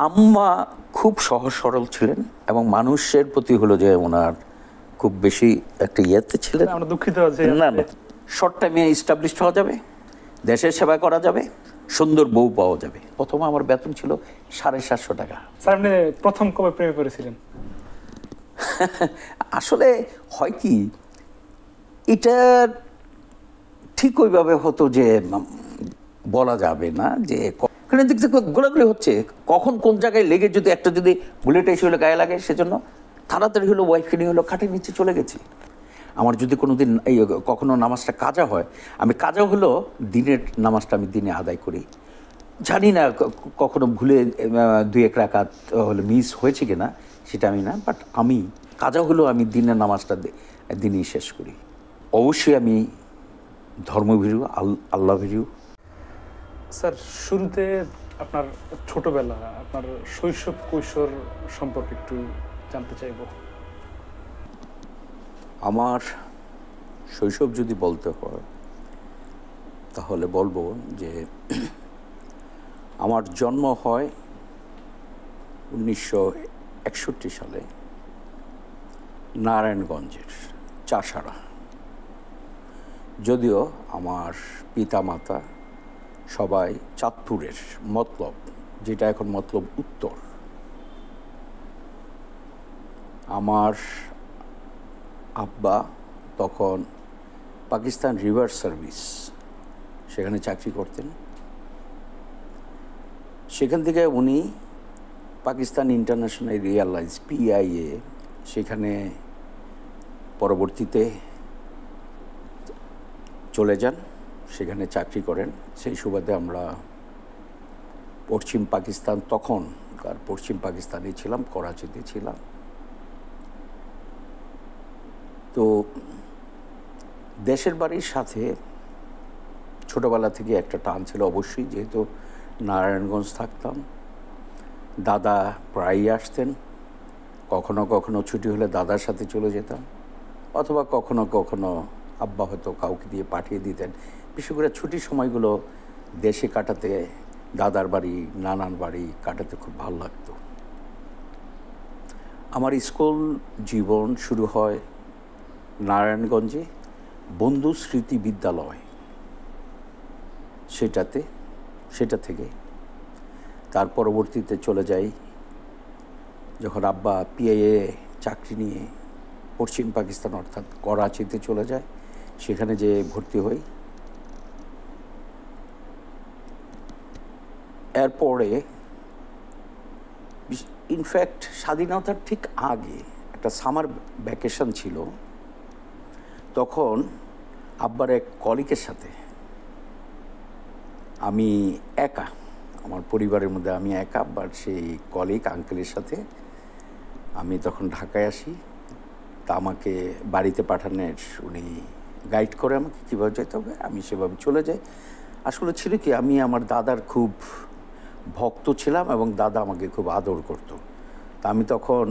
আম্মা খুব সহজ সরল ছিলেন এবং মানুষের প্রতি হলো যে ওনার খুব বেশি একটা ইয়েতে ছিলেন। আমরা দুঃখিত যে না না, শর্ট টাইমে এস্টাবলিশড হওয়া যাবে, দেশের সেবা করা যাবে, সুন্দর বউ পাওয়া যাবে। প্রথমে আমার বেতন ছিল 750 টাকা। স্যার আপনি প্রথম কবে প্রেমে পড়েছিলেন? আসলে হয় কি, এটা ঠিক ওইভাবে হতো যে বলা যাবে না, যে কারণ দেখতে গোলাগুলি হচ্ছে, কখন কোন জায়গায় লেগে যদি একটা যদি বুলেট এসে হলো গায়ে লাগে, সেজন্য তাড়াতাড়ি হলো ওয়াইফকে নিয়ে হলো খাটের নিচে চলে গেছি। আমার যদি কোনো দিন এই কখনো নামাজটা কাজা হয়, আমি কাজা হলো দিনের নামাজটা আমি দিনে আদায় করি। জানি না কখনো ভুলে 2-1 রাকাত হলো মিস হয়েছে কিনা, সেটা আমি না, বাট আমি কাজা হলো আমি দিনের নামাজটা দিনই শেষ করি। অবশ্যই আমি ধর্মভীরু, আল্লাহ ভীরু। স্যার শুরুতে আপনার ছোটবেলা, আপনার শৈশব কৈশোর সম্পর্কে একটু জানতে চাইব। আমার শৈশব যদি বলতে হয় তাহলে বলবো যে আমার জন্ম হয় 1961 সালে নারায়ণগঞ্জের চাষাড়া। যদিও আমার পিতা মাতা সবাই চাঁদপুরের মতলব, যেটা এখন মতলব উত্তর। আমার আব্বা তখন পাকিস্তান রিভার সার্ভিস সেখানে চাকরি করতেন। সেখান থেকে উনি পাকিস্তান ইন্টারন্যাশনাল এয়ারলাইন্স PIA সেখানে পরবর্তীতে চলে যান, সেখানে চাকরি করেন। সেই সুবাদে আমরা পশ্চিম পাকিস্তান, তখনকার পশ্চিম পাকিস্তানে ছিলাম, করাচিতে ছিলাম। তো দেশের বাড়ির সাথে ছোটোবেলা থেকে একটা টান ছিল অবশ্যই, যেহেতু নারায়ণগঞ্জ থাকতাম। দাদা প্রায়ই আসতেন, কখনো কখনো ছুটি হলে দাদার সাথে চলে যেতাম, অথবা কখনো কখনো আব্বা হয়তো কাউকে দিয়ে পাঠিয়ে দিতেন। বিশেষ করে ছুটির সময়গুলো দেশে কাটাতে, দাদার বাড়ি নানার বাড়ি কাটাতে খুব ভালো লাগতো। আমার স্কুল জীবন শুরু হয় নারায়ণগঞ্জে বন্ধু স্মৃতি বিদ্যালয়, সেটা থেকে তার পরবর্তীতে চলে যাই, যখন আব্বা PIA চাকরি নিয়ে পশ্চিম পাকিস্তান অর্থাৎ করাচিতে চলে যায়, সেখানে যে ভর্তি হই। এরপরে ইনফ্যাক্ট স্বাধীনতার ঠিক আগে একটা সামার ভ্যাকেশন ছিল, তখন আব্বার এক কলিগের সাথে আমি একা, আমার পরিবারের মধ্যে আমি একা, আব্বার সেই কলিগ আঙ্কেলের সাথে আমি তখন ঢাকায় আসি। তা আমাকে বাড়িতে পাঠানোর উনি গাইড করে আমাকে কীভাবে যেতে হবে, আমি সেভাবে চলে যাই। আসলে ছিল কি, আমি আমার দাদার খুব ভক্ত ছিলাম এবং দাদা আমাকে খুব আদর করতো। তা আমি তখন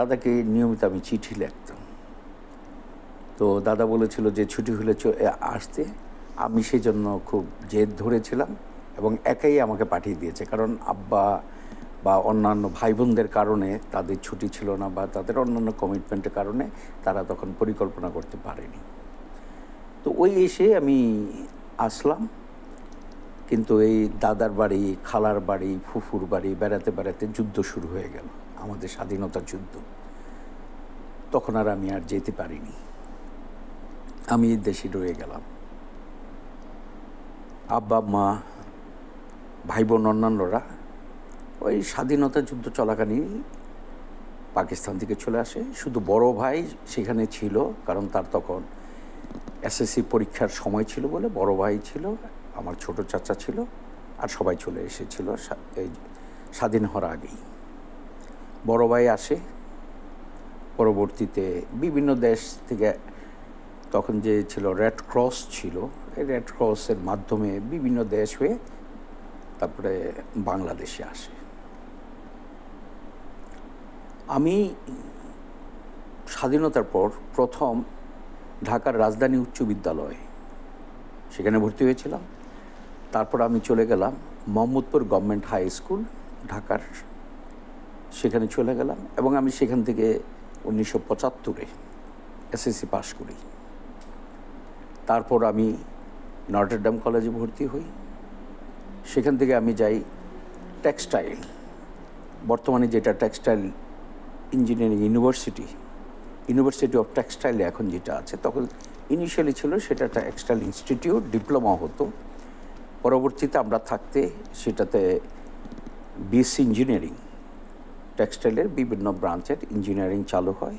দাদাকে নিয়মিত আমি চিঠি লিখতাম। তো দাদা বলেছিল যে ছুটি হলে আসতে, আমি সেই জন্য খুব জেদ ধরেছিলাম এবং একাই আমাকে পাঠিয়ে দিয়েছে, কারণ আব্বা বা অন্যান্য ভাই বোনদের কারণে তাদের ছুটি ছিল না, বা তাদের অন্যান্য কমিটমেন্টের কারণে তারা তখন পরিকল্পনা করতে পারেনি। তো ওই এসে আমি আসলাম, কিন্তু এই দাদার বাড়ি, খালার বাড়ি, ফুফুর বাড়ি বেড়াতে বেড়াতে যুদ্ধ শুরু হয়ে গেল, আমাদের স্বাধীনতার যুদ্ধ। তখন আর আমি আর যেতে পারিনি, আমি দেশে রয়ে গেলাম। আব্বা মা ভাই বোন অন্যান্যরা ওই স্বাধীনতা যুদ্ধ চলাকালীন পাকিস্তান থেকে চলে আসে। শুধু বড় ভাই সেখানে ছিল, কারণ তার তখন SSC পরীক্ষার সময় ছিল বলে বড় ভাই ছিল, আমার ছোট চাচা ছিল, আর সবাই চলে এসেছিল এই স্বাধীন হওয়ার আগেই। বড় ভাই আসে, পরবর্তীতে বিভিন্ন দেশ থেকে, তখন যে ছিল রেড ক্রস ছিল, এই রেড ক্রসের মাধ্যমে বিভিন্ন দেশ হয়ে তারপরে বাংলাদেশে আসে। আমি স্বাধীনতার পর প্রথম ঢাকার রাজধানী উচ্চ বিদ্যালয় সেখানে ভর্তি হয়েছিলাম। তারপর আমি চলে গেলাম মোহাম্মদপুর গভর্নমেন্ট হাই স্কুল, ঢাকার, সেখানে চলে গেলাম এবং আমি সেখান থেকে 1975-এ এসএসসি পাশ করি। তারপর আমি নটরডেম কলেজে ভর্তি হই। সেখান থেকে আমি যাই টেক্সটাইল, বর্তমানে যেটা টেক্সটাইল ইঞ্জিনিয়ারিং ইউনিভার্সিটি অফ টেক্সটাইলে এখন যেটা আছে, তখন ইনিশিয়ালি ছিল সেটা টেক্সটাইল ইনস্টিটিউট, ডিপ্লোমা হতো। পরবর্তীতে আমরা থাকতে সেটাতে বিএসসি ইঞ্জিনিয়ারিং, টেক্সটাইলের বিভিন্ন ব্রাঞ্চের ইঞ্জিনিয়ারিং চালু হয়।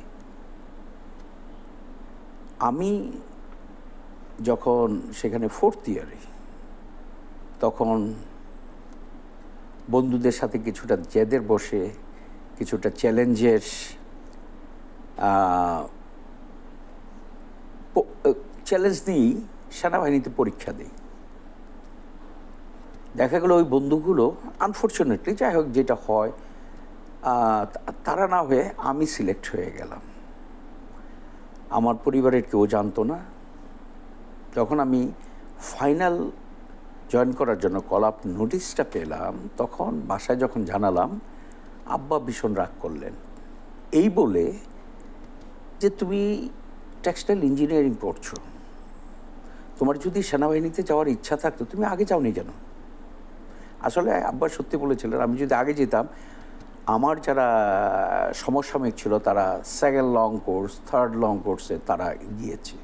আমি যখন সেখানে 4th ইয়ারে, তখন বন্ধুদের সাথে কিছুটা জেদের বসে, কিছুটা চ্যালেঞ্জের চ্যালেঞ্জ নিয়েই সেনাবাহিনীতে পরীক্ষা দিই। দেখা গেল ওই বন্ধুগুলো আনফর্চুনেটলি, যাই হোক যেটা হয়, তারা না হয়ে আমি সিলেক্ট হয়ে গেলাম। আমার পরিবারের কেউ জানতো না। যখন আমি ফাইনাল জয়েন করার জন্য কল আপ নোটিশটা পেলাম, তখন বাসায় যখন জানালাম, আব্বা ভীষণ রাগ করলেন। এই বলে যে তুমি টেক্সটাইল ইঞ্জিনিয়ারিং পড়ছো, তোমার যদি সেনাবাহিনীতে যাওয়ার ইচ্ছা থাকতো তুমি আগে যাওনি যেন। আসলে আব্বা সত্যি বলেছিলেন, আমি যদি আগে যেতাম, আমার যারা সমসাময়িক ছিল তারা 2nd long course, 3rd long কোর্সে তারা গিয়েছে।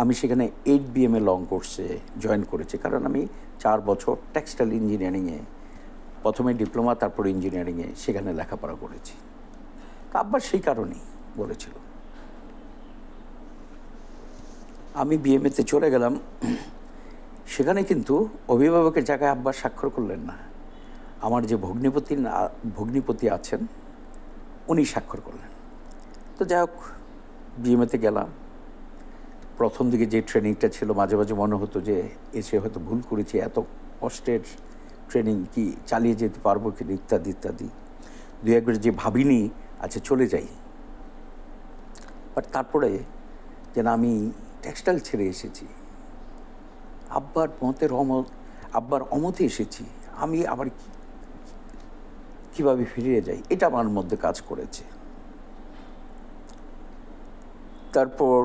আমি সেখানে 8 BMA লং কোর্সে জয়েন করেছি, কারণ আমি 4 বছর টেক্সটাইল ইঞ্জিনিয়ারিংয়ে, প্রথমে ডিপ্লোমা তারপর ইঞ্জিনিয়ারিংয়ে সেখানে লেখাপড়া করেছি। তা আব্বা সেই কারণেই বলেছিল। আমি বিএমএতে চলে গেলাম। সেখানে কিন্তু অভিভাবকের জায়গায় আব্বা স্বাক্ষর করলেন না, আমার যে ভগ্নিপতি আছেন উনি স্বাক্ষর করলেন। তো যাই হোক, বিএমএতে গেলাম। প্রথম দিকে যে ট্রেনিংটা ছিল, মাঝে মাঝে মনে হতো যে এসে হয়তো ভুল করেছি, এত কষ্টের ট্রেনিং কি চালিয়ে যেতে পারবো কি, ইত্যাদি ইত্যাদি। 2-1 যে ভাবিনি, আচ্ছা চলে যাই। বাট তারপরে যেন আমি টেক্সটাইল ছেড়ে এসেছি, আব্বার অমতে এসেছি, আমি আবার কিভাবে ফিরে যাই, এটা আমার মধ্যে কাজ করেছে। তারপর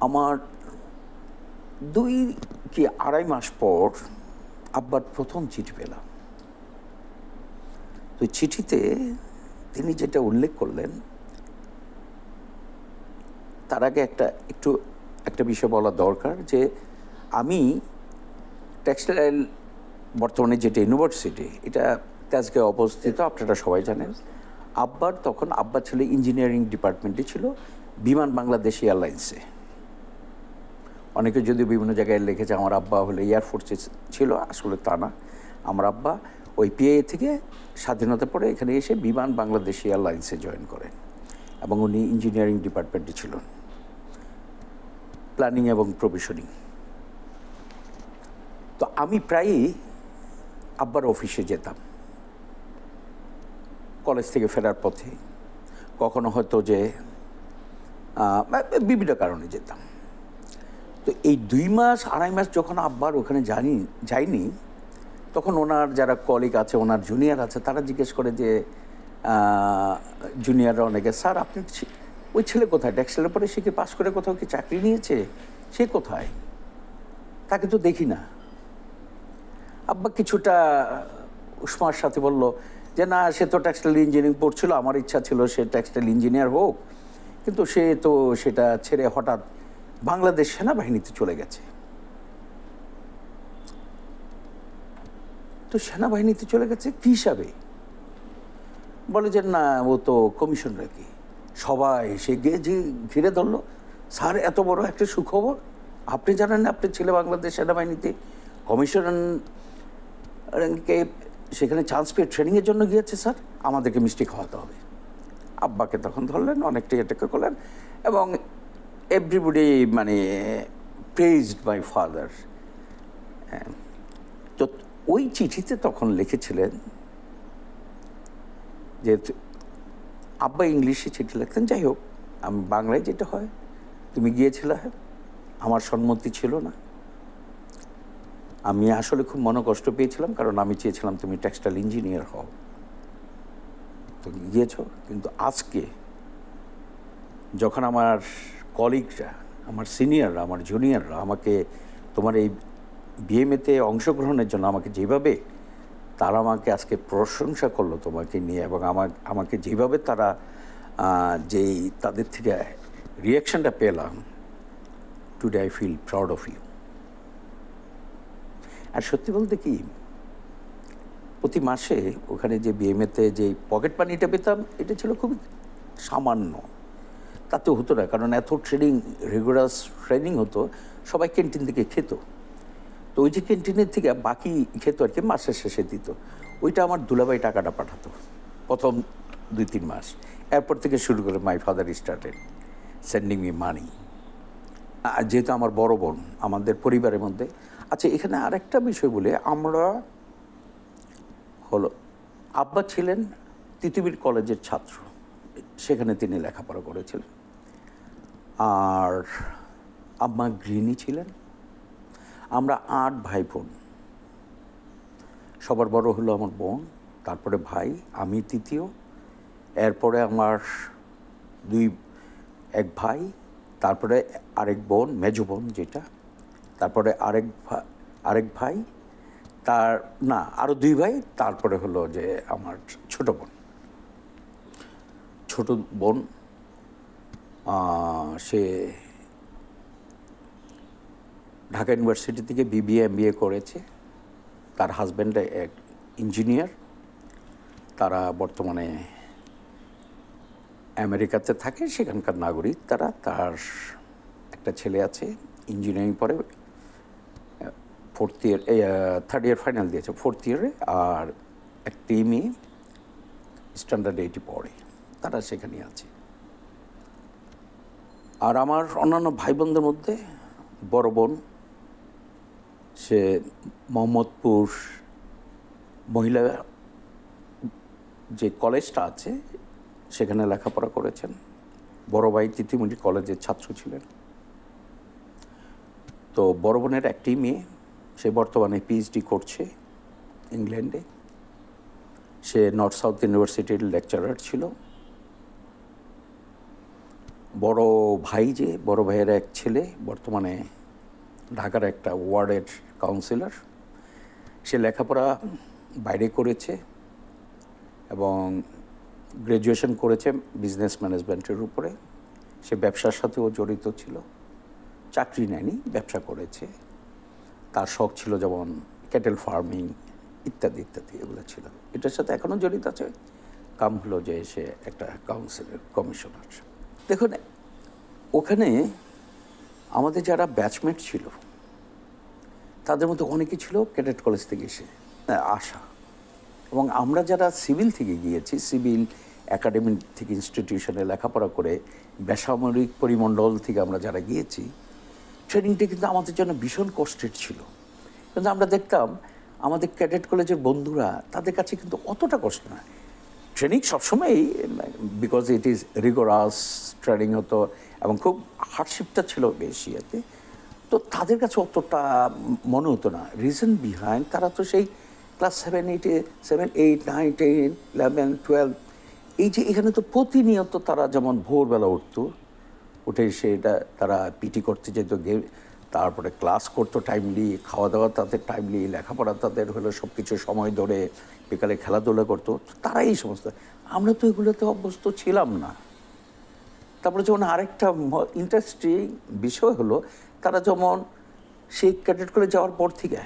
আমার 2 কি 2.5 মাস পর আব্বার প্রথম চিঠি পেলাম। তো চিঠিতে তিনি যেটা উল্লেখ করলেন, তার আগে একটা বিষয় বলা দরকার, যে আমি টেক্সটাইল বর্তমানে যেটা ইউনিভার্সিটি, এটা তেজগাঁয়ে অবস্থিত, আপনারা সবাই জানেন। আব্বা ছিল ইঞ্জিনিয়ারিং ডিপার্টমেন্টে, ছিল বিমান বাংলাদেশ এয়ারলাইন্সে। অনেকে যদিও বিভিন্ন জায়গায় লিখেছে আমার আব্বা হলে এয়ারফোর্সে ছিল, আসলে তা না। আমার আব্বা ওই পিআইএ থেকে স্বাধীনতা পরে এখানে এসে বিমান বাংলাদেশ এয়ারলাইন্সে জয়েন করেন এবং উনি ইঞ্জিনিয়ারিং ডিপার্টমেন্টে ছিলেন, প্ল্যানিং এবং প্রভিশনিং। তো আমি প্রায়ই আব্বার অফিসে যেতাম কলেজ থেকে ফেরার পথে, কখনো হয়তো যে বিভিন্ন কারণে যেতাম। তো এই 2 মাস 2.5 মাস যখন আব্বার ওখানে যাইনি, তখন ওনার যারা কলিগ আছে, ওনার জুনিয়র আছে, তারা জিজ্ঞেস করে যে জুনিয়ররা অনেকে, স্যার আপনি ওই ছেলে কোথায়, টেক্সটাইলের পরে সে কি পাস করে কোথাও কি চাকরি নিয়েছে, সে কোথায়, তাকে তো দেখি না। আব্বা কিছুটা উষ্মার সাথে বলল যে না, সে তো টেক্সটাইল ইঞ্জিনিয়ারিং পড়ছিল, আমার ইচ্ছা ছিল সে টেক্সটাইল ইঞ্জিনিয়ার হোক, কিন্তু সে তো সেটা ছেড়ে হঠাৎ বাংলাদেশ সেনাবাহিনীতে চলে গেছে। তো সেনাবাহিনীতে চলে গেছে কী হিসাবে? বলে যে না, ও তো কমিশন রাখি। সবাই সে গিয়ে যে ঘিরে ধরলো, স্যার এত বড় একটা সুখবর আপনি জানেন না, আপনার ছেলে বাংলাদেশ সেনাবাহিনীতে কমিশনকে সেখানে চান্স পেয়ে ট্রেনিংয়ের জন্য গিয়েছে, স্যার আমাদেরকে মিষ্টি খাওয়াতে হবে। আব্বাকে তখন ধরলেন, অনেকটা এটাকে করলেন, এবং এভরিবডি মানে প্রেজড মাই ফাদার। তো ওই চিঠিতে তখন লিখেছিলেন যে, আব্বা ইংলিশে চিঠি লিখতেন, যাই হোক আমি বাংলায় যেটা হয়, তুমি গিয়েছিলে, আমার সম্মতি ছিল না, আমি আসলে খুব মনোকষ্ট পেয়েছিলাম, কারণ আমি চেয়েছিলাম তুমি টেক্সটাইল ইঞ্জিনিয়ার হও, তো গিয়েছ। কিন্তু আজকে যখন আমার কলিগরা, আমার সিনিয়ররা, আমার জুনিয়ররা আমাকে তোমার এই বিএমএতে অংশগ্রহণের জন্য আমাকে যেভাবে তারা আমাকে আজকে প্রশংসা করলো তোমাকে নিয়ে, এবং আমাকে যেভাবে তারা যেই তাদের থেকে রিয়াকশানটা পেলাম, today I feel proud of you. আর সত্যি বলতে কি, প্রতি মাসে ওখানে যে বিএমএতে যে পকেট মানিটা পেতাম, এটা ছিল খুবই সামান্য, তাতে হতো না, কারণ এত ট্রেনিং, রেগুলার ট্রেনিং হতো, সবাই ক্যান্টিন থেকে খেত। তো ওই যে ক্যান্টিনের থেকে বাকি খেত আর কি, মাসের শেষে দিত, ওইটা আমার দুলাভাই টাকাটা পাঠাতো প্রথম 2-3 মাস। এরপর থেকে শুরু করে my father started sending me money. আর যেহেতু আমার বড় বোন আমাদের পরিবারের মধ্যে। আচ্ছা, এখানে আরেকটা বিষয় বলে, আমরা হলো আব্বা ছিলেন তিতুমির কলেজের ছাত্র, সেখানে তিনি লেখাপড়া করেছিলেন। আর আম্মা গৃহিণী ছিলেন। আমরা 8 ভাই বোন, সবার বড় হলো আমার বোন, তারপরে ভাই, আমি তৃতীয়, এরপরে আমার এক ভাই, তারপরে আরেক বোন, মেজো বোন যেটা, তারপরে আরেক ভাই, তার না আরও 2 ভাই, তারপরে হলো যে আমার ছোট বোন। ছোট বোন সে ঢাকা ইউনিভার্সিটি থেকে বিবিএ এমবিএ করেছে, তার হাজব্যান্ড এক ইঞ্জিনিয়ার, তারা বর্তমানে আমেরিকাতে থাকে, সেখানকার নাগরিক তারা। তার একটা ছেলে আছে, ইঞ্জিনিয়ারিং পড়ে, 4th ইয়ার, 3rd ইয়ার ফাইনাল দিয়েছে, 4th ইয়ারে। আর একটি মেয়ে স্ট্যান্ডার্ড 80 পড়ে, তারা সেখানে আছে। আর আমার অন্যান্য ভাই বোনদের মধ্যে বড় বোন, সে মোহাম্মদপুর মহিলা যে কলেজটা আছে সেখানে লেখাপড়া করেছেন। বড় ভাই তিতুমির কলেজের ছাত্র ছিলেন। তো বড় বোনের একটি মেয়ে, সে বর্তমানে পিএইচডি করছে ইংল্যান্ডে, সে নর্থ সাউথ ইউনিভার্সিটির লেকচারার ছিল। বড় ভাই, যে বড় ভাইয়ের এক ছেলে বর্তমানে ঢাকার একটা ওয়ার্ডের কাউন্সিলর, সে লেখাপড়া বাইরে করেছে এবং গ্র্যাজুয়েশন করেছে বিজনেস ম্যানেজমেন্টের উপরে। সে ব্যবসার সাথেও জড়িত ছিল, চাকরি নেয়নি, ব্যবসা করেছে। তার শখ ছিল যেমন ক্যাটেল ফার্মিং ইত্যাদি ইত্যাদি, এগুলো ছিল। এটার সাথে এখনও জড়িত আছে। কাম হলো যে সে একটা কাউন্সিলর, কমিশনার। দেখুন, ওখানে আমাদের যারা ব্যাচমেট ছিল তাদের মধ্যে অনেকেই ছিল ক্যাডেট কলেজ থেকে আসা, এবং আমরা যারা সিভিল থেকে গিয়েছি, সিভিল একাডেমি থেকে ইনস্টিটিউশনে লেখাপড়া করে বেসামরিক পরিমণ্ডল থেকে আমরা যারা গিয়েছি, ট্রেনিংটা কিন্তু আমাদের জন্য ভীষণ কষ্টের ছিল। কিন্তু আমরা দেখতাম আমাদের ক্যাডেট কলেজের বন্ধুরা, তাদের কাছে কিন্তু অতটা কষ্ট না। ট্রেনিং সবসময়ই, because it is rigorous training হতো এবং খুব হার্ডশিপটা ছিল বেশি এতে, তো তাদের কাছে অতটা মনে হতো না। রিজন বিহাইন্ড, তারা তো সেই ক্লাস 7, 8, 9, 10, 11, 12, এই যে এখানে তো প্রতিনিয়ত তারা যেমন ভোরবেলা উঠতো, উঠে সেটা তারা পিটি করতে যেত, তারপরে ক্লাস করতো টাইমলি, খাওয়া দাওয়া তাদের টাইমলি, লেখাপড়া তাদের হলো সব কিছু সময় ধরে, বিকালে খেলাধুলা করতো। তারা এই সমস্ত, আমরা তো এগুলোতে অভ্যস্ত ছিলাম না। তারপরে যেমন আরেকটা ইন্টারেস্টিং বিষয় হলো, তারা যেমন সেই ক্যাডেট কলেজ যাওয়ার পর থেকে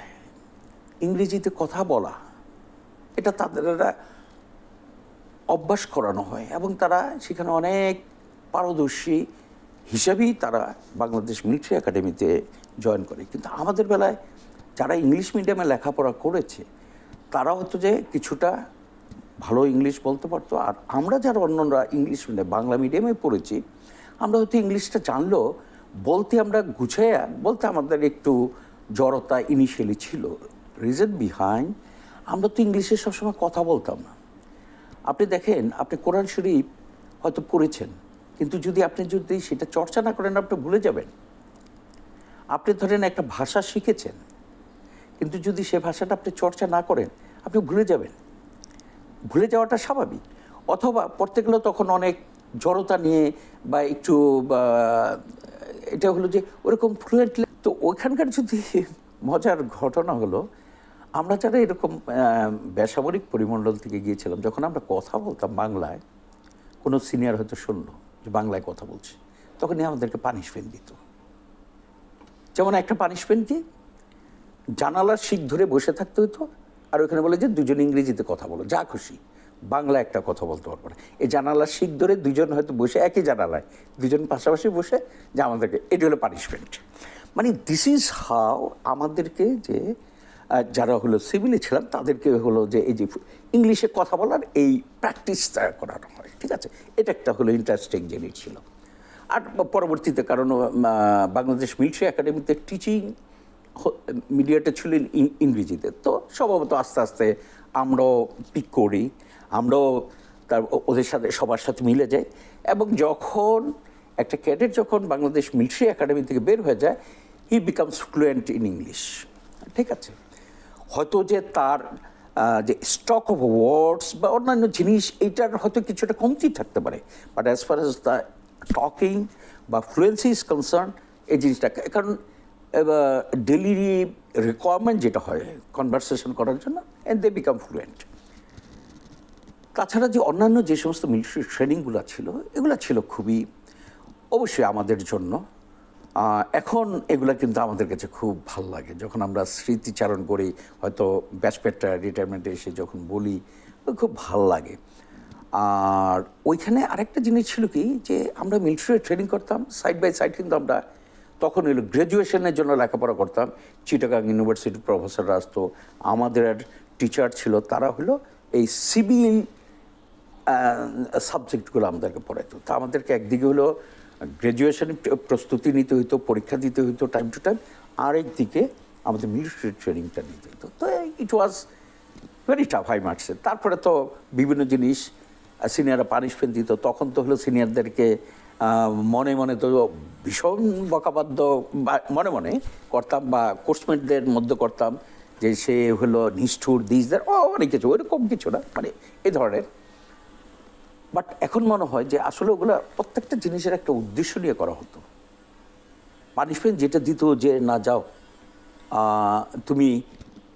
ইংরেজিতে কথা বলা, এটা তাদের অভ্যাস করানো হয়, এবং তারা সেখানে অনেক পারদর্শী হিসাবেই তারা বাংলাদেশ মিলিটারি একাডেমিতে জয়েন করে। কিন্তু আমাদের বেলায় যারা ইংলিশ মিডিয়ামে লেখাপড়া করেছে, তারা হয়তো যে কিছুটা ভালো ইংলিশ বলতে পারতো, আর আমরা যারা অন্যরা ইংলিশ মিডিয়াম, বাংলা মিডিয়ামে পড়েছি, আমরা হয়তো ইংলিশটা জানলেও বলতে, আমরা গুছাইয়া বলতে আমাদের একটু জড়তা ইনিশিয়ালি ছিল। রিজন বিহাইন্ড, আমরা তো ইংলিশে সবসময় কথা বলতাম না। আপনি দেখেন, আপনি কোরআন শরীফ হয়তো পড়েছেন, কিন্তু আপনি যদি সেটা চর্চা না করেন, আপনি ভুলে যাবেন। আপনি ধরেন একটা ভাষা শিখেছেন, কিন্তু যদি সে ভাষাটা আপনি চর্চা না করেন আপনি ভুলে যাবেন, ভুলে যাওয়াটা স্বাভাবিক। অথবা পড়তে গেলে তখন অনেক জড়তা নিয়ে বা একটু এটা হলো যে ওরকম ফ্লুয়েন্টলি, তো ওইখানকার যদি মজার ঘটনা হলো আমরা যারা এরকম বেসামরিক পরিমণ্ডল থেকে গিয়েছিলাম, যখন আমরা কথা বলতাম বাংলায়, কোনো সিনিয়র হয়তো শুনলো যে বাংলায় কথা বলছে, তখনই আমাদেরকে পানিশমেন্ট দিত। যেমন একটা পানিশমেন্ট দিয়ে জানালার শিক ধরে বসে থাকতে হতো, আর ওখানে বলে যে দুজন ইংরেজিতে কথা বলো, যা খুশি, বাংলা একটা কথা বলতে পারবো না। এই জানালার শিক ধরে দুজন হয়তো বসে একই জানালায় দুজন পাশাপাশি বসে যে আমাদেরকে, এটি হলো পানিশমেন্ট। মানে দিস ইজ হাউ আমাদেরকে যে যারা হলো সিভিলে ছিলাম তাদেরকে হলো যে এই যে ইংলিশে কথা বলার এই প্র্যাকটিসটা করানো হয়, ঠিক আছে। এটা একটা হলো ইন্টারেস্টিং জিনিস ছিল। আর পরবর্তীতে কারণ বাংলাদেশ মিলিটারি একাডেমিতে টিচিং মিডিয়াটা ছিল ইংরেজিতে, তো স্বভাবত আস্তে আস্তে আমরাও পিক করি, আমরাও তার ওদের সাথে সবার সাথে মিলে যাই। এবং যখন একটা ক্যাডেট যখন বাংলাদেশ মিলিটারি একাডেমি থেকে বের হয়ে যায়, হি বিকামস ফ্লুয়েন্ট ইন ইংলিশ, ঠিক আছে। হয়তো যে তার যে স্টক অফ ওয়ার্ডস বা অন্যান্য জিনিস এইটার হয়তো কিছুটা কমতি থাকতে পারে, but as far as the talking বা ফ্লুয়েন্সি ইজ কনসার্ন, এই জিনিসটা, কারণ ডেলি রিকোয়ারমেন্ট যেটা হয় কনভারসেশন করার জন্য, অ্যান্ড দে বিকাম ফ্লুয়েন্ট। তাছাড়া যে অন্যান্য যে সমস্ত মিলিটারি ট্রেনিংগুলো ছিল, এগুলো ছিল খুবই অবশ্যই আমাদের জন্য, এখন এগুলো কিন্তু আমাদের কাছে খুব ভাল লাগে যখন আমরা স্মৃতিচারণ করি, হয়তো ব্যাচপেটটা রিটায়ারমেন্টে এসে যখন বলি, খুব ভাল লাগে। আর ওইখানে আরেকটা জিনিস ছিল কি, যে আমরা মিলিটারি ট্রেনিং করতাম সাইড বাই সাইড, কিন্তু আমরা তখন হলো গ্র্যাজুয়েশনের জন্য লেখাপড়া করতাম। চিটাগাং ইউনিভার্সিটির প্রফেসররা আসতো, আমাদের টিচার ছিল, তারা হলো এই সিভিল সাবজেক্টগুলো আমাদেরকে পড়াইতো। তা আমাদেরকে একদিকে হলো গ্র্যাজুয়েশনের প্রস্তুতি নিতে হইতো, পরীক্ষা দিতে হইতো টাইম টু টাইম, আরেকদিকে আমাদের মিলিটারি ট্রেনিংটা নিতে হইতো। তো ইট ওয়াজ ভেরি টাফ, হাই মার্কসে। তারপরে তো বিভিন্ন জিনিস সিনিয়ররা পানিশমেন্ট দিত, তখন তো হলো সিনিয়রদেরকে মনে মনে তো ভীষণ বকাবাদ্য মনে মনে করতাম, বা কোর্সমেটদের মধ্যে করতাম যে সে হলো নিষ্ঠুর, দিসদের অনেক কিছু, ওইরকম কিছু না, মানে এই ধরনের। বাট এখন মনে হয় যে আসলে ওগুলো প্রত্যেকটা জিনিসের একটা উদ্দেশ্য নিয়ে করা হতো। পানিশমেন্ট যেটা দিত যে না যাও, তুমি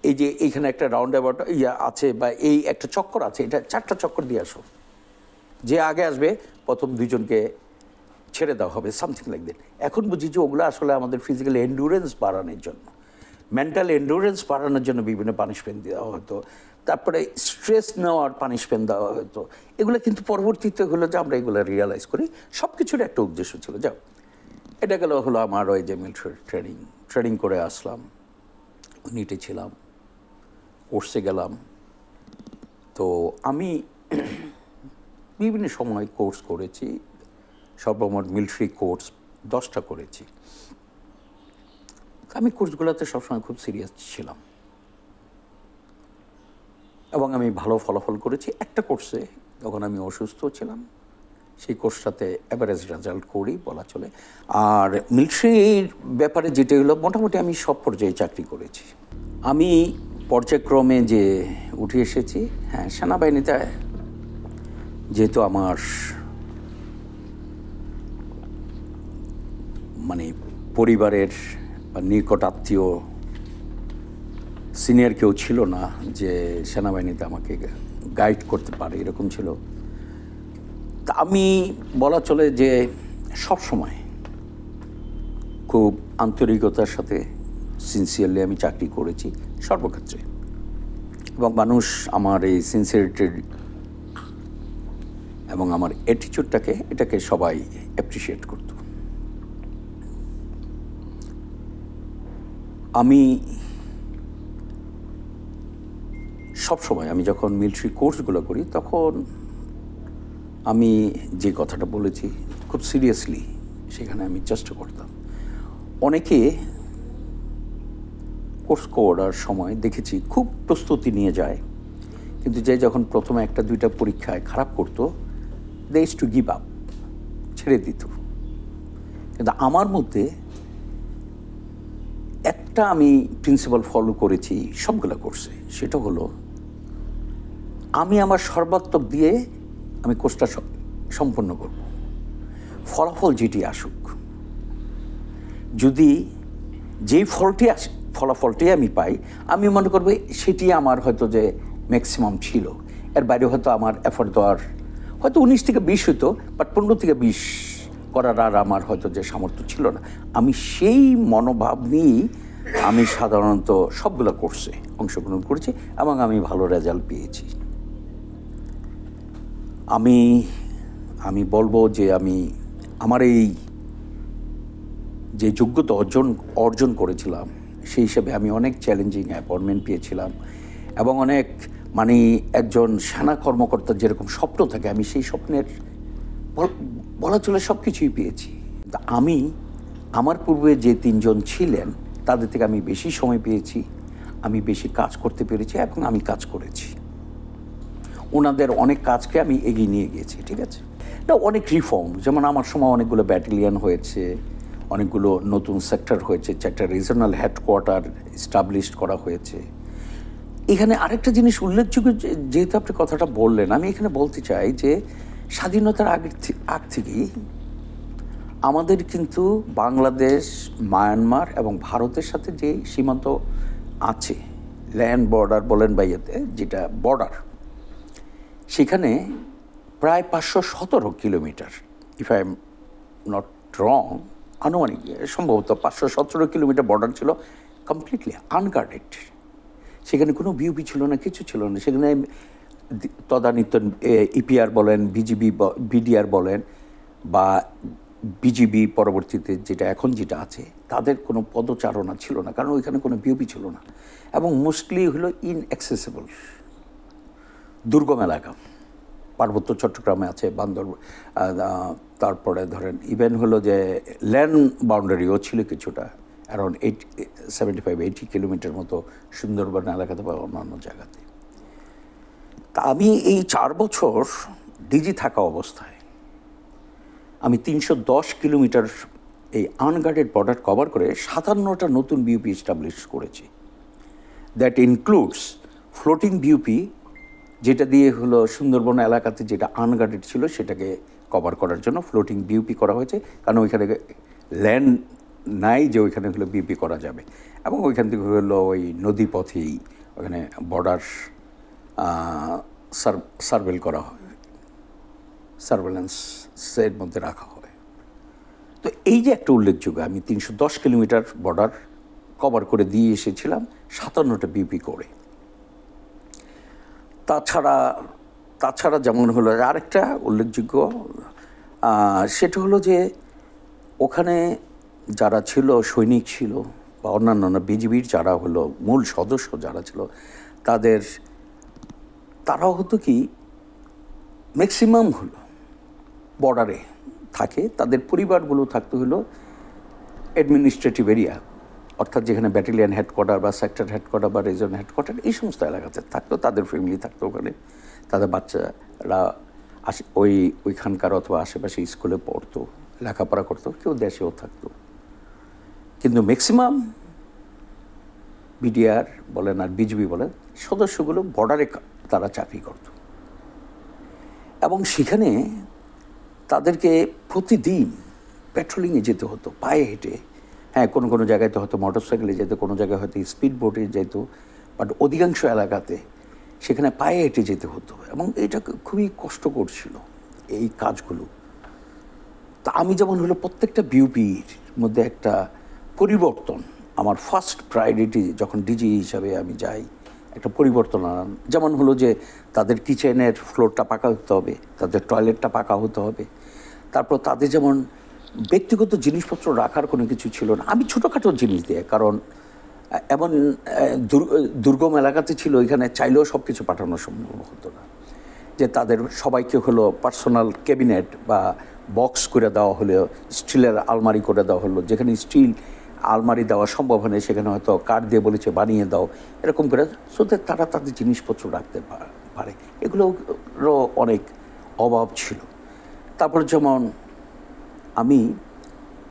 এই যে এইখানে একটা রাউন্ড অ্যাবাউট ইয়া আছে বা এই একটা চক্কর আছে, এটা 4টা চক্কর দিয়ে আসো, যে আগে আসবে প্রথম 2জনকে ছেড়ে দেওয়া হবে, সামথিং লাইক দ্যাট। এখন বুঝি যে ওগুলো আসলে আমাদের ফিজিক্যাল এন্ডুরেন্স বাড়ানোর জন্য, মেন্টাল এন্ডুরেন্স বাড়ানোর জন্য বিভিন্ন পানিশমেন্ট দেওয়া হতো। তারপরে স্ট্রেস নেওয়ার পানিশমেন্ট দেওয়া হতো। এগুলো কিন্তু পরবর্তীতে হলো যে আমরা এগুলো রিয়েলাইজ করি সব কিছুর একটা উদ্দেশ্য ছিল। যাও, এটা গেল হলো আমার ওই যে মিলিটারি ট্রেনিং করে আসলাম, নিটে ছিলাম, কোর্সে গেলাম। তো আমি বিভিন্ন সময় কোর্স করেছি, সর্বমোট মিলিটারি কোর্স 10টা করেছি। আমি কোর্সগুলোতে সবসময় খুব সিরিয়াস ছিলাম এবং আমি ভালো ফলাফল করেছি। একটা কোর্সে যখন আমি অসুস্থ ছিলাম, সেই কোর্সটাতে অ্যাভারেজ রেজাল্ট করি বলা চলে। আর মিলিটারির ব্যাপারে যেটা হলো, মোটামুটি আমি সব পর্যায়ে চাকরি করেছি। আমি পর্যায়ক্রমে যে উঠে এসেছি, হ্যাঁ, সেনাবাহিনীতে যেহেতু আমার মানে পরিবারের বা নিকট আত্মীয় সিনিয়র কেউ ছিল না যে সেনাবাহিনীতে আমাকে গাইড করতে পারে, এরকম ছিল। তা আমি বলা চলে যে সব সময় খুব আন্তরিকতার সাথে সিনসিয়ারলি আমি চাকরি করেছি সর্বক্ষেত্রে, এবং মানুষ আমার এই সিনসিয়ারিটি এবং আমার অ্যাটিটিউডটাকে এটাকে সবাই অ্যাপ্রিসিয়েট করত। আমি সবসময় আমি যখন মিলিটারি কোর্সগুলো করি তখন আমি যে কথাটা বলেছি খুব সিরিয়াসলি সেখানে আমি চেষ্টা করতাম। অনেকে কোর্স করার সময় দেখেছি খুব প্রস্তুতি নিয়ে যায়, কিন্তু যে যখন প্রথমে 1-2টা পরীক্ষায় খারাপ করতো, দে ইজ টু গিভ আপ, ছেড়ে দিত। কিন্তু আমার মধ্যে এত একটা আমি প্রিন্সিপাল ফলো করেছি, সবগুলো করছে, সেটা হলো আমি আমার সর্বাত্মক দিয়ে আমি কোর্সটা সম্পন্ন করব, ফলাফল যেটি আসুক। যদি যেই ফলাফলটি আমি পাই, আমি মনে করব সেটি আমার হয়তো যে ম্যাক্সিমাম ছিল, এর বাইরে হয়তো আমার এফোর্ট দেওয়ার হয়তো 19 থেকে 20 হতো, বাট 15 থেকে 20 করার আর আমার হয়তো যে সামর্থ্য ছিল না। আমি সেই মনোভাব নিয়েই আমি সাধারণত সবগুলো কোর্সে অংশগ্রহণ করেছি এবং আমি ভালো রেজাল্ট পেয়েছি। আমি বলবো যে আমার এই যে যোগ্যতা অর্জন করেছিলাম, সেই হিসেবে আমি অনেক চ্যালেঞ্জিং অ্যাপয়েন্টমেন্ট পেয়েছিলাম এবং অনেক একজন সেনা কর্মকর্তার যেরকম স্বপ্ন থাকে, আমি সেই স্বপ্নের বলা চলে সব কিছুই পেয়েছি। আমি আমার পূর্বে যে 3 জন ছিলেন তাদের থেকে আমি বেশি সময় পেয়েছি, আমি বেশি কাজ করতে পেরেছি এবং আমি কাজ করেছি। ওনাদের অনেক কাজকে আমি এগিয়ে নিয়ে গিয়েছি, ঠিক আছে না। অনেক রিফর্ম, যেমন আমার সময় অনেকগুলো ব্যাটালিয়ন হয়েছে, অনেকগুলো নতুন সেক্টর হয়েছে, 4টা রিজনাল হেডকোয়ার্টার এস্টাবলিশ করা হয়েছে। এখানে আরেকটা জিনিস উল্লেখযোগ্য, যেহেতু আপনি কথাটা বললেন, আমি এখানে বলতে চাই যে স্বাধীনতার আগ থেকেই আমাদের কিন্তু বাংলাদেশ, মায়ানমার এবং ভারতের সাথে যে সীমান্ত আছে, ল্যান্ড বর্ডার বলেন বা ইয়েতে যেটা বর্ডার, সেখানে প্রায় 517 kilometre, if I am not wrong, আনুমানিক সম্ভবত 517 কিলোমিটার বর্ডার ছিল কমপ্লিটলি আনগার্ডেড। সেখানে কোনো বিউপি ছিল না, কিছু ছিল না। সেখানে তদানীত ইপিআর বলেন, বিডিআর বলেন বা বিজিবি পরবর্তীতে যেটা এখন যেটা আছে, তাদের কোনো পদচারণা ছিল না, কারণ ওইখানে কোনো বিউপি ছিল না এবং মোস্টলি হলো ইনঅ্যাক্সেসিবল, দুর্গম এলাকা। পার্বত্য চট্টগ্রামে আছে, তারপরে ধরেন ইভেন হলো যে ল্যান্ড বাউন্ডারিও ছিল কিছুটা, অ্যারাউন্ড 75-80 কিলোমিটার মতো সুন্দরবন এলাকাতে বা অন্যান্য জায়গাতে। তা আমি এই 4 বছর ডিজি থাকা অবস্থায় আমি 310 কিলোমিটার এই আনগার্ডেড বর্ডার কভার করে 57টা নতুন বিউপি এস্টাবলিশ করেছি। দ্যাট ইনক্লুডস ফ্লোটিং বিউপি, যেটা দিয়ে হলো সুন্দরবন এলাকাতে যেটা আনগার্ডেড ছিল সেটাকে কভার করার জন্য ফ্লোটিং বিউপি করা হয়েছে, কারণ ওইখানে ল্যান্ড নাই যে ওইখানে হলো বিউপি করা যাবে। এবং ওইখান থেকে হলো ওই নদী পথেই ওখানে বর্ডার সার্ভেল করা হয়, সার্ভেলেন্সের মধ্যে রাখা হয়। তো এই যে একটা উল্লেখযোগ্য, আমি 310 কিলোমিটার বর্ডার কভার করে দিয়ে এসেছিলাম 57টা বিউপি করে। তাছাড়া যেমন হলো আরেকটা উল্লেখযোগ্য, সেটা হলো যে ওখানে যারা ছিল, সৈনিক ছিল বা অন্যান্য বিজিবির যারা হলো মূল সদস্য যারা ছিল, তারাও হতো কি ম্যাক্সিমাম হলো বর্ডারে থাকে, তাদের পরিবারগুলো থাকতে হলো অ্যাডমিনিস্ট্রেটিভ এরিয়া, অর্থাৎ যেখানে ব্যাটালিয়ন হেডকোয়ার্টার বা সেক্টর হেডকোয়ার্টার বা রিজন হেডকোয়ার্টার এই সমস্ত এলাকাতে থাকতো, তাদের ফ্যামিলি থাকতো ওখানে, তাদের বাচ্চারা ওইখানকার অথবা আশেপাশে স্কুলে পড়তো, লেখাপড়া করতো, কেউ দেশেও থাকতো। কিন্তু ম্যাক্সিমাম বিডিআর বলেন আর বিজিবি বলেন সদস্যগুলো বর্ডারে তারা চাকরি করত এবং সেখানে তাদেরকে প্রতিদিন পেট্রোলিংয়ে যেতে হতো, পায়ে হেঁটে। হ্যাঁ, কোনো জায়গায় তো হয়তো মোটর সাইকেলে যেত, কোনো জায়গায় হয়তো স্পিড বোটে যেত, বাট অধিকাংশ এলাকাতে সেখানে পায়ে হেঁটে যেতে হতো এবং এটা খুবই কষ্টকর ছিল এই কাজগুলো। তা আমি যেমন হলো প্রত্যেকটা বিউপির মধ্যে একটা পরিবর্তন, আমার ফার্স্ট প্রায়োরিটি যখন ডিজি হিসাবে আমি যাই, একটা পরিবর্তন আনান। যেমন হলো যে তাদের কিচেনের ফ্লোরটা পাকা হতে হবে, তাদের টয়লেটটা পাকা হতে হবে, তারপর তাদের যেমন ব্যক্তিগত জিনিসপত্র রাখার কোনো কিছু ছিল না। আমি ছোটোখাটো জিনিস দিয়ে, কারণ এমন দুর্গম এলাকাতে ছিল, এখানে চাইলেও সব কিছু পাঠানো সম্ভব হতো না, যে তাদের সবাইকে হলো পার্সোনাল ক্যাবিনেট বা বক্স করে দেওয়া হলো, স্টিলের আলমারি করে দেওয়া হলো, যেখানে স্টিল আলমারি দেওয়া সম্ভব হয় না সেখানে হয়তো কাঠ দিয়ে বলেছে বানিয়ে দাও, এরকম করে, সোতে তারা তাদের জিনিসপত্র রাখতে পারে। এগুলোরও অনেক অভাব ছিল। তারপর যেমন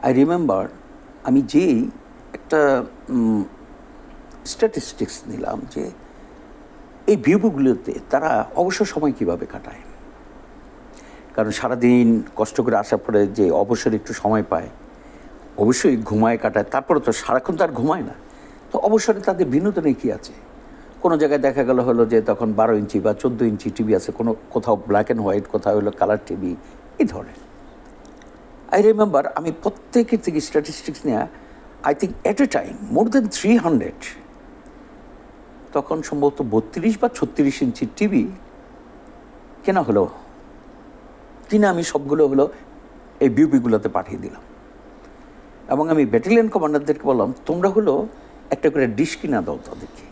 আই রিমেম্বার আমি যেই একটা স্ট্যাটিস্টিক্স নিলাম যে এই বিউপিগুলোতে তারা অবসর সময় কিভাবে কাটায়। কারণ সারাদিন কষ্ট করে আসার পরে যে অবসর একটু সময় পায়, অবশ্যই ঘুমায় কাটায়, তারপরে তো সারাক্ষণ তো আর ঘুমায় না। তো অবসরে তাদের বিনোদনে কী আছে? কোনো জায়গায় দেখা গেল হলো যে তখন 12 ইঞ্চি বা 14 ইঞ্চি টিভি আছে, কোনো কোথাও ব্ল্যাক অ্যান্ড হোয়াইট, কোথাও হলো কালার টিভি, এই ধরনের। আই রিমেম্বার আমি প্রত্যেকের থেকে স্ট্যাটিস্টিক্স নেওয়া, I think at a time more than 300 তখন সম্ভবত 32 বা 36 ইঞ্চি টিভি কেনা হলো, কিনা আমি সবগুলো হলো এই বিউপিগুলোতে পাঠিয়ে দিলাম। এবং আমি ব্যাটালিয়ন কমান্ডারদেরকে বললাম, তোমরা হলো একটা করে ডিশ কিনা দাও তাদেরকে,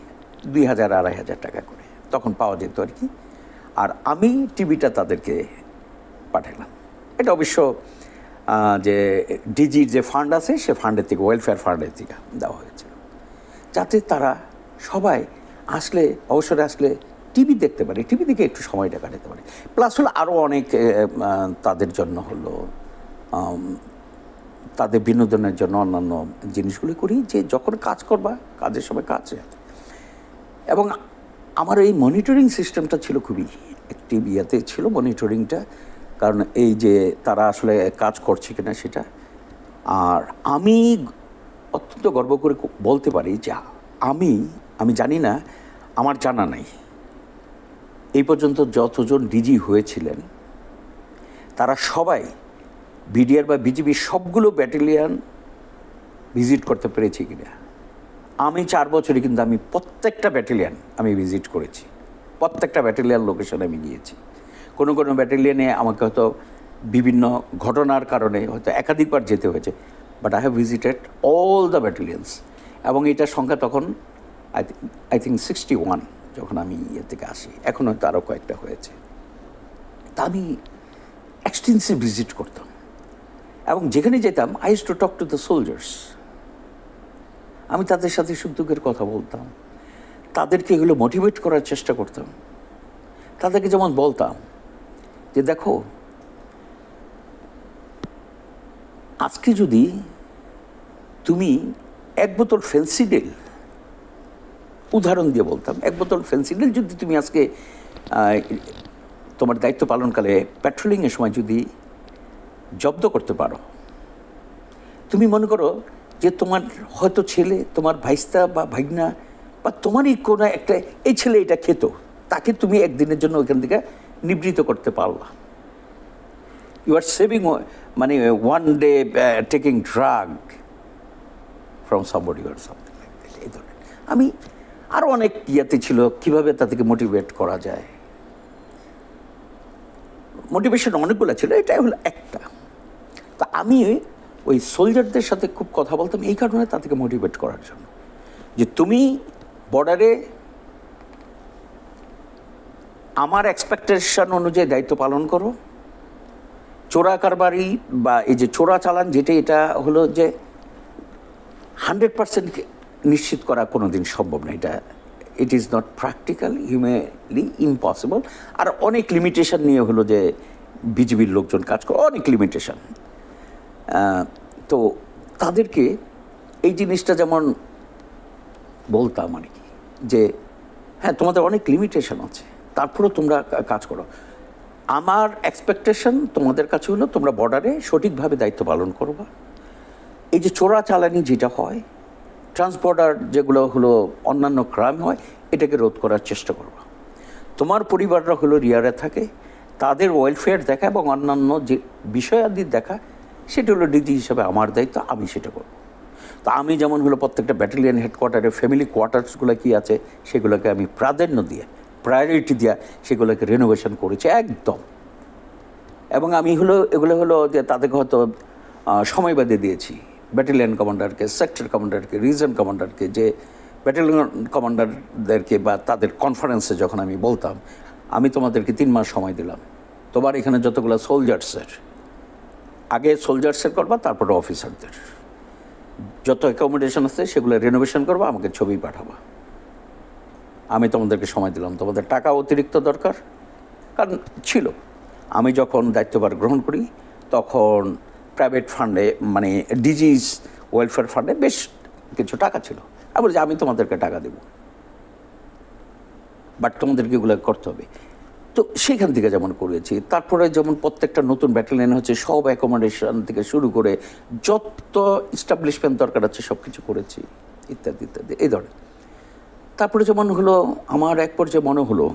2000-2500 টাকা করে তখন পাওয়া যেত আর কি। আর আমি টিভিটা তাদেরকে পাঠালাম। এটা অবশ্য যে ডিজির যে ফান্ড আছে সে ফান্ডের থেকে, ওয়েলফেয়ার ফান্ডের থেকে দেওয়া হয়েছিল, যাতে তারা সবাই আসলে অবসরে আসলে টিভি দেখতে পারে, টিভি দেখে একটু সময়টা কাটাতে পারে। প্লাস হলো আরও অনেক তাদের জন্য হলো তাদের বিনোদনের জন্য অন্যান্য জিনিসগুলি করি, যে যখন কাজ করবা কাজের সময় কাজ। এবং আমার এই মনিটরিং সিস্টেমটা ছিল খুবই অ্যাক্টিভ, ইয়াতে ছিল মনিটরিংটা, কারণ এই যে তারা আসলে কাজ করছে কিনা সেটা। আর আমি অত্যন্ত গর্ব করে বলতে পারি যে আমি জানি না, আমার জানা নাই এই পর্যন্ত যতজন ডিজি হয়েছিলেন তারা সবাই বিডিআর বা বিজিবির সবগুলো ব্যাটালিয়ান ভিজিট করতে পেরেছি কিনা। আমি 4 বছরে কিন্তু আমি প্রত্যেকটা ব্যাটালিয়ান আমি ভিজিট করেছি, প্রত্যেকটা ব্যাটালিয়ান লোকেশনে আমি গিয়েছি। কোনো কোনো ব্যাটালিয়ানে আমাকে হয়তো বিভিন্ন ঘটনার কারণে হয়তো একাধিকবার যেতে হয়েছে, but I have visited all the battalions. এবং এটার সংখ্যা তখন আই থিঙ্ক 61 যখন আমি ইয়ে থেকে আসি, এখন হয়তো আরও কয়েকটা হয়েছে। তা আমি এক্সটেন্সিভ ভিজিট করতাম, এবং যেখানে যেতাম I use to talk to the soldiers. আমি তাদের সাথে সুখ দুঃখের কথা বলতাম, তাদেরকে এগুলো মোটিভেট করার চেষ্টা করতাম। তাদেরকে যেমন বলতাম যে দেখো, আজকে যদি তুমি 1 বোতল ফেন্সিডিল, উদাহরণ দিয়ে বলতাম, 1 বোতল ফেন্সিডিল যদি তুমি আজকে তোমার দায়িত্ব পালনকালে প্যাট্রোলিংয়ের সময় যদি জব্দ করতে পারো, তুমি মনে করো যে তোমার হয়তো ছেলে, তোমার ভাইস্তা বা ভাগনা বা তোমারই কোনো একটা, এই ছেলে এটা খেত, তাকে তুমি একদিনের জন্য ওইখান থেকে নিবৃত্ত করতে পারলা। ইউ আর সেভিং, মানে one day taking drug from somebody or something like that, এই ধরনের। আমি আরও অনেক ইয়াতে ছিল কীভাবে তাদেরকে মোটিভেট করা যায়। মোটিভেশন অনেকগুলো ছিল, এটাই হলো একটা। তা আমি ওই সোলজারদের সাথে খুব কথা বলতাম এই কারণে, তাদেরকে মোটিভেট করার জন্য যে তুমি বর্ডারে আমার এক্সপেকটেশন অনুযায়ী দায়িত্ব পালন করো। চোরা কারবারি বা এই যে চোরা চালান, যেটা এটা হলো যে 100% নিশ্চিত করা কোনো দিন সম্ভব না, এটা it is not practical, humanly impossible. আর অনেক লিমিটেশন নিয়ে হলো যে বিজিবির লোকজন কাজ করে, অনেক লিমিটেশন। তো তাদেরকে এই জিনিসটা যেমন বলতাম আর কি, যে হ্যাঁ তোমাদের অনেক লিমিটেশন আছে, তারপরেও তোমরা কাজ করো। আমার এক্সপেকটেশন তোমাদের কাছে হলো তোমরা বর্ডারে সঠিকভাবে দায়িত্ব পালন করবা। এই যে চোরা চালানি যেটা হয়, ট্রান্সবর্ডার যেগুলো হলো অন্যান্য ক্রাইম হয়, এটাকে রোধ করার চেষ্টা করবা। তোমার পরিবাররা হলো রিয়ারে থাকে, তাদের ওয়েলফেয়ার দেখা এবং অন্যান্য যে বিষয়াদি দেখা, সেটা হলো ডিজি হিসাবে আমার দায়িত্ব, আমি সেটা করব। তা আমি যেমন হলো প্রত্যেকটা ব্যাটালিয়ান হেডকোয়ার্টারে ফ্যামিলি কোয়ার্টার্সগুলো কী আছে সেগুলোকে আমি প্রাধান্য দিয়ে, প্রায়োরিটি দিয়ে সেগুলোকে রেনোভেশন করেছি একদম। এবং আমি হলো এগুলো হলো যে তাদেরকে হয়তো সময় বেঁধে দিয়েছি, ব্যাটালিয়ান কমান্ডারকে, সেক্টর কমান্ডারকে, রিজন কমান্ডারকে, যে ব্যাটালিয়ন কমান্ডারদেরকে বা তাদের কনফারেন্সে যখন আমি বলতাম আমি তোমাদেরকে 3 মাস সময় দিলাম, তোমার এখানে যতগুলো সোলজার্সের, আগে সোলজার্সের করবা, তারপরে অফিসারদের যত অ্যাকোমোডেশন আছে সেগুলো রেনোভেশন করবা, আমাকে ছবি পাঠাবা। আমি তোমাদেরকে সময় দিলাম, তোমাদের টাকা অতিরিক্ত দরকার, কারণ ছিল আমি যখন দায়িত্বভার গ্রহণ করি তখন প্রাইভেট ফান্ডে, মানে ডিজিজ ওয়েলফেয়ার ফান্ডে বেশ কিছু টাকা ছিল। আমি বলছি আমি তোমাদেরকে টাকা দেব, বাট তোমাদেরকে এগুলো করতে হবে। তো সেখান থেকে যেমন করেছি, তারপরে যেমন প্রত্যেকটা নতুন ব্যাটালিয়ন হচ্ছে, সব অ্যাকোমোডেশন থেকে শুরু করে যত ইস্টাবলিশমেন্ট দরকার আছে সব কিছু করেছি, ইত্যাদি ইত্যাদি এই ধরনের। তারপরে যেমন হলো আমার এক পর্যায়ে মনে হলো,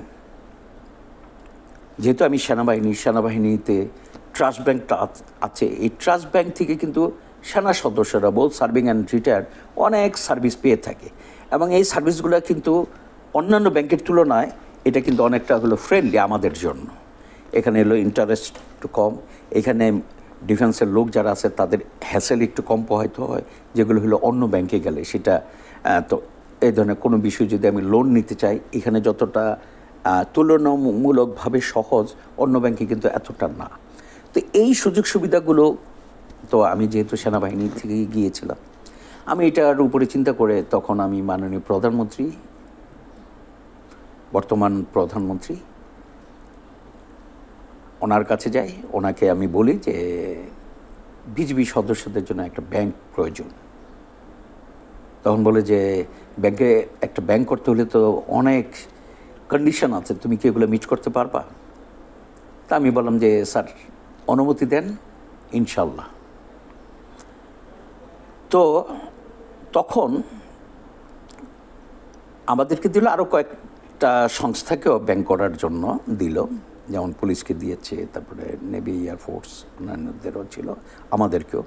যেহেতু আমি সেনাবাহিনীতে ট্রাস্ট ব্যাংকটা আছে, এই ট্রাস্ট ব্যাংক থেকে কিন্তু সেনা সদস্যরা বোথ সার্ভিং অ্যান্ড রিটায়ার্ড অনেক সার্ভিস পেয়ে থাকে, এবং এই সার্ভিসগুলো কিন্তু অন্যান্য ব্যাংকের তুলনায় এটা কিন্তু অনেকটা হলো ফ্রেন্ডলি আমাদের জন্য। এখানে হলো ইন্টারেস্ট একটু কম, এখানে ডিফেন্সের লোক যারা আছে তাদের হ্যাসেল একটু কম প্রভাবিত হয়, যেগুলো হলো অন্য ব্যাংকে গেলে সেটা। তো এই ধরনের কোনো বিষয় যদি আমি লোন নিতে চাই, এখানে যতটা তুলনামূলকভাবে সহজ, অন্য ব্যাংকে কিন্তু এতটা না। তো এই সুযোগ সুবিধাগুলো, তো আমি যেহেতু সেনাবাহিনী থেকে গিয়েছিলাম, আমি এটার উপরে চিন্তা করে তখন আমি মাননীয় প্রধানমন্ত্রী, বর্তমান প্রধানমন্ত্রী, ওনার কাছে যাই। ওনাকে আমি বলি যে বিজিবি সদস্যদের জন্য একটা ব্যাংক প্রয়োজন। তখন বলে যে ব্যাংকে একটা ব্যাংক করতে হলে তো অনেক কন্ডিশন আছে, তুমি কি এগুলো মিট করতে পারবা? তা আমি বললাম যে স্যার অনুমতি দেন, ইনশাল্লাহ। তো তখন আমাদেরকে দিল, আরও কয়েকটা সংস্থাকেও ব্যাংক করার জন্য দিল, যেমন পুলিশকে দিয়েছে, তারপরে নেভি, এয়ারফোর্স, অন্যান্যদেরও ছিল, আমাদেরকেও।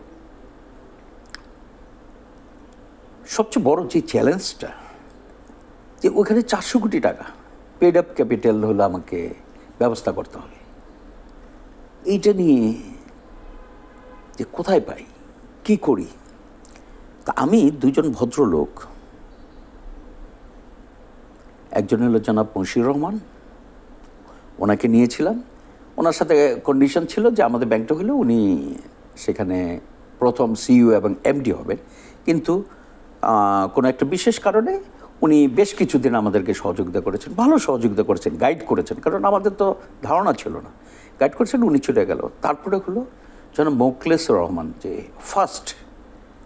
সবচেয়ে বড় যে চ্যালেঞ্জটা, যে ওখানে 400 কোটি টাকা পেড আপ ক্যাপিটাল হলো আমাকে ব্যবস্থা করতে হবে। এইটা নিয়ে যে কোথায় পাই, কি করি। তা আমি দুজন ভদ্রলোক, একজন হলো জনাব মশিউর রহমান, ওনাকে নিয়েছিলাম। ওনার সাথে কন্ডিশন ছিল যে আমাদের ব্যাংকটা হলে উনি সেখানে প্রথম সিইও এবং এমডি হবেন, কিন্তু কোনো একটা বিশেষ কারণে উনি বেশ কিছুদিন আমাদেরকে সহযোগিতা করেছেন, ভালো সহযোগিতা করেছেন, গাইড করেছেন, কারণ আমাদের তো ধারণা ছিল না। গাইড করেছেন, উনি চলে গেল। তারপরে হলো জনাব মোখলেসুর রহমান, যে ফার্স্ট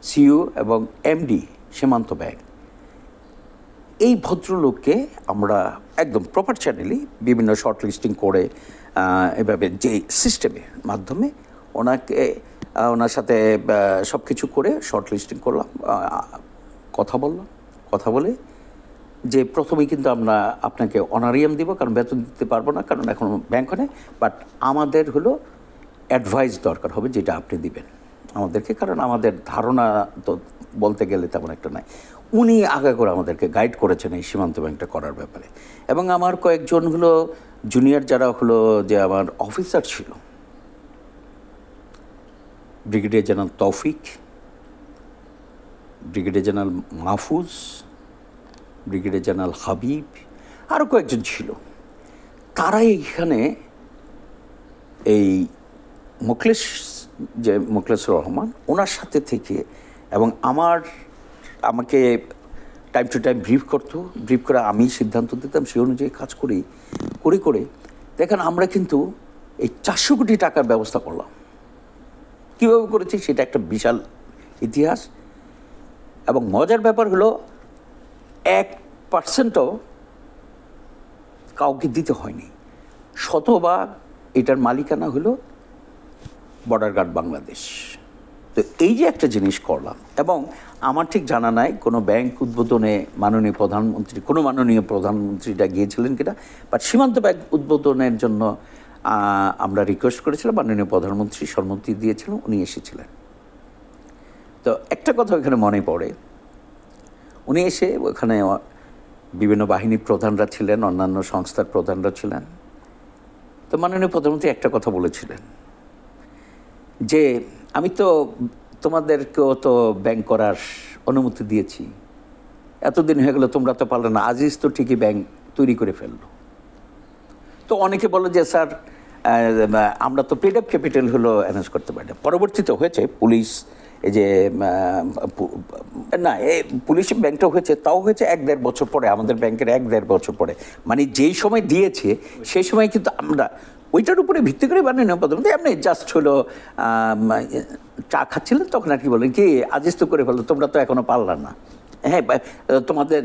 সিইও এবং এমডি সীমান্ত ব্যাংক। এই ভদ্রলোককে আমরা একদম প্রপার চ্যানেলই বিভিন্ন শর্ট লিস্টিং করে, এভাবে যে সিস্টেমের মাধ্যমে ওনার সাথে সব কিছু করে শর্ট লিস্টিং করলাম, কথা বলে যে প্রথমেই কিন্তু আমরা আপনাকে অনারিয়াম দিব, কারণ বেতন দিতে পারবো না, কারণ এখন ব্যাংক হয়, বাট আমাদের হলো অ্যাডভাইস দরকার হবে যেটা আপনি দিবেন আমাদেরকে, কারণ আমাদের ধারণা তো বলতে গেলে তেমন একটা নাই। উনি আগে করে আমাদেরকে গাইড করেছেন এই সীমান্ত ব্যাংকটা করার ব্যাপারে। এবং আমার কয়েকজন হলো জুনিয়র যারা হলো যে আমার অফিসার ছিল, ব্রিগেডিয়ার জেনারেল তৌফিক, brigadier general Mahfuz, brigadier general Habib, আরও কয়েকজন ছিল। তারাই এখানে এই মোখলেসুর রহমান ওনার সাথে থেকে, এবং আমাকে টাইম টু টাইম ব্রিফ করে আমি সিদ্ধান্ত দিতাম, সেই অনুযায়ী কাজ করে দেখেন আমরা কিন্তু এই 400 কোটি টাকার ব্যবস্থা করলাম। কীভাবে করেছি সেটা একটা বিশাল ইতিহাস। এবং মজার ব্যাপার হলো 1%ও কাউকে দিতে হয়নি, শতভাগ এটার মালিকানা হলো বর্ডার গার্ড বাংলাদেশ। তো এই যে একটা জিনিস করলাম, এবং আমার ঠিক জানা নাই কোনো ব্যাংক উদ্বোধনে মাননীয় প্রধানমন্ত্রীটা গিয়েছিলেন কিনা, বাট সীমান্ত ব্যাংক উদ্বোধনের জন্য আমরা রিকোয়েস্ট করেছিলাম, মাননীয় প্রধানমন্ত্রী সম্মতি দিয়েছিলেন, উনি এসেছিলেন। তো একটা কথা ওখানে মনে পড়ে, উনি এসে ওখানে বিভিন্ন বাহিনীর প্রধানরা ছিলেন, অন্যান্য সংস্থার প্রধানরা ছিলেন। তো মাননীয় প্রধানমন্ত্রী একটা কথা বলেছিলেন যে আমি তো তোমাদেরকেও তো ব্যাংক করার অনুমতি দিয়েছি, এতদিন হয়ে গেল তোমরা তো পারলে না, আজিজ তো ঠিকই ব্যাংক তৈরি করে ফেললো। তো অনেকে বলো যে স্যার আমরা তো পেড আপ ক্যাপিটাল হলো অ্যানাউন্স করতে পারি না। পরবর্তীতে হয়েছে পুলিশ, এই যে না পুলিশ ব্যাংকটা হয়েছে, তাও হয়েছে 1-1.5 বছর পরে, আমাদের ব্যাংকের 1-1.5 বছর পরে, মানে যেই সময় দিয়েছে সেই সময় কিন্তু আমরা ওইটার উপরে ভিত্তি করে মাননীয় প্রধানমন্ত্রী এমনি জাস্ট হলো চা খাচ্ছিলেন, তখন আর কি বলেন কি আজিজ তো করে ফেলো, তোমরা তো এখনো পারলাম না, হ্যাঁ তোমাদের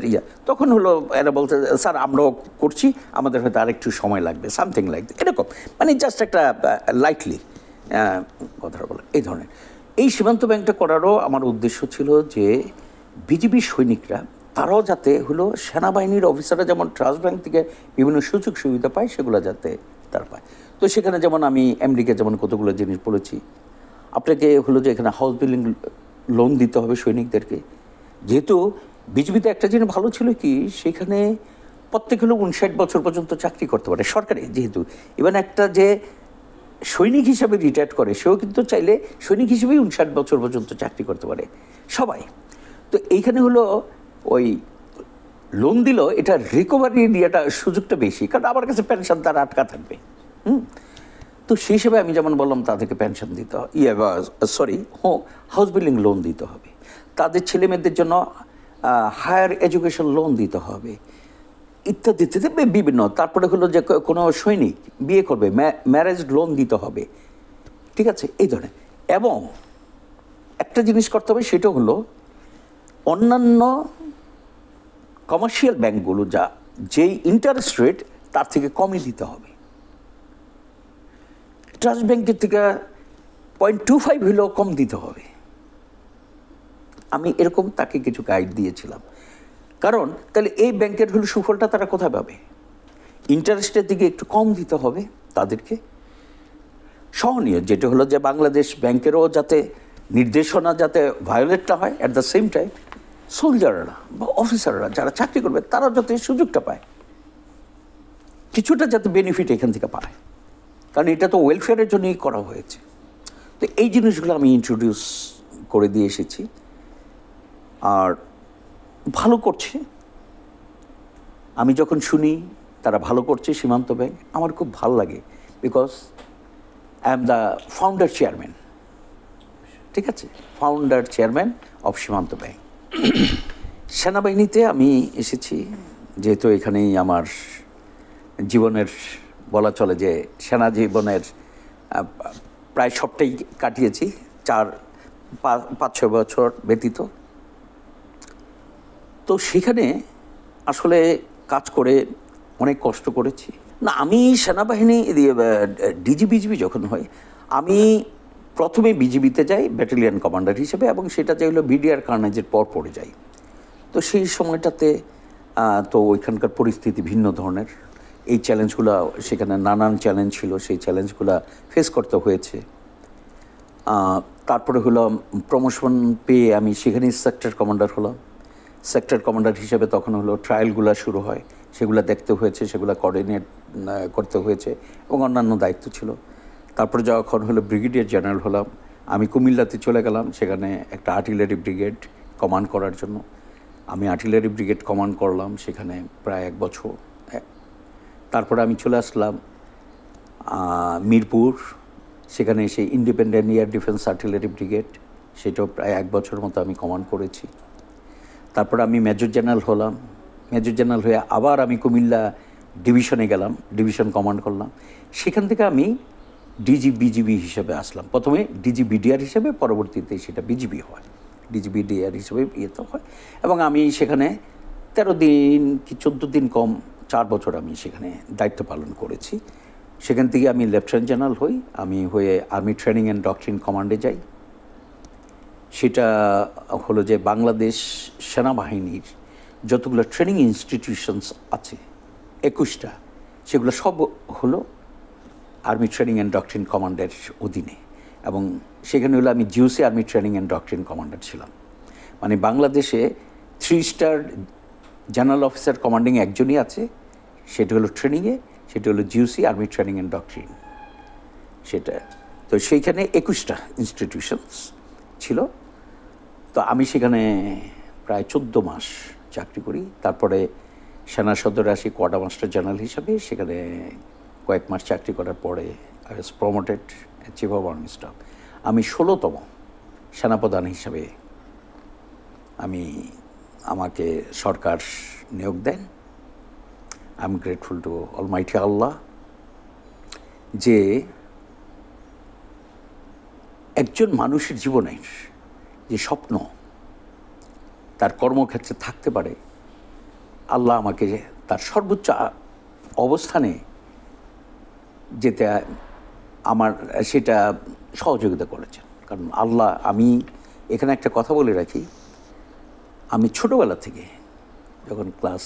তখন হলো এরা বলতে স্যার আমরাও করছি, আমাদের হয়তো আরেকটু সময় লাগবে, সামথিং লাইক এরকম, মানে জাস্ট একটা লাইটলি কথাটা বলে এই ধরনের। এই সীমান্ত ব্যাংকটা করারও আমার উদ্দেশ্য ছিল যে বিজিবি সৈনিকরা তারাও যাতে হলো সেনাবাহিনীর অফিসাররা যেমন ট্রাস্ট ব্যাংক থেকে বিভিন্ন সুযোগ সুবিধা পায় সেগুলো যাতে তারা পায়। তো সেখানে যেমন আমি এমডিকে যেমন কতগুলো জিনিস বলেছি, আপনাকে হলো যে এখানে হাউস বিল্ডিং লোন দিতে হবে সৈনিকদেরকে, যেহেতু বিজিবিতে একটা জিনিস ভালো ছিল কি সেখানে প্রত্যেক হলো 59 বছর পর্যন্ত চাকরি করতে পারে সরকারি, যেহেতু ইভেন একটা যে সৈনিক হিসাবে রিটায়ার করে সেও কিন্তু চাইলে সৈনিক হিসেবেই 59 বছর পর্যন্ত চাকরি করতে পারে সবাই। তো এইখানে হলো ওই লোন দিল, এটা রিকভারি দিয়েটা সুযোগটা বেশি, কারণ আমার কাছে পেনশন তার আটকা থাকবে। তো সেই হিসেবে আমি যেমন বললাম তাদেরকে পেনশন দিতে হবে, হাউস বিল্ডিং লোন দিতে হবে, তাদের ছেলে মেয়েদের জন্য হায়ার এডুকেশন লোন দিতে হবে ইত্যাদি ইত্যাদি বিভিন্ন। তারপরে হলো যে কোনো সৈনিক বিয়ে করবে, ম্যারেজ লোন দিতে হবে, ঠিক আছে, এই ধরনের। এবং একটা জিনিস করতে হবে, সেটা হলো অন্যান্য কমার্শিয়াল ব্যাংকগুলো যেই ইন্টারেস্ট রেট তার থেকে কমই দিতে হবে। ট্রাস্ট ব্যাংকের থেকে 0.25 হলেও কম দিতে হবে। আমি এরকম তাকে কিছু গাইড দিয়েছিলাম, কারণ তাহলে এই ব্যাংকের হলো সুফলটা তারা কোথায় পাবে? ইন্টারেস্টের দিকে একটু কম দিতে হবে তাদেরকে, সহনীয়, যেটা হলো যে বাংলাদেশ ব্যাংকেরও যাতে নির্দেশনা যাতে ভায়োলেট না হয়, অ্যাট দ্য সেম টাইম সোলজাররা বা অফিসাররা যারা চাকরি করবে তারা যাতে সুযোগটা পায়, কিছুটা যাতে বেনিফিট এখান থেকে পায়, কারণ এটা তো ওয়েলফেয়ারের জন্যই করা হয়েছে। তো এই জিনিসগুলো আমি ইন্ট্রোডিউস করে দিয়ে এসেছি, আর ভালো করছে। আমি যখন শুনি তারা ভালো করছে সীমান্ত ব্যাংক, আমার খুব ভালো লাগে, because I am the founder chairman, ঠিক আছে, ফাউন্ডার চেয়ারম্যান অফ সীমান্ত ব্যাংক। সেনাবাহিনীতে আমি এসেছি, যেহেতু এখানেই আমার জীবনের বলা চলে যে সেনা জীবনের প্রায় সবটাই কাটিয়েছি, 4-5-6 বছর ব্যতীত। তো সেখানে আসলে কাজ করে অনেক কষ্ট করেছি। না, আমি সেনাবাহিনী ডিজিবিজিবি যখন হয়, আমি প্রথমে বিজিবিতে যাই ব্যাটালিয়ন কমান্ডার হিসেবে, এবং সেটা যে হলো বিডিআর কার্নেজের পর পড়ে যাই। তো সেই সময়টাতে তো ওইখানকার পরিস্থিতি ভিন্ন ধরনের, এই চ্যালেঞ্জগুলো, সেখানে নানান চ্যালেঞ্জ ছিল, সেই চ্যালেঞ্জগুলো ফেস করতে হয়েছে। তারপরে হলো প্রমোশন পেয়ে আমি সেখানেই সেক্টর কমান্ডার হলাম। সেক্টর কমান্ডার হিসেবে তখন হলো ট্রায়ালগুলো শুরু হয়, সেগুলো দেখতে হয়েছে, সেগুলো কোঅর্ডিনেট করতে হয়েছে, এবং অন্যান্য দায়িত্ব ছিল। তারপরে যখন হলো ব্রিগেডিয়ার জেনারেল হলাম, আমি কুমিল্লাতে চলে গেলাম, সেখানে একটা আর্টিলারি ব্রিগেড কমান্ড করার জন্য। আমি আর্টিলারি ব্রিগেড কমান্ড করলাম সেখানে প্রায় 1 বছর। তারপরে আমি চলে আসলাম মিরপুর, সেখানে সেই independent air defence artillery brigade, সেটাও প্রায় 1 বছর মতো আমি কমান্ড করেছি। তারপরে আমি মেজর জেনারেল হলাম, মেজর জেনারেল হয়ে আবার আমি কুমিল্লা ডিভিশনে গেলাম, ডিভিশন কমান্ড করলাম। সেখান থেকে আমি ডিজিবিজিবি হিসেবে আসলাম, প্রথমে ডিজিবিডিআর হিসেবে, পরবর্তীতে সেটা বিজিবি হয়, ডিজিবিডিআর হিসেবে ইয়েতে হয়। এবং আমি সেখানে 13 দিন কি 14 দিন কম 4 বছর আমি সেখানে দায়িত্ব পালন করেছি। সেখান থেকে আমি লেফটেন্যান্ট জেনারেল হই, আমি হয়ে আর্মি ট্রেনিং অ্যান্ড ডক্ট্রিন কমান্ডে যাই। সেটা হলো যে বাংলাদেশ সেনাবাহিনীর যতগুলো ট্রেনিং ইনস্টিটিউশনস আছে 21টা, সেগুলো সব হলো আর্মি ট্রেনিং অ্যান্ড ডক্ট্রিন কমান্ডের অধীনে। এবং সেখানে হলো আমি GOC army training and doctrine commander ছিলাম। মানে বাংলাদেশে 3 স্টার জেনারেল অফিসার কমান্ডিং একজনই আছে, সেটা হলো ট্রেনিংয়ে, সেটা হলো GOC army training and doctrine. সেটা তো সেইখানে 21টা ইনস্টিটিউশনস ছিল। তো আমি সেখানে প্রায় 14 মাস চাকরি করি। তারপরে সেনা সদরে আসি কোয়ার্টার মাস্টার জেনারেল হিসাবে। সেখানে কয়েক মাস চাকরি করার পরে I was promoted chief of army staff. আমি 16তম সেনাপ্রধান হিসাবে আমাকে সরকার নিয়োগ দেন। I am grateful to almighty Allah, যে একজন মানুষের জীবনের যে স্বপ্ন তার কর্মক্ষেত্রে থাকতে পারে, আল্লাহ আমাকে তার সর্বোচ্চ অবস্থানে যেতে আমার সেটা সহযোগিতা করেছেন। কারণ আল্লাহ, আমি এখানে একটা কথা বলে রাখি, আমি ছোটোবেলা থেকে যখন ক্লাস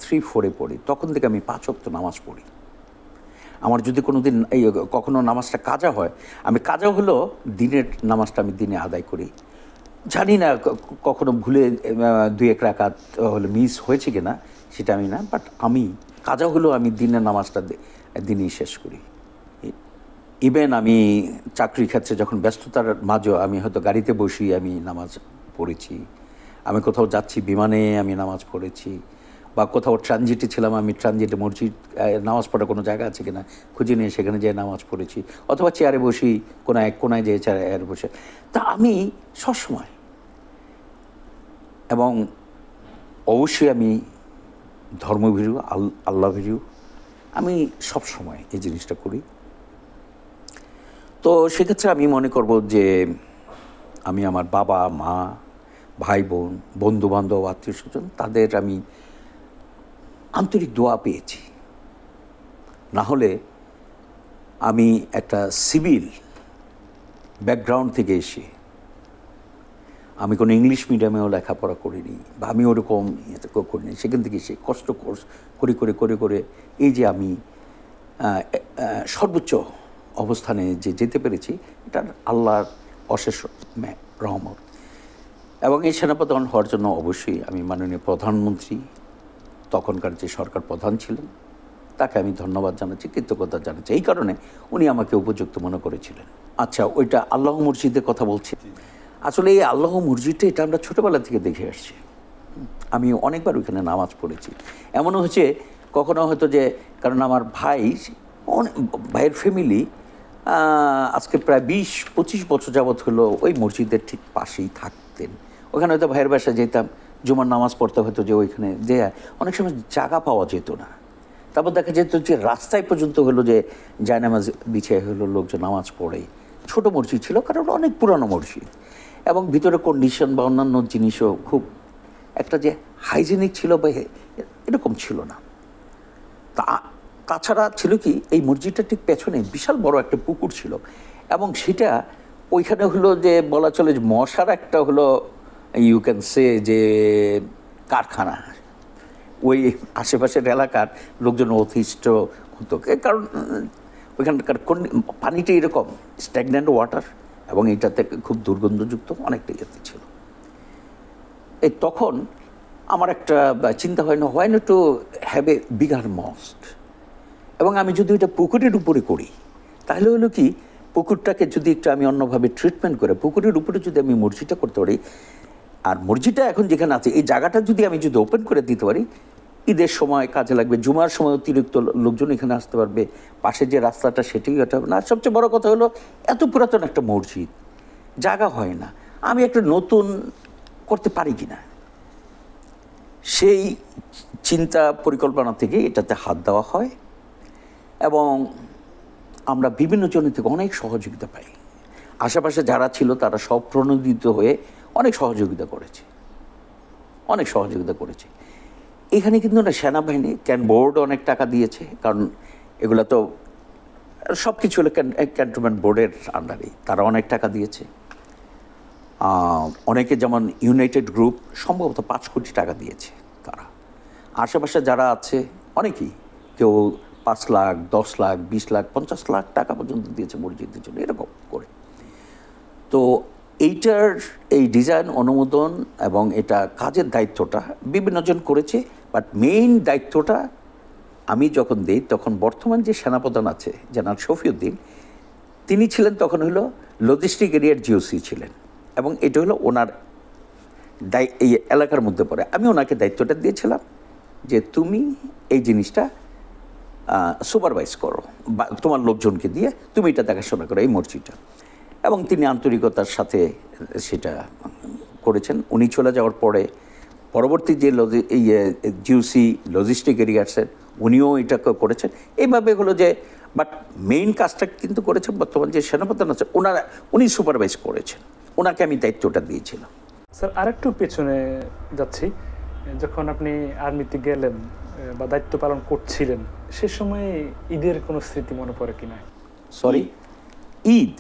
3-4 পড়ি তখন থেকে আমি 5 ওয়াক্ত নামাজ পড়ি। আমার যদি কোনো দিন কখনো নামাজটা কাজা হয়, আমি কাজা হলেও দিনের নামাজটা আমি দিনে আদায় করি। জানি না কখনো ভুলে 2-1 রাকাত হলে মিস হয়েছে কিনা সেটা আমি না, বাট আমি কাজা হলেও আমি দিনের নামাজটা দিনেই শেষ করি। ইভেন আমি চাকরির ক্ষেত্রে যখন ব্যস্ততার মাঝেও আমি হয়তো গাড়িতে বসি আমি নামাজ পড়েছি, আমি কোথাও যাচ্ছি বিমানে আমি নামাজ পড়েছি, বা কোথাও ট্রানজিটে ছিলাম আমি ট্রানজিটে মসজিদ নামাজ পড়ার কোনো জায়গা আছে কিনা খুঁজে নিয়ে সেখানে যেয়ে নামাজ পড়েছি, অথবা চেয়ারে বসি কোনো এক কোনায় যেয়ে চেয়ারে বসে। তা আমি সবসময়, এবং অবশ্যই আমি ধর্মভীরু, আল্লাহভীরু, আমি সবসময় এই জিনিসটা করি। তো সেক্ষেত্রে আমি মনে করব যে আমি আমার বাবা মা, ভাই বোন, বন্ধুবান্ধব, আত্মীয় স্বজন, তাদের আমি আন্তরিক দোয়া পেয়েছি। না হলে আমি একটা সিভিল ব্যাকগ্রাউন্ড থেকে এসে, আমি কোনো ইংলিশ মিডিয়ামেও লেখাপড়া করিনি, বা আমি ওরকম করিনি, সেখান থেকে এসে কষ্ট করে করে করে করে এই যে আমি সর্বোচ্চ অবস্থানে যে যেতে পেরেছি, এটা আল্লাহর অশেষ রহমত। এবং এই সেনাপ্রধান হওয়ার জন্য অবশ্যই আমি মাননীয় প্রধানমন্ত্রী, তখনকার যে সরকার প্রধান ছিলেন, তাকে আমি ধন্যবাদ জানাচ্ছি, কৃতজ্ঞতা জানাচ্ছি। এই কারণে উনি আমাকে উপযুক্ত মনে করেছিলেন। আচ্ছা, ওইটা আল্লাহ মসজিদের কথা বলছি। আসলে এই আল্লাহ মসজিদটা এটা আমরা ছোটোবেলা থেকে দেখে আসছি। আমি অনেকবার ওইখানে নামাজ পড়েছি। এমনও হয়েছে কখনো হয়তো যে, কারণ আমার ভাইয়ের ফ্যামিলি আজকে প্রায় 20-25 বছর যাবৎ হলো ওই মসজিদের ঠিক পাশেই থাকতেন। ওখানে হয়তো ভাইয়ের বাসায় যেতাম, জুমার নামাজ পড়তে হতো যে ওইখানে দেয়া, অনেক সময় জায়গা পাওয়া যেত না। তারপর দেখা যেত যে রাস্তায় পর্যন্ত হলো যে জায়নামাজ বিছিয়ে হলো লোকজন নামাজ পড়ে। ছোট মসজিদ ছিল, কারণ অনেক পুরানো মসজিদ, এবং ভিতরে কন্ডিশন বা অন্যান্য জিনিসও খুব একটা যে হাইজেনিক ছিল বা এরকম ছিল না। তাছাড়া ছিল কি, এই মসজিদটা ঠিক পেছনে বিশাল বড় একটা পুকুর ছিল, এবং সেটা ওইখানে হলো যে বলা চলে যে মশার একটা হলো ইউ ক্যান সে যে কারখানা। ওই আশেপাশের এলাকার লোকজন অতিষ্ঠ হতো, কারণ ওইখানকার পানিটা এরকম স্ট্যাগন্যান্ট ওয়াটার, এবং এটাতে খুব দুর্গন্ধযুক্ত অনেকটা ইয়েতে ছিল। এই তখন আমার একটা চিন্তা হয় না, হয় না টু হ্যাভ এ বিগার মস্ক, এবং আমি যদি ওইটা পুকুরের উপরে করি, তাহলে হলো কি, পুকুরটাকে যদি একটু আমি অন্যভাবে ট্রিটমেন্ট করে পুকুরের উপরে যদি আমি মসজিদটা করতে পারি, আর মসজিদটা এখন যেখানে আছে এই জায়গাটা যদি আমি ওপেন করে দিতে পারি, ঈদের সময় কাজে লাগবে, জুমার সময় অতিরিক্ত লোকজন এখানে আসতে পারবে, পাশে যে রাস্তাটা সেটাই হতে হবে না। আর সবচেয়ে বড় কথা হলো, এত পুরাতন একটা মসজিদ, জায়গা হয় না, আমি একটা নতুন করতে পারি কি না, সেই চিন্তা পরিকল্পনা থেকে এটাতে হাত দেওয়া হয়, এবং আমরা বিভিন্ন জনের থেকে অনেক সহযোগিতা পাই। আশেপাশে যারা ছিল তারা সব প্রণোদিত হয়ে অনেক সহযোগিতা করেছে। এখানে কিন্তু না, সেনাবাহিনী বোর্ড অনেক টাকা দিয়েছে, কারণ এগুলো তো সব কিছু হলো ক্যান্টনমেন্ট বোর্ডের আন্ডারেই, তারা অনেক টাকা দিয়েছে। অনেকে যেমন ইউনাইটেড গ্রুপ সম্ভবত 5 কোটি টাকা দিয়েছে তারা। আশেপাশে যারা আছে অনেকেই, কেউ 5 লাখ, 10 লাখ, 20 লাখ, 50 লাখ টাকা পর্যন্ত দিয়েছে মসজিদের জন্য, এরকম করে। তো এইটার এই ডিজাইন, অনুমোদন এবং এটা কাজের দায়িত্বটা বিভিন্ন জন করেছে, বাট মেইন দায়িত্বটা আমি যখন দিই, তখন বর্তমান যে সেনাপ্রধান আছে জেনারেল শফিউদ্দিন, তিনি ছিলেন তখন হলো লজিস্টিক এরিয়ার জিওসি ছিলেন, এবং এটা হলো ওনার এই এলাকার মধ্যে পড়ে। আমি ওনাকে দায়িত্বটা দিয়েছিলাম যে তুমি এই জিনিসটা সুপারভাইজ করো, বা তোমার লোকজনকে দিয়ে তুমি এটা দেখাশোনা করো এই মসজিদটা, এবং তিনি আন্তরিকতার সাথে সেটা করেছেন। উনি চলে যাওয়ার পরে পরবর্তী যে জিওসি লজিস্টিক এরিয়াসের উনিও এটা করেছেন। এইভাবে হলো যে বাট মেইন কাজটা কিন্তু করেছেন বর্তমান যে সেনাপ্রধান আছে উনি সুপারভাইজ করেছেন, ওনাকে আমি দায়িত্বটা দিয়েছিলাম। স্যার আরেকটু পেছনে যাচ্ছি, যখন আপনি আর্মিতে গেলেন বা দায়িত্ব পালন করছিলেন, সে সময় ঈদের কোনো স্মৃতি মনে পড়ে কিনা? সরি, ঈদ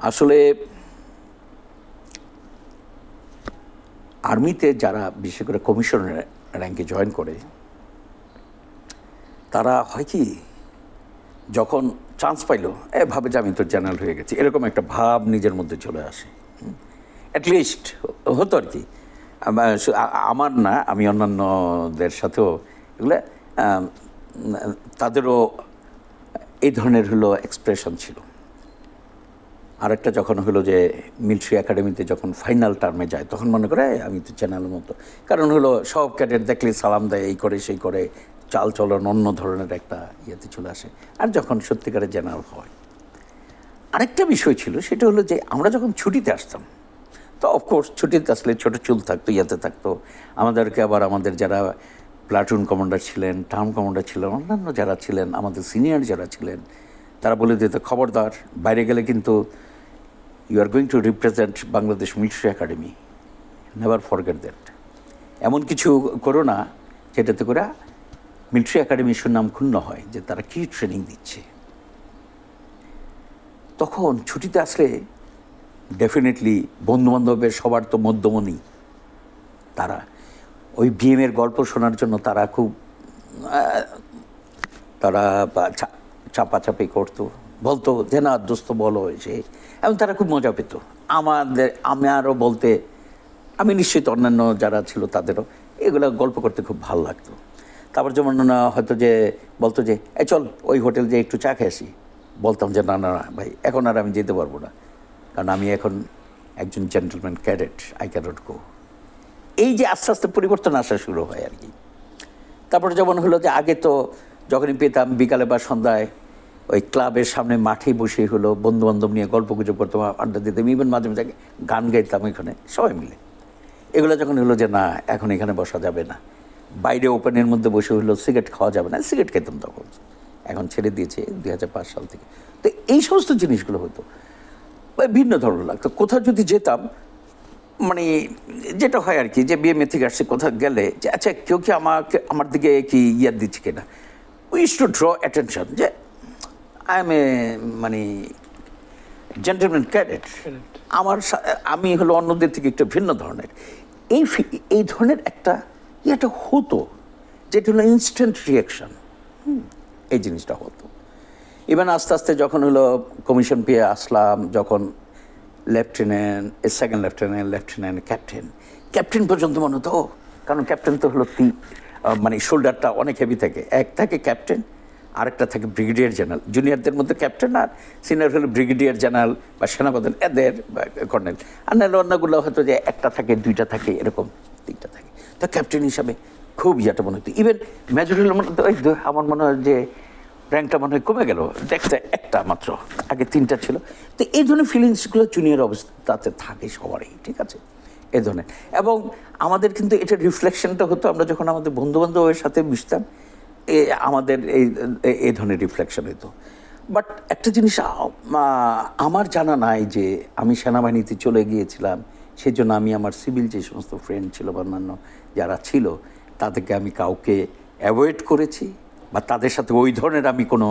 আসলে আর্মিতে যারা বিশেষ করে কমিশনের র্যাঙ্কে জয়েন করে তারা হয় কি, যখন চান্স পাইলো ভাবে যে আমি তো জেনারেল হয়ে গেছি, এরকম একটা ভাব নিজের মধ্যে চলে আসে। অ্যাটলিস্ট হতো আর কি, আমার না, আমি অন্যান্যদের সাথেও এগুলো তাদেরও এই ধরনের হলো এক্সপ্রেশন ছিল। আরেকটা যখন হলো যে মিলিটারি একাডেমিতে যখন ফাইনাল টার্মে যায় তখন মনে করে আমি তো জেনারেলের মতো, কারণ হলো সব ক্যাডেট দেখলে সালাম দেয়, এই করে সেই করে, চাল চলন অন্য ধরনের একটা ইয়েতে চলে আসে। আর যখন সত্যিকারের জেনারেল হয়, আরেকটা বিষয় ছিল, সেটা হলো যে আমরা যখন ছুটিতে আসতাম, তো অফকোর্স ছুটিতে আসলে ছোটো চুল থাকতো, ইয়েতে থাকতো, আমাদেরকে আবার আমাদের যারা প্লাটুন কমান্ডার ছিলেন, টাউন কমান্ডার ছিলেন, অন্যান্য যারা ছিলেন, আমাদের সিনিয়র যারা ছিলেন, তারা বলে দিত খবরদার বাইরে গেলে কিন্তু you are going to represent Bangladesh Military Academy, never forget that. এমন কিছু করো না যেটাতে করে মিলিটারি একাডেমির সুনাম ক্ষুণ্ণ হয় যে তারা কী ট্রেনিং দিচ্ছে। তখন ছুটিতে আসলে ডেফিনেটলি বন্ধুবান্ধবের সবার তো মধ্যমণি, তারা ওই বিএমের গল্প শোনার জন্য তারা খুব তারা চাপাচাপি করতো, বলতো যে না দোস্ত বলো এসে, এবং তারা খুব মজা পেত। আমি আরও বলতে, আমি নিশ্চিত অন্যান্য যারা ছিল তাদেরও এগুলো গল্প করতে খুব ভালো লাগতো। তারপর যেমন হয়তো যে বলতো যে চল ওই হোটেল যে একটু চা খেয়ে আসি, বলতাম যে না না ভাই এখন আর আমি যেতে পারবো না, কারণ আমি এখন একজন জেন্টলম্যান ক্যাডেট, আই ক্যানট গো। এই যে আস্তে আস্তে পরিবর্তন আসা শুরু হয় আর কি। তারপরে যেমন হলো যে আগে তো যখনই পেতাম বিকালে বা সন্ধ্যায় ওই ক্লাবের সামনে মাঠে বসে হলো বন্ধুবান্ধব নিয়ে গল্প গুজব করতাম, আড্ডা দিতাম, ইভেন মাঝে মাঝে গান গাইতাম এখানে সবাই মিলে। এগুলো যখন হলো যে না এখন এখানে বসা যাবে না, বাইরে ওপেনের মধ্যে বসে হলো সিগারেট খাওয়া যাবে না, সিগারেট খেতাম তখন, এখন ছেড়ে দিয়েছে 2005 সাল থেকে। তো এই সমস্ত জিনিসগুলো হতো, ভিন্ন ধরনের লাগতো। কোথাও যদি যেতাম, মানে যেটা হয় আর কি, যে বিএমএ থেকে আসছে কোথাও গেলে যে আচ্ছা কেউ কি আমার দিকে কি ইয়ার দিচ্ছে কিনা, উইস টু ড্র অ্যাটেনশন যে আই এম এ মানে জেন্টলম্যান ক্যাডেট, আমি হলো অন্যদের থেকে একটু ভিন্ন ধরনের। এই ধরনের একটা ইয়েটা হতো, যেটা হলো ইনস্ট্যান্ট রিয়াকশন। এই জিনিসটা হতো। ইভেন আস্তে আস্তে যখন হলো কমিশন পেয়ে আসলাম, যখন lieutenant, second lieutenant, lieutenant, captain পর্যন্ত মনে হতো, কারণ ক্যাপ্টেন তো হলো মানে শোল্ডারটা অনেক হেভি থাকে। এক থাকে ক্যাপ্টেন, আরেকটা থাকে ব্রিগেডিয়ার জেনারেল। জুনিয়রদের মধ্যে ক্যাপ্টেন, আর সিনিয়র হলো ব্রিগেডিয়ার জেনারেল বা সেনাপ্রধান, এদের কর্নেল। আর নাহলে অন্যগুলো হয়তো যে একটা থাকে, দুইটা থাকে, এরকম তিনটা থাকে। তো ক্যাপ্টেন হিসাবে খুব ইয়েটা মনে হতো। ইভেন মেজর হলে মনে হতো আমার মনে হয় যে র্যাঙ্কটা মনে হয় কমে গেল, দেখতে একটা মাত্র, আগে তিনটা ছিল। তো এই ধরনের ফিলিংসগুলো জুনিয়র অবস্থাতে থাকে সবারই, ঠিক আছে, এই ধরনের। এবং আমাদের কিন্তু এটা রিফ্লেকশনটা হতো, আমরা যখন আমাদের বন্ধুবান্ধবের সাথে মিশতাম আমাদের এই ধরনের রিফ্লেকশন হতো। বাট একটা জিনিস আমার জানা নাই যে আমি সেনাবাহিনীতে চলে গিয়েছিলাম, সেই জন্য আমি আমার সিভিল যে সমস্ত ফ্রেন্ড ছিল বা অন্যান্য যারা ছিল তাদেরকে আমি কাউকে অ্যাভয়েড করেছি, বা তাদের সাথে ওই ধরনের আমি কোনো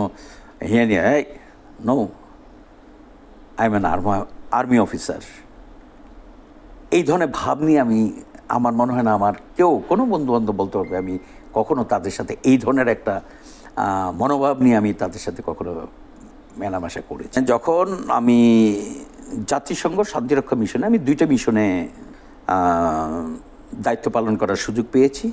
নিয়ে no, I am an army officer, এই ধরনের ভাব নিয়ে আমার মনে হয় না আমার কেউ কোনো বন্ধুবান্ধব বলতে পারবে আমি কখনো তাদের সাথে এই ধরনের একটা মনোভাব নিয়ে আমি তাদের সাথে কখনো মেলামেশা করেছি। যখন আমি জাতিসংঘ শান্তিরক্ষা মিশনে, আমি 2টা মিশনে দায়িত্ব পালন করার সুযোগ পেয়েছি।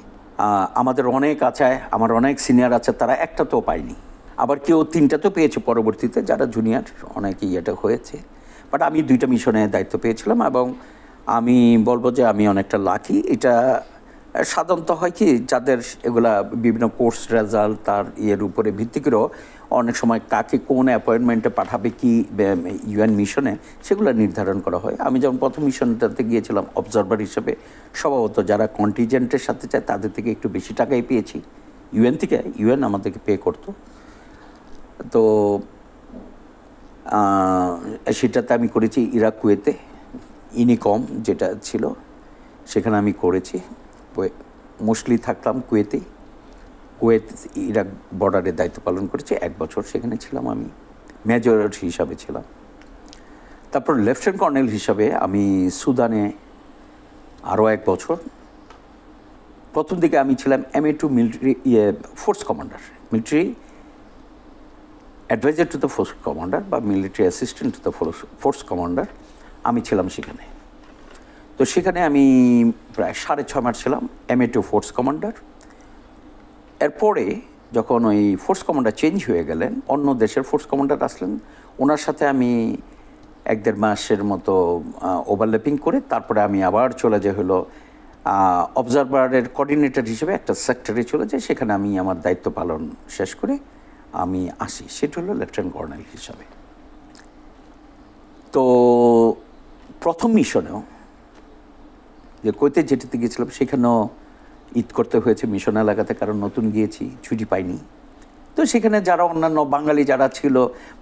আমাদের অনেক আছে, আমার অনেক সিনিয়র আছে, তারা একটাতেও পায়নি, আবার কেউ 3টাতেও পেয়েছে পরবর্তীতে, যারা জুনিয়র অনেকে ইয়েটা হয়েছে। বাট আমি 2টা মিশনে দায়িত্ব পেয়েছিলাম, এবং আমি বলবো যে আমি অনেকটা লাকি। এটা সাধারণত হয় কি, যাদের এগুলা বিভিন্ন কোর্স রেজাল্ট তার ইয়ের উপরে ভিত্তি করেও অনেক সময় কাকে কোন অ্যাপয়েন্টমেন্টে পাঠাবে কি ইউএন মিশনে, সেগুলো নির্ধারণ করা হয়। আমি যেমন প্রথম মিশনটাতে গিয়েছিলাম অবজারভার হিসেবে, স্বভাবত যারা কন্টিজেন্টের সাথে চায় তাদের থেকে একটু বেশি টাকাই পেয়েছি ইউএন থেকে, ইউএন আমাদেরকে পে করতো। তো সেটাতে আমি করেছি ইরাক কুয়েতে, ইনিকম যেটা ছিল সেখানে আমি করেছি। মোস্টলি থাকলাম কুয়েতে, কুয়েত ইরাক বর্ডারে দায়িত্ব পালন করেছি, 1 বছর সেখানে ছিলাম, আমি মেজর হিসাবে ছিলাম। তারপর লেফটেন্যান্ট কর্নেল হিসাবে আমি সুদানে আরও 1 বছর। প্রথম দিকে আমি ছিলাম MA2 military force commander, military advisor to the force commander বা military assistant to the force commander, আমি ছিলাম সেখানে। তো সেখানে আমি প্রায় 6.5 মাস ছিলাম MA2 ফোর্স কমান্ডার। এরপরে যখন ওই ফোর্স কমান্ডার চেঞ্জ হয়ে গেলেন, অন্য দেশের ফোর্স কমান্ডার আসলেন, ওনার সাথে আমি 1-1.5 মাসের মতো ওভারল্যাপিং করে তারপরে আমি আবার চলে যাই হলো অবজারভারের কোঅর্ডিনেটর হিসেবে একটা সেক্টরে চলে যাই। সেখানে আমি আমার দায়িত্ব পালন শেষ করে আমি আসি, সেটা হলো লেফটেন্যান্ট কর্নেল হিসাবে। তো প্রথম মিশনেও যে কুয়েতে যেটাতে গিয়েছিলাম সেখানেও ঈদ করতে হয়েছে মিশন এলাকাতে, কারণ নতুন গিয়েছি, ছুটি পাইনি। তো সেখানে যারা অন্যান্য বাঙালি যারা ছিল,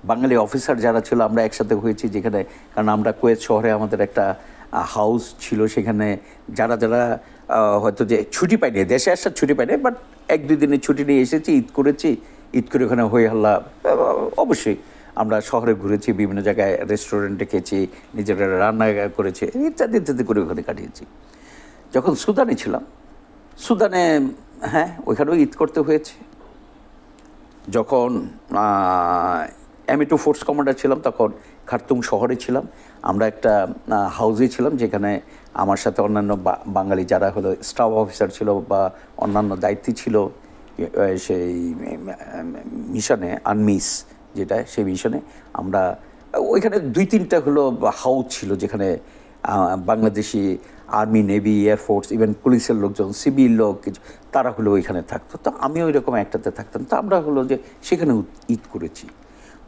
বাঙালি অফিসার যারা ছিল, আমরা একসাথে হয়েছি যেখানে, কারণ আমরা কুয়েত শহরে আমাদের একটা হাউস ছিল, সেখানে যারা যারা হয়তো যে ছুটি পাইনি, দেশে আসার ছুটি পাইনি, বাট 1-2 দিনের ছুটি নিয়ে এসেছি, ঈদ করেছি, ঈদ করে ওখানে হই হাল্লা। অবশ্যই আমরা শহরে ঘুরেছি, বিভিন্ন জায়গায় রেস্টুরেন্টে খেয়েছি, নিজেরা রান্না করেছি, ইত্যাদি ইত্যাদি করে ওখানে কাটিয়েছি। যখন সুদানে ছিলাম, সুদানে হ্যাঁ ওইখানেও ঈদ করতে হয়েছে। যখন MA2 ফোর্স কমান্ডার ছিলাম তখন খার্তুম শহরে ছিলাম, আমরা একটা হাউসে ছিলাম যেখানে আমার সাথে অন্যান্য বাঙালি যারা হলো স্টাফ অফিসার ছিল বা অন্যান্য দায়িত্বে ছিল সেই মিশনে, আনমিস যেটা, সেই মিশনে আমরা ওইখানে 2-3টা হলো হাউস ছিল যেখানে Bangladeshi army, navy, air force, even পুলিশের লোকজন, সিভিল লোক কিছু, তারা হলো ওইখানে থাকতো। তো আমি ওই রকম একটাতে থাকতাম। তো আমরা হলো যে সেখানে ঈদ করেছি।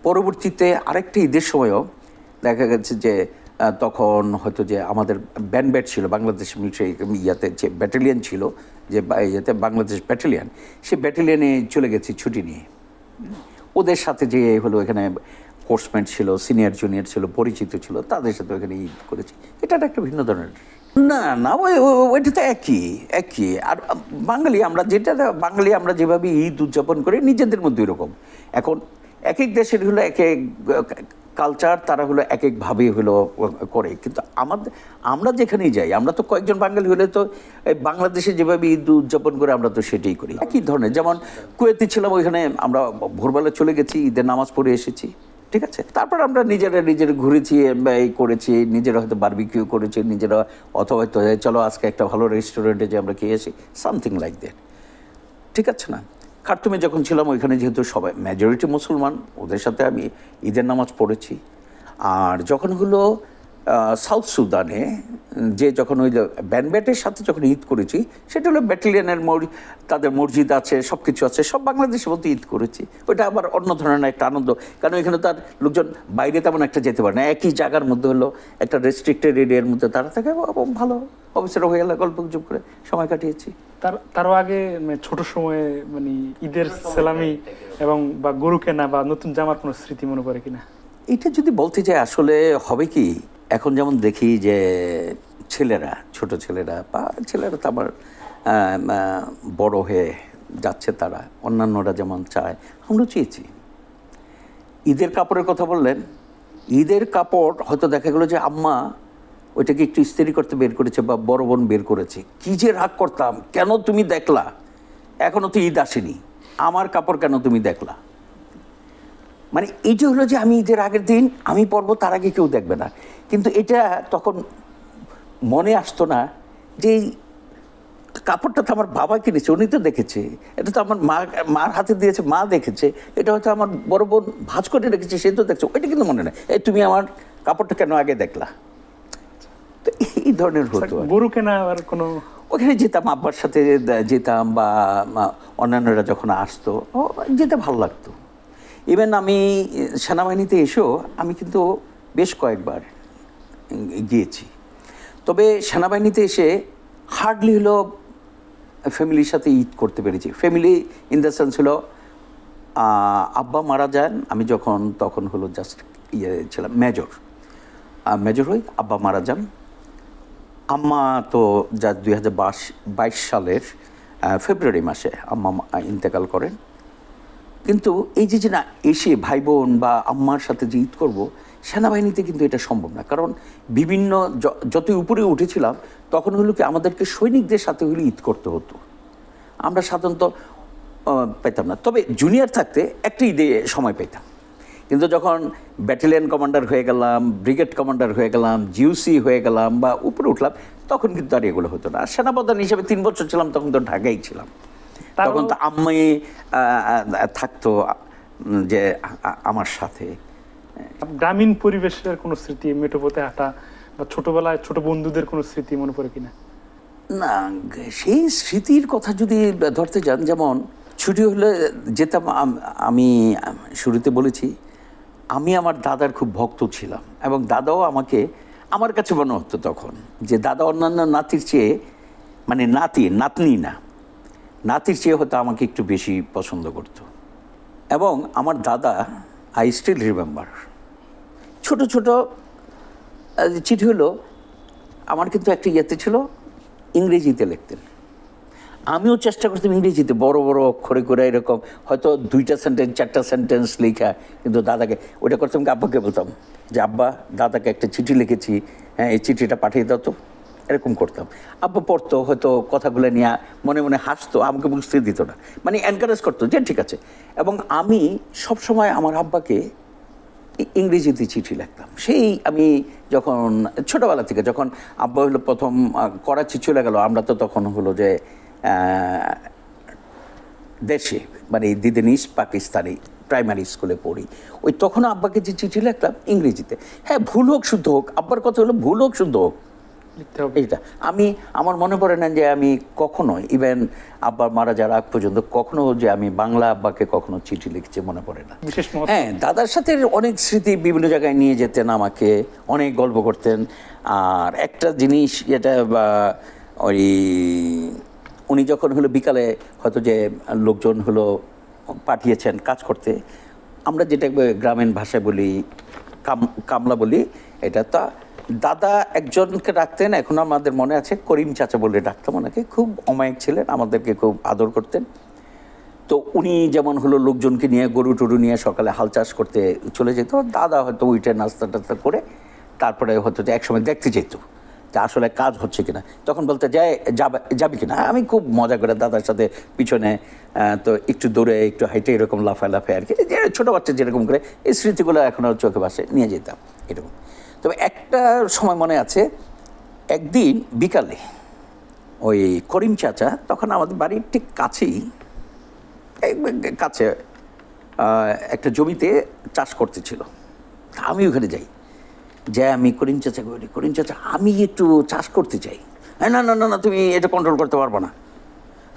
পরবর্তীতে আরেকটা ঈদের সময়ও দেখা গেছে যে তখন হয়তো যে আমাদের ব্যান্ড ছিল বাংলাদেশ মিলিটারি ইয়াতে যে ব্যাটালিয়ন ছিল, যে ইয়েতে বাংলাদেশ ব্যাটালিয়ন, সে ব্যাটালিয়নে চলে গেছি ছুটি নিয়ে। ওদের সাথে যে হলো এখানে কোর্সমেট ছিল, সিনিয়র জুনিয়র ছিল, পরিচিত ছিল, তাদের সাথে ওখানে ঈদ করেছি। এটা একটা ভিন্ন ধরনের। না না, ওইটা তো একই। আর বাঙালি আমরা যেভাবে ঈদ উদযাপন করি নিজেদের মধ্যে এরকম। এখন এক এক দেশের হলো এক এক কালচার, তারা হলো এক একভাবে হলো করে, কিন্তু আমরা যেখানেই যাই, আমরা তো কয়েকজন বাঙালি হলে তো বাংলাদেশে যেভাবে ঈদ উদযাপন করে আমরা তো সেটাই করি একই ধরনের। যেমন কুয়েতে ছিলাম, ওইখানে আমরা ভোরবেলা চলে গেছি, ঈদের নামাজ পড়ে এসেছি, ঠিক আছে। তারপর আমরা নিজেরা ঘুরেছি, এই করেছি, নিজেরা হয়তো বারবিকিউ করেছি নিজেরা, অথবা হয়তো চলো আজকে একটা ভালো রেস্টুরেন্টে যে আমরা খেয়ে আসি, সামথিং লাইক দ্যাট, ঠিক আছে না। খার্তুমে যখন ছিলাম ওইখানে যেহেতু সবাই মেজরিটি মুসলমান, ওদের সাথে আমি ঈদের নামাজ পড়েছি। আর যখন হলো সাউথ সুদানে যখন ওই ব্যান্ডের সাথে যখন ঈদ করেছি, সেটা হলো ব্যাটালিয়নের তাদের মসজিদ আছে, সব কিছু আছে, সব বাংলাদেশের মধ্যে ঈদ করেছি। ওইটা আবার অন্য ধরনের একটা আনন্দ, কারণ এখানে তার লোকজন বাইরে তেমন একটা যেতে পারে না, একই জায়গার মধ্যে হলো একটা রেস্ট্রিক্টেড এরিয়ার মধ্যে তারা থাকে, ভালো অফিসার হয়ে গেলে গল্প গুজব করে সময় কাটিয়েছি। তারও আগে ছোট সময়ে মানে ঈদের সালামি এবং বা গরু কেনা বা নতুন জামার কোনো স্মৃতি মনে পড়ে কিনা? এটা যদি বলতে চাই আসলে হবে কি, এখন যেমন দেখি যে ছেলেরা, ছোট ছেলেরা বা ছেলেরা তো আমার বড় হয়ে যাচ্ছে, তারা অন্যান্যরা যেমন চায় আমরা চেয়েছি। ঈদের কাপড়ের কথা বললেন, ঈদের কাপড় হয়তো দেখা গেলো যে আম্মা ওইটাকে একটু ইস্ত্রি করতে বের করেছে বা বড় বোন বের করেছে, কী যে রাগ করতাম, কেন তুমি দেখলা, এখনও তো ঈদ আসেনি, আমার কাপড় কেন তুমি দেখলা। মানে এইটা হলো যে আমি ঈদের আগের দিন আমি পরবো, তার আগে কেউ দেখবে না। কিন্তু এটা তখন মনে আসতো না যে কাপড়টা তো আমার বাবা কিনেছে, উনি তো দেখেছে, এটা তো আমার মার হাতে দিয়েছে, মা দেখেছে, এটা হয়তো আমার বড় বোন ভাঁজ করে রেখেছে, সে তো দেখছে, ওইটা কিন্তু মনে নেই, এই তুমি আমার কাপড়টা কেন আগে দেখলা। তো এই ধরনের হতো। গরু কেনা আর কোনো, ওখানে যেতাম, আব্বার সাথে যেতাম বা অন্যান্যরা যখন আসতো যেতে ভালো লাগতো। ইভেন আমি সেনাবাহিনীতে এসেও আমি কিন্তু বেশ কয়েকবার গিয়েছি, তবে সেনাবাহিনীতে এসে হার্ডলি হলো ফ্যামিলির সাথে ঈদ করতে পেরেছি। ফ্যামিলি ইন দ্য সেন্স হলো আব্বা মারা যান আমি যখন তখন হলো জাস্ট ছিলাম মেজর মেজর হই, আব্বা মারা যান। আম্মা তো যা 2022 সালের ফেব্রুয়ারি মাসে আম্মা ইন্তেকাল করেন। কিন্তু এই যে না এসে ভাই বোন বা আম্মার সাথে যে ঈদ করবো, সেনাবাহিনীতে কিন্তু এটা সম্ভব না। কারণ বিভিন্ন যতই উপরে উঠেছিলাম তখন হলো কি আমাদেরকে সৈনিকদের সাথে হলে ঈদ করতে হতো, আমরা সাধারণত পেতাম না। তবে জুনিয়র থাকতে একটা ঈদে সময় পেতাম। কিন্তু যখন ব্যাটালিয়ন কমান্ডার হয়ে গেলাম, ব্রিগেড কমান্ডার হয়ে গেলাম, জিউসি হয়ে গেলাম বা উপরে উঠলাম, তখন কিন্তু আর এগুলো হতো না। সেনাপ্রধান হিসেবে 3 বছর ছিলাম, তখন তো ঢাকায় ছিলাম। তখন তো আম্মাই থাকতো যে আমার সাথে। গ্রামীণ পরিবেশের কোনো স্মৃতি, মেঠোপথে হাঁটা বা ছোটবেলায় ছোট বন্ধুদের কোনো স্মৃতি মনে পড়ে কিনা? না, সেই স্মৃতির কথা যদি ধরতে যান, যেমন ছুটি হলে যেতাম। আমি শুরুতে বলেছি আমি আমার দাদার খুব ভক্ত ছিলাম, এবং দাদাও আমাকে, আমার কাছে মনে হতো তখন যে দাদা অন্যান্য নাতির চেয়ে, মানে নাতনি না, নাতির চেয়ে হয়তো আমাকে একটু বেশি পছন্দ করতো। এবং আমার দাদা, আই স্টিল রিমেম্বার, ছোট ছোট চিঠি হলো আমার কিন্তু একটা ইয়েতে ছিল, ইংরেজিতে লিখতেন। আমিও চেষ্টা করতাম ইংরেজিতে বড় বড় অক্ষরে করে এরকম, হয়তো 2টা সেন্টেন্স 4টা সেন্টেন্স লেখা, কিন্তু দাদাকে ওইটা করতাম কি, আব্বাকে বলতাম যে আব্বা দাদাকে একটা চিঠি লিখেছি, হ্যাঁ এই চিঠিটা পাঠিয়ে দাও তো, এরকম করতাম। আব্বা পড়তো, হয়তো কথাগুলো নিয়ে মনে মনে হাসতো, আমাকে বুঝতে দিত না, মানে এনকারেজ করতো যে ঠিক আছে। এবং আমি সবসময় আমার আব্বাকে ইংরেজিতে চিঠি লিখতাম। সেই আমি যখন ছোটোবেলা থেকে, যখন আব্বা হলো প্রথম করাচি চলে গেল, আমরা তো তখন হলো যে দেশে, মানে দিদিন ইস্ট পাকিস্তানি প্রাইমারি স্কুলে পড়ি, ওই তখন আব্বাকে যে চিঠি লিখতাম ইংরেজিতে। হ্যাঁ, ভুল হোক শুদ্ধ হোক, আব্বার কথা হলো ভুল হোক শুদ্ধ হোক, এইটা আমার মনে পড়ে না যে আমি কখনো, ইভেন আব্বার মারা যাওয়ার আগ পর্যন্ত কখনো যে আমি বাংলা আব্বাকে কখনো চিঠি লিখছি মনে পড়ে না। হ্যাঁ, দাদার সাথে অনেক স্মৃতি, বিভিন্ন জায়গায় নিয়ে যেতেন আমাকে, অনেক গল্প করতেন। আর একটা জিনিস যেটা ওই উনি যখন হলো বিকালে হয়তো যে লোকজন হলো পাঠিয়েছেন কাজ করতে, আমরা যেটা গ্রামীণ ভাষায় বলি কামলা বলি, এটা তা দাদা একজনকে ডাকতেন, এখন আমাদের মনে আছে, করিম চাচা বলে ডাকতাম ওনাকে। খুব অমায়িক ছিলেন, আমাদেরকে খুব আদর করতেন। তো উনি যেমন হলো লোকজনকে নিয়ে গরু টরু নিয়ে সকালে হাল চাষ করতে চলে যেত, দাদা হয়তো উঠে নাস্তা টাস্তা করে তারপরে হয়তো যে একসময় দেখতে যেত যে আসলে কাজ হচ্ছে কিনা, তখন বলতে যাবি কিনা। আমি খুব মজা করে দাদার সাথে পিছনে তো একটু দৌড়ে একটু হাইটে এরকম লাফায় আর কি, যে ছোটো বাচ্চা যেরকম করে, এই স্মৃতিগুলো এখনও চোখে ভাসে, নিয়ে যেতাম এরকম। তবে একটা সময় মনে আছে, একদিন বিকালে ওই করিম চাচা, তখন আমাদের বাড়ির ঠিক কাছেই কাছে একটা জমিতে চাষ করতেছিল। আমি ওখানে যাই, আমি করিম চাচাকে বলি, করিম চাচা আমি একটু চাষ করতে চাই। না না না না, তুমি এটা কন্ট্রোল করতে পারবো না।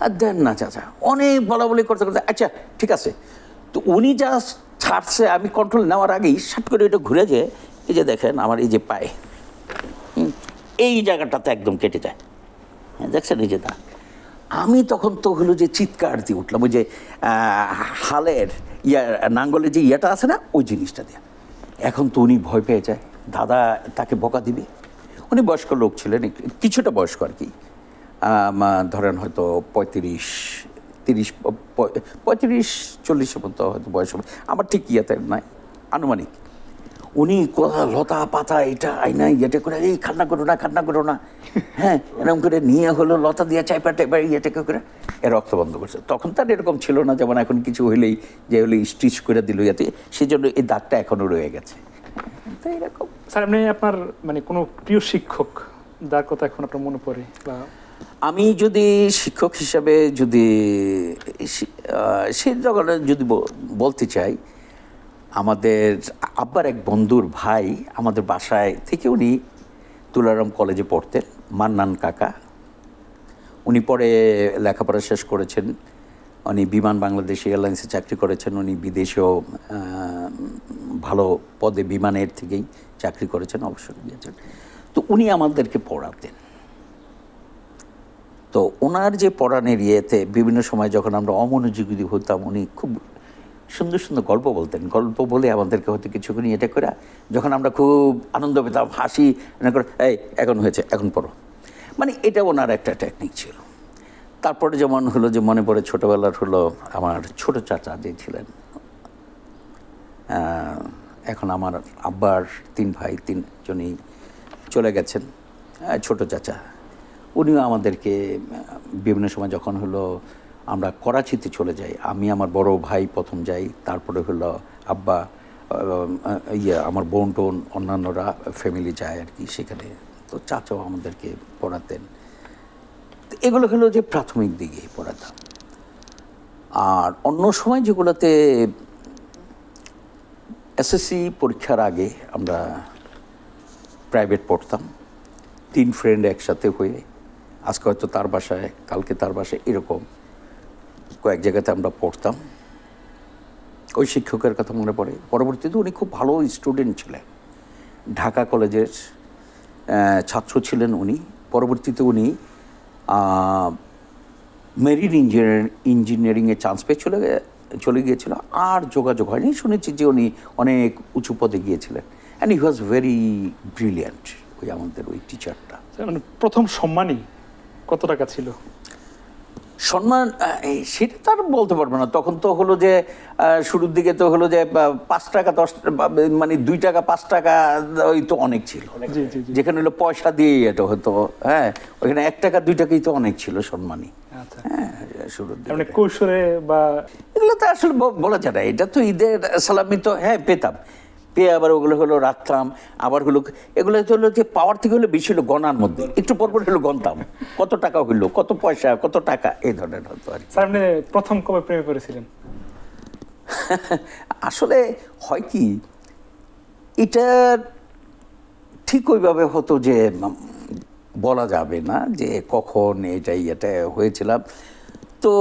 আর দেন না চাচা, অনেক বলা বলি করতে করতে, আচ্ছা ঠিক আছে। তো উনি যা ছাড়ছে, আমি কন্ট্রোল নেওয়ার আগেই সাট করে এটা ঘুরে যায়, এই যে দেখেন আমার এই যে পায়ে এই জায়গাটাতে একদম কেটে যায়, হ্যাঁ দেখছেন এই যে তা। আমি তখন তো হলো যে চিৎকার দিয়ে উঠলাম, ওই যে হালের নাঙ্গলের যে ইয়েটা আছে না, ওই জিনিসটা দিয়ে। এখন তো উনি ভয় পেয়ে যায়, দাদা তাকে বকা দিবে। উনি বয়স্ক লোক ছিলেন, কিছুটা বয়স্ক আর কি, ধরেন হয়তো 35-40 মতো হয়তো বয়স হবে, আমার ঠিক ইয়েতে নয়, আনুমানিক। উনি লতা পাতা এটা আইনা ইয়েটা করে, এই খান্না করো না, হ্যাঁ এরকম করে নিয়ে হলো লতা দিয়ে চাইপা ইয়েটাকে করে রক্ত বন্ধ করছে। তখন তার এরকম ছিল না যেমন এখন, কিছু হইলেই যে হলে স্টিচ করে দিল ইয়াতে, সেই জন্য এই দাগটা এখনো রয়ে গেছে। তো এরকম। স্যার, আপনি আপনার মানে কোনো প্রিয় শিক্ষক যার কথা এখন আপনার মনে পড়ে? বা আমি যদি শিক্ষক হিসাবে যদি সেই জগতে যদি বলতে চাই, আমাদের আব্বার এক বন্ধুর ভাই আমাদের বাসায় থেকে, উনি তুলারাম কলেজে পড়তেন, মান্নান কাকা। উনি পরে লেখাপড়া শেষ করেছেন, উনি বিমান বাংলাদেশ এয়ারলাইন্সে চাকরি করেছেন, উনি বিদেশেও ভালো পদে বিমানের থেকেই চাকরি করেছেন, অবসর দিয়েছেন। তো উনি আমাদেরকে পড়াতেন। তো ওনার যে পড়ানোর ইয়েতে বিভিন্ন সময় যখন আমরা অমনোযোগী হতাম, উনি খুব সুন্দর সুন্দর গল্প বলতেন। গল্প বলে আমাদেরকে হয়তো কিছুক্ষণ এটা করে, যখন আমরা খুব আনন্দ পেতাম, হাসি করে, এই এখন হয়েছে, এখন পড়ো, মানে এটা ওনার একটা টেকনিক ছিল। তারপরে যেমন হলো যে মনে পড়ে ছোটোবেলার হলো আমার ছোট চাচা যে ছিলেন, এখন আমার আব্বার 3 ভাই 3জনই চলে গেছেন। ছোট চাচা উনিও আমাদেরকে বিভিন্ন সময় যখন হলো আমরা করাচিতে চলে যাই, আমি আমার বড় ভাই প্রথম যাই, তারপরে হলো আব্বা, আমার বোন টোন অন্যান্যরা ফ্যামিলি যায় আর কি সেখানে, তো চাচাও আমাদেরকে পড়াতেন। এগুলো হলো যে প্রাথমিক দিকে পড়াতাম। আর অন্য সময় যেগুলোতে এসএসসি পরীক্ষার আগে আমরা প্রাইভেট পড়তাম, 3 ফ্রেন্ড একসাথে হয়ে, আজকে হয়তো তার বাসায়, কালকে তার বাসায়, এরকম কয়েক জায়গাতে আমরা পড়তাম। ওই শিক্ষকের কথা মনে পড়ে। পরবর্তীতে উনি খুব ভালো স্টুডেন্ট ছিলেন, ঢাকা কলেজের ছাত্র ছিলেন উনি। পরবর্তীতে উনি মেরিন ইঞ্জিনিয়ারিংয়ে চান্স পেয়ে চলে গিয়েছিল, আর যোগাযোগ হয়নি। শুনেছি যে উনি অনেক উঁচু পদে গিয়েছিলেন, and he was very brilliant. ওই আমাদের ওই টিচারটা। মানে প্রথম সম্মানই কত টাকা ছিল? সম্মান সেটা তো আর বলতে পারবো না। তখন তো হলো যে শুরুর দিকে তো হলো যে 5 টাকা 10, মানে 2 টাকা 5 টাকা ওই তো অনেক ছিল, যেখানে হলো পয়সা দিয়ে এটা হতো। হ্যাঁ, ওইখানে 1 টাকা 2 টাকাই তো অনেক ছিল সম্মানী। হ্যাঁ, শুরুর দিকে কৈশোরে বা এগুলো তো আসলে বলা যায় না। এটা তো ঈদের সালামি তো হ্যাঁ পেতাম, পেয়ে আবার ওগুলো হলো রাখতাম, আবার হলো এগুলো হলো যে পাওয়ার থেকে হলো বেশি হলো গণার মধ্যে, একটু পরপর হলো গণতাম কত টাকা হইলো, কত পয়সা, কত টাকা, এই ধরনের হতো আর কি। আপনি প্রথম কবে প্রেমে পড়েছিলেন? আসলে হয় কি, এটা ঠিক ওইভাবে হতো যে বলা যাবে না যে কখন এটা হয়েছিলাম। তো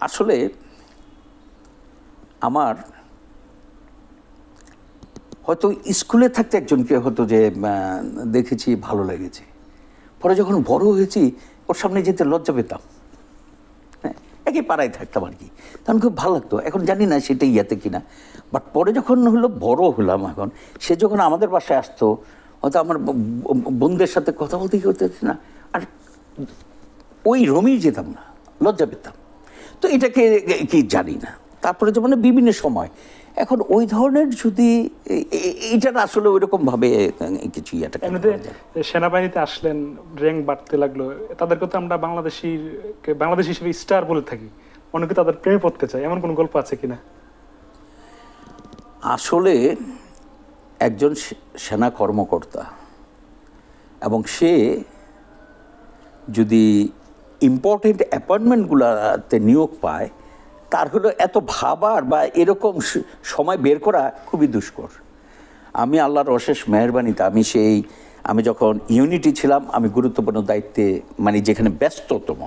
আসলে আমার হয়তো স্কুলে থাকতে একজনকে হয়তো যে দেখেছি, ভালো লেগেছে। পরে যখন বড় হয়েছি ওর সামনে যেতে লজ্জা পেতাম। হ্যাঁ, একই পাড়ায় থাকতাম আর কি, তখন খুব ভালো লাগতো। এখন জানি না সেটা ইয়াতে কিনা, বাট পরে যখন হলো বড় হলাম, এখন সে যখন আমাদের বাসায় আসতো, হয়তো আমার বন্ধুদের সাথে কথা বলতে না, আর ওই রুমেই যেতাম না, লজ্জা পেতাম। তো এটাকে কি জানি না। তারপরে যেমন বিভিন্ন সময় এখন ওই ধরনের যদি এইটা আসলে ওইরকম ভাবে কিছু সেনাবাহিনীতে আসলেন, র্যাঙ্ক বাড়তে লাগলো, তাদেরকে তো আমরা বাংলাদেশ হিসেবে স্টার বলে থাকি, অনেকে তাদের প্রেমে পড়তে চায়, এমন কোন গল্প আছে কিনা? আসলে একজন সেনা কর্মকর্তা এবং সে যদি ইম্পর্টেন্ট অ্যাপয়েন্টমেন্টগুলোতে নিয়োগ পায়, তার হলো এত ভাবার বা এরকম সময় বের করা খুবই দুষ্কর। আমি আল্লাহর অশেষ মেহেরবানিতে আমি যখন ইউনিটি ছিলাম, আমি গুরুত্বপূর্ণ দায়িত্বে, মানে যেখানে ব্যস্ততম,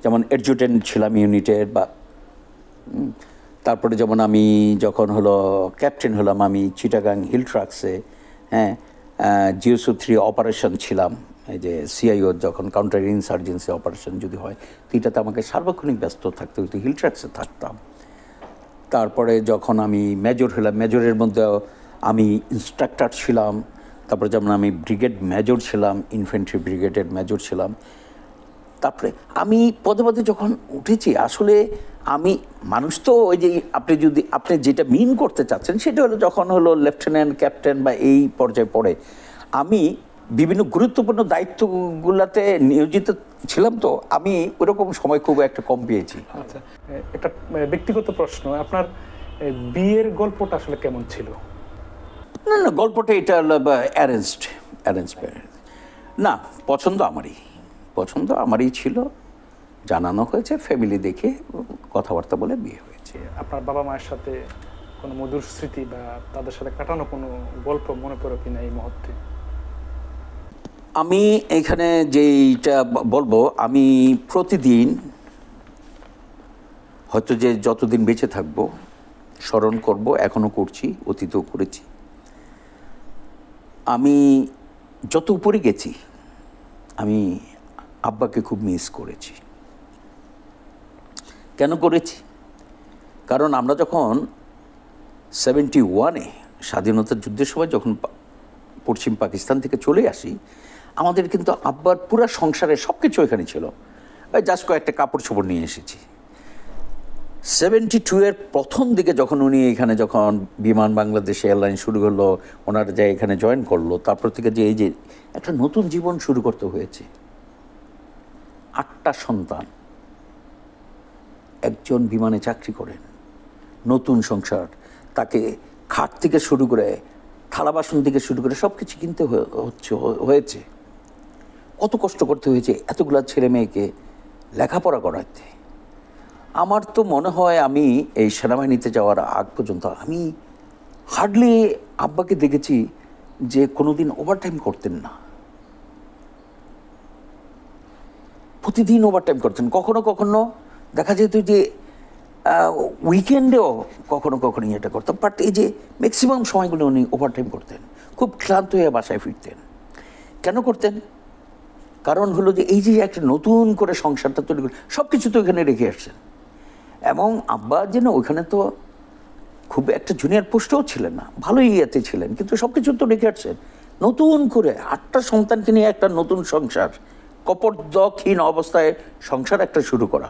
যেমন অ্যাডজুটেন্ট ছিলাম ইউনিটের, বা তারপরে যেমন আমি যখন হলো ক্যাপ্টেন হলাম, আমি চিটাগাং হিল ট্রাক্সে, হ্যাঁ, জিওসু 3 অপারেশন ছিলাম। এই যে সিআইও যখন কাউন্টার ইনসার্জেন্সি অপারেশন যদি হয়, তো এটাতে আমাকে সার্বক্ষণিক ব্যস্ত থাকতে হতো, হিল ট্রাক্সে থাকতাম। তারপরে যখন আমি মেজর হলাম, মেজরের মধ্যে আমি ইন্সট্রাক্টর ছিলাম। তারপরে যেমন আমি ব্রিগেড মেজর ছিলাম, ইনফ্যান্ট্রি ব্রিগেডের মেজর ছিলাম। তারপরে আমি পদে পদে যখন উঠেছি, আসলে আমি মানুষ তো ওই যে আপনি যেটা মিন করতে চাচ্ছেন সেটা হলো যখন হলো লেফটেন্যান্ট, ক্যাপ্টেন বা এই পর্যায়ে পড়ে, আমি বিভিন্ন গুরুত্বপূর্ণ দায়িত্বগুলোতে নিয়োজিত ছিলাম। তো আমি ওরকম সময় খুব একটা কম পেয়েছি। আচ্ছা, একটা ব্যক্তিগত প্রশ্ন, আপনার বিয়ের গল্পটা আসলে কেমন ছিল? না, গল্পটা এটা হলো অ্যারেঞ্জড না, পছন্দ আমারই ছিল, জানানো হয়েছে, ফ্যামিলি দেখে কথাবার্তা বলে বিয়ে হয়েছে। আপনার বাবা মায়ের সাথে কোনো মধুর স্মৃতি বা তাদের সাথে কাটানো কোনো গল্প মনে পড়ে কিনা এই মুহূর্তে? আমি এখানে যেইটা বলবো, আমি প্রতিদিন হয়তো যে যতদিন বেঁচে থাকবো স্মরণ করব, এখনো করছি, অতীতেও করেছি। আমি যত উপরে গেছি, আমি আব্বাকে খুব মিস করেছি। কেন করেছি? কারণ আমরা যখন 71-এ স্বাধীনতা যুদ্ধের সময় যখন পশ্চিম পাকিস্তান থেকে চলে আসি, আমাদের কিন্তু আব্বার পুরো সংসারে সব কিছু এখানে ছিল, ওই জাস্ট কয়েকটা কাপড় চোপড় নিয়ে এসেছি। 72-এর প্রথম দিকে যখন উনি এখানে যখন বিমান বাংলাদেশ এয়ারলাইন শুরু করলো, ওনারা যা এখানে জয়েন করলো, তারপর থেকে যে এই যে একটা নতুন জীবন শুরু করতে হয়েছে। 8টা সন্তান, একজন বিমানে চাকরি করেন, নতুন সংসার, তাকে খাট থেকে শুরু করে থালা বাসন থেকে শুরু করে সব কিছু কিনতে হয়েছে। কত কষ্ট করতে হয়েছে এতগুলা ছেলে মেয়েকে লেখাপড়া করাতে। আমার তো মনে হয় আমি এই সেনাবাহিনীতে যাওয়ার আগ পর্যন্ত আমি হার্ডলি আব্বাকে দেখেছি যে কোনোদিন ওভারটাইম করতেন না। প্রতিদিন ওভারটাইম করতেন। কখনো কখনো দেখা যেত যে উইকেন্ডেও কখনো কখনো এটা করতাম, বাট এই যে ম্যাক্সিমাম সময়গুলো উনি ওভারটাইম করতেন। খুব ক্লান্ত হয়ে বাসায় ফিরতেন। কেন করতেন? কারণ হলো যে এই যে একটা নতুন করে সংসারটা তৈরি করে সব কিছু তো এখানে রেখে আসছেন। এবং আব্বা যেন ওইখানে তো খুব একটা জুনিয়র পোস্টেও ছিলেন না, ভালোই ইয়েতে ছিলেন, কিন্তু সব কিছু তো রেখে আসছেন। নতুন করে 8টা সন্তানকে নিয়ে একটা নতুন সংসার, কপর্দকহীন অবস্থায় সংসার একটা শুরু করা,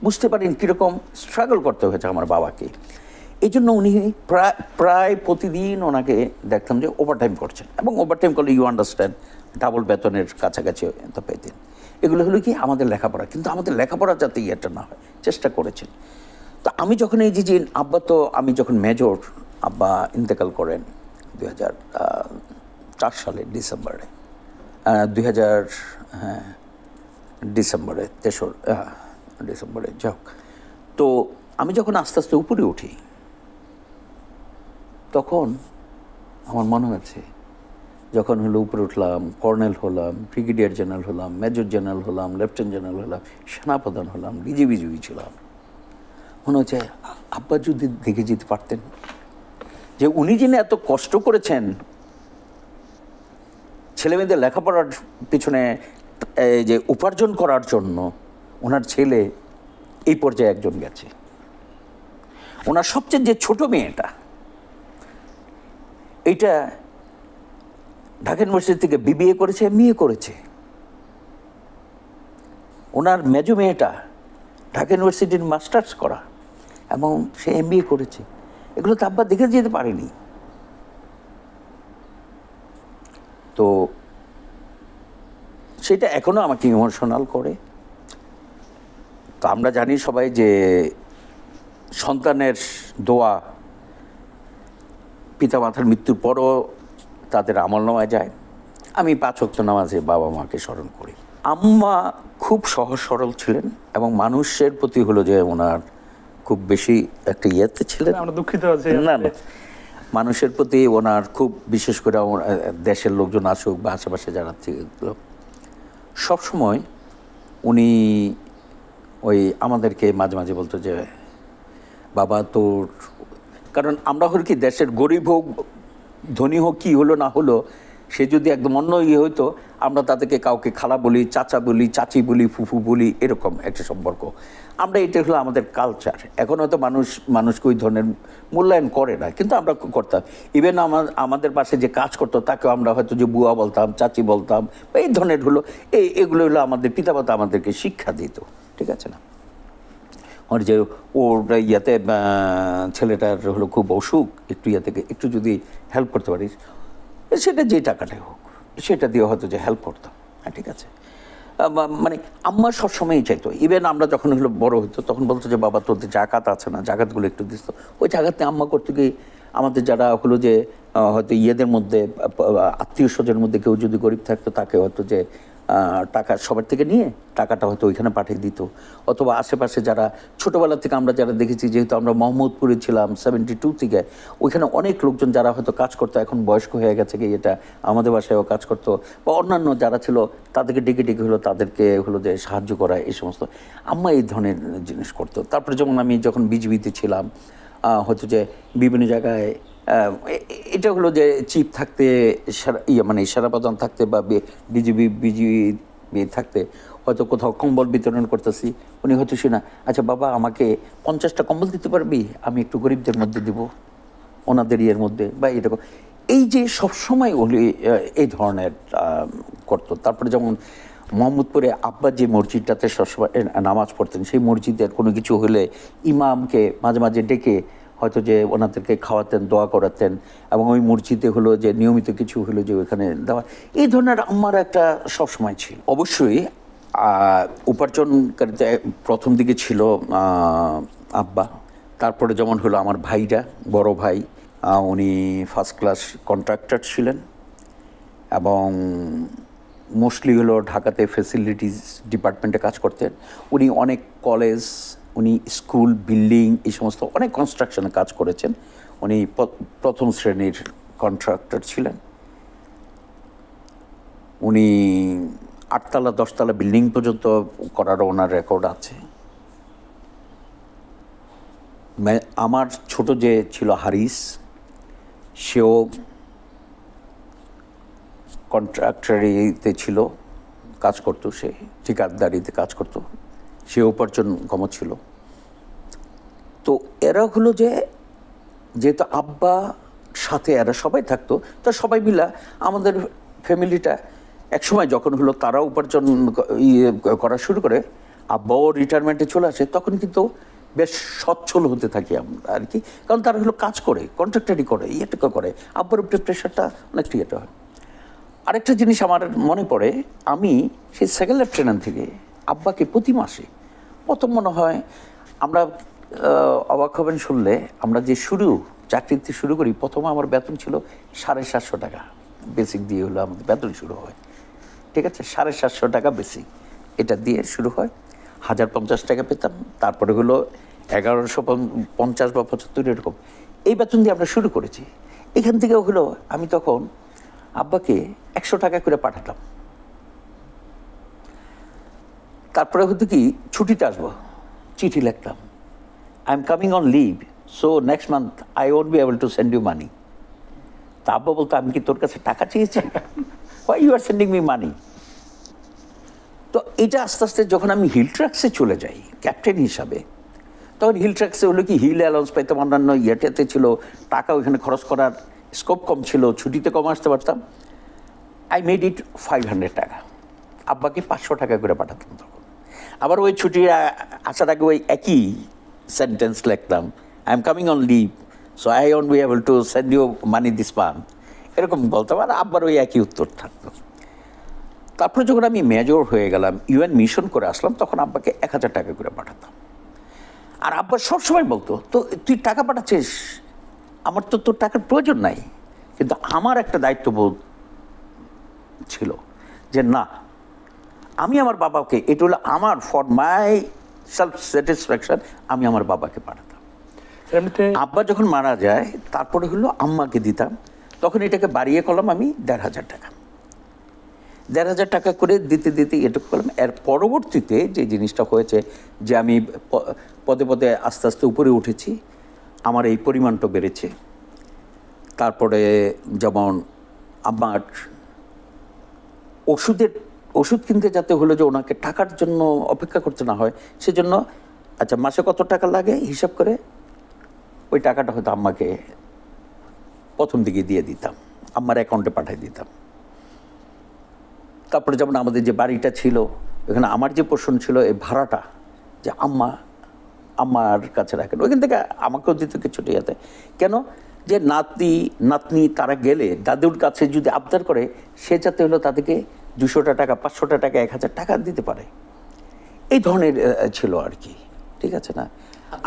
বুঝতে পারেন কীরকম স্ট্রাগল করতে হয়েছে আমার বাবাকে। এই জন্য উনি প্রায় প্রতিদিন ওনাকে দেখতাম যে ওভারটাইম করছেন, এবং ওভারটাইম করলে ইউ আন্ডারস্ট্যান্ড ডাবল বেতনের কাছাকাছি তো পেতেন। এগুলো হলো কি আমাদের লেখাপড়া, কিন্তু আমাদের লেখাপড়া যাতে ইয়েটা না হয় চেষ্টা করেছেন। তো আমি যখন এই যে আব্বা, তো আমি যখন মেজর, আব্বা ইন্তেকাল করেন 2004 সালে ডিসেম্বরে, 2000 হ্যাঁ ডিসেম্বরে, 3 ডিসেম্বরে যাক। তো আমি যখন আস্তে আস্তে উপরে উঠি, তখন আমার মনে হয়েছে যখন হলো উপরে উঠলাম, কর্নেল হলাম, ব্রিগেডিয়ার জেনারেল হলাম, মেজর জেনারেল হলাম, লেফটেন্যান্ট জেনারেল হলাম, সেনাপ্রধান হলাম, ডিজিপি ছিলাম, মনে হচ্ছে আব্বা যদি দেখে যেতে পারতেন যে উনি যিনি এত কষ্ট করেছেন ছেলেমেয়েদের লেখাপড়ার পিছনে, যে উপার্জন করার জন্য, ওনার ছেলে এই পর্যায়ে একজন গেছে। ওনার সবচেয়ে যে ছোট মেয়েটা, এইটা ঢাকা ইউনিভার্সিটি থেকে বিবিএ করেছে, এমবিএ করেছে। ওনার মেজো মেয়েটা ঢাকা ইউনিভার্সিটির মাস্টার্স করা, এবং সে এমবিএ করেছে। এগুলো তো আব্বা দেখে যেতে পারেনি। তো সেটা এখনো আমাকে ইমোশনাল করে। তো আমরা জানি সবাই যে সন্তানের দোয়া পিতামাতার মৃত্যুর পরও তাদের আমলনামায় যায়। আমি 5 ওয়াক্ত নামাজে বাবা মাকে স্মরণ করি। আম্মা খুব সহজ সরল ছিলেন, এবং মানুষের প্রতি হলো যে ওনার খুব বেশি একটা ইয়েতে ছিলেন। আমরা দুঃখিত যে না না, মানুষের প্রতি ওনার খুব, বিশেষ করে দেশের লোকজন আসুক বা আশেপাশে যারা ছিল, সবসময় উনি ওই আমাদেরকে মাঝে মাঝে বলতো যে বাবা তোর, কারণ আমরা হল কি দেশের গরিব হোক ধনী হোক কী হলো না হলো, সে যদি একদম অন্য ইয়ে হইতো, আমরা তাদেরকে কাউকে খালা বলি, চাচা বলি, চাচি বলি, ফুফু বলি, এরকম একটা সম্পর্ক। আমরা এটা হলো আমাদের কালচার। এখন হয়তো মানুষকে ওই ধরনের মূল্যায়ন করে না, কিন্তু আমরা করতাম। ইভেন আমাদের পাশে যে কাজ করতো তাকেও আমরা হয়তো যে বুয়া বলতাম, চাচি বলতাম, বা এই ধরনের হলো এগুলো হলো আমাদের পিতামাতা আমাদেরকে শিক্ষা দিত, ঠিক আছে না? আর যে ওর ইয়াতে ছেলেটার হলো খুব অসুখ, একটু ইয়ে থেকে একটু যদি হেল্প করতে পারিস, সেটা যে টাকাটাই হোক, সেটা দিয়ে হয়তো যে হেল্প করতাম। হ্যাঁ, ঠিক আছে। মানে আম্মা সবসময়ই চাইতো। ইভেন আমরা যখন হলো বড় হইতো তখন বলতো যে বাবা তোদের জাকাত আছে না, জাকাতগুলো একটু দিস। ওই জাকাতে আম্মা করতে গিয়ে আমাদের যারা হলো যে হয়তো ইয়েদের মধ্যে, আত্মীয় স্বজনের মধ্যে কেউ যদি গরিব থাকতো, তাকে হয়তো যে টাকা সবার থেকে নিয়ে টাকাটা হয়তো ওইখানে পাঠিয়ে দিত। অথবা আশেপাশে যারা ছোটোবেলা থেকে আমরা যারা দেখেছি, যেহেতু আমরা মোহাম্মদপুরে ছিলাম 72 থেকে, ওইখানে অনেক লোকজন যারা হয়তো কাজ করতো, এখন বয়স্ক হয়ে গেছে কি, এটা আমাদের বাসায়ও কাজ করতো, বা অন্যান্য যারা ছিল তাদেরকে ডেকে ডেকে হলো তাদেরকে হলো যে সাহায্য করা, এই সমস্ত আম্মা এই ধরনের জিনিস করতো। তারপরে যেমন আমি যখন বিজিবিতে ছিলাম, হয়তো যে বিভিন্ন জায়গায় এটা হলো যে চিফ থাকতে, মানে সেনাপ্রধান থাকতে বা বিজিবি থাকতে হয়তো কোথাও কম্বল বিতরণ করতেছি, উনি হয়তো শুনা, আচ্ছা বাবা আমাকে 50টা কম্বল দিতে পারবি, আমি একটু গরিবদের মধ্যে দিব, ওনাদের ইয়ের মধ্যে, বা এরকম। এই যে সবসময় উনি এই ধরনের করতো। তারপরে যেমন মোহাম্মদপুরে আব্বা যে মসজিদটাতে সবসময় নামাজ পড়তেন, সেই মসজিদের কোনো কিছু হলে ইমামকে মাঝে মাঝে ডেকে হয়তো যে ওনাদেরকে খাওয়াতেন, দোয়া করাতেন, এবং ওই মসজিদে হলো যে নিয়মিত কিছু হলো যে ওইখানে দেওয়া, এই ধরনের আমার একটা সবসময় ছিল। অবশ্যই উপার্জনকারীতে প্রথম দিকে ছিল আব্বা, তারপরে যেমন হলো আমার ভাইরা, বড় ভাই, উনি ফার্স্ট ক্লাস কন্ট্রাক্টর ছিলেন, এবং মোস্টলি হলো ঢাকাতে ফ্যাসিলিটিস ডিপার্টমেন্টে কাজ করতেন। উনি অনেক কলেজ, উনি স্কুল, বিল্ডিং, এই সমস্ত অনেক কনস্ট্রাকশনে কাজ করেছেন। উনি প্রথম শ্রেণীর কন্ট্রাক্টর ছিলেন। উনি 8তলা 10তলা বিল্ডিং পর্যন্ত করারও ওনার রেকর্ড আছে। আমার ছোট যে ছিল হারিস, সেও কন্ট্রাক্টরিতে ছিল, কাজ করতো, সে ঠিকাদারিতে কাজ করতো, সে উপার্জনক্ষম ছিল। তো এরা হলো যে, যেহেতু আব্বা সাথে এরা সবাই থাকতো, তো সবাই মিলা আমাদের ফ্যামিলিটা একসময় যখন হলো তারা উপার্জন করা শুরু করে, আব্বাও রিটায়ারমেন্টে চলে আসে, তখন কিন্তু বেশ সচ্ছল হতে থাকি আমরা আর কি। কারণ তারা হলো কাজ করে, কন্ট্রাক্টারি করে, ইয়েটা করে, আব্বার উপরে প্রেশারটা অনেকটা ইয়েটা হয়। আরেকটা জিনিস আমার মনে পড়ে, আমি সেই সেকেন্ড লেফটেন্যান্ট থেকে আব্বাকে প্রতি মাসে, প্রথম মনে হয় আমরা অবাক হবেন শুনলে, আমরা যে চাকরিতে শুরু করি, প্রথমে আমার বেতন ছিল 750 টাকা, বেসিক দিয়ে হলো আমাদের বেতন শুরু হয়, ঠিক আছে, 750 টাকা বেসিক, এটা দিয়ে শুরু হয়। 1050 টাকা পেতাম, তারপরে হলো 1150 বা 75 এরকম, এই বেতন দিয়ে আমরা শুরু করেছি। এখান থেকে হলো আমি তখন আব্বাকে 100 টাকা করে পাঠাতাম। তারপরে হতো কি, ছুটিতে আসবো, চিঠি লিখতাম, I am coming on leave, so next month I won't be able to send you money. তা আব্বা বলতো, আমি কি তোর কাছে টাকা চেয়েছি? Why you are sending me money? তো এটা আস্তে আস্তে যখন আমি হিল ট্র্যাক্সে চলে যাই ক্যাপ্টেন হিসাবে, তখন হিল ট্র্যাক্সে হলো কি, হিল অ্যালাউন্স পাইতাম, অন্যান্য ইয়েটাতে ছিল, টাকা ওইখানে খরচ করার স্কোপ কম ছিল, ছুটিতে কম আসতে পারতাম। আই মেড ইট 500 টাকা, আব্বাকে 500 টাকা করে পাঠাতাম তখন। আবার ওই ছুটি আসার আগে ওই একই সেন্টেন্স লিখতাম, I am coming on leave, so I won't be able to send you money this month, এরকম বলতাম, আর আব্বার ওই একই উত্তর থাকতো। তারপরে যখন আমি মেজর হয়ে গেলাম, ইউএন মিশন করে আসলাম, তখন আব্বাকে 1000 টাকা করে পাঠাতাম। আর আব্বা সবসময় বলতো, তো তুই টাকা পাঠাচ্ছিস, আমার তো তোর টাকার প্রয়োজন নাই। কিন্তু আমার একটা দায়িত্ববোধ ছিল যে না, আমি আমার বাবাকে, এটা হলো আমার, ফর মাই সেলফ স্যাটিসফ্যাকশন, আমি আমার বাবাকে পাঠাতাম। আব্বা যখন মারা যায়, তারপরে হলো আম্মাকে দিতাম, তখন এটাকে বাড়িয়ে করলাম আমি 1500 টাকা, 1500 টাকা করে দিতে দিতে এটুকু করলাম। এর পরবর্তীতে যে জিনিসটা হয়েছে, যে আমি পদে পদে আস্তে আস্তে উপরে উঠেছি, আমার এই পরিমাণটা বেড়েছে। তারপরে যেমন আমার ওষুধ কিনতে যাতে হলো যে ওনাকে টাকার জন্য অপেক্ষা করতে না হয়, সেজন্য আচ্ছা মাসে কত টাকা লাগে হিসাব করে ওই টাকাটা হয়তো আম্মাকে প্রথম দিকে দিয়ে দিতাম, আম্মার অ্যাকাউন্টে পাঠিয়ে দিতাম। তারপরে যেমন আমাদের যে বাড়িটা ছিল, এখানে আমার যে পোর্শন ছিল, এই ভাড়াটা যে আম্মার কাছে রাখেন, ওইখান থেকে আমাকেও দিত কিছুটা ইয়াতে। কেন? যে নাতনি তারা গেলে দাদুর কাছে যদি আবদার করে, সে যাতে হলো তাদেরকে 200 টাকা, 500 টাকা, 1000 টাকা দিতে পারে, এই ধরনের ছিল আর কি, ঠিক আছে না?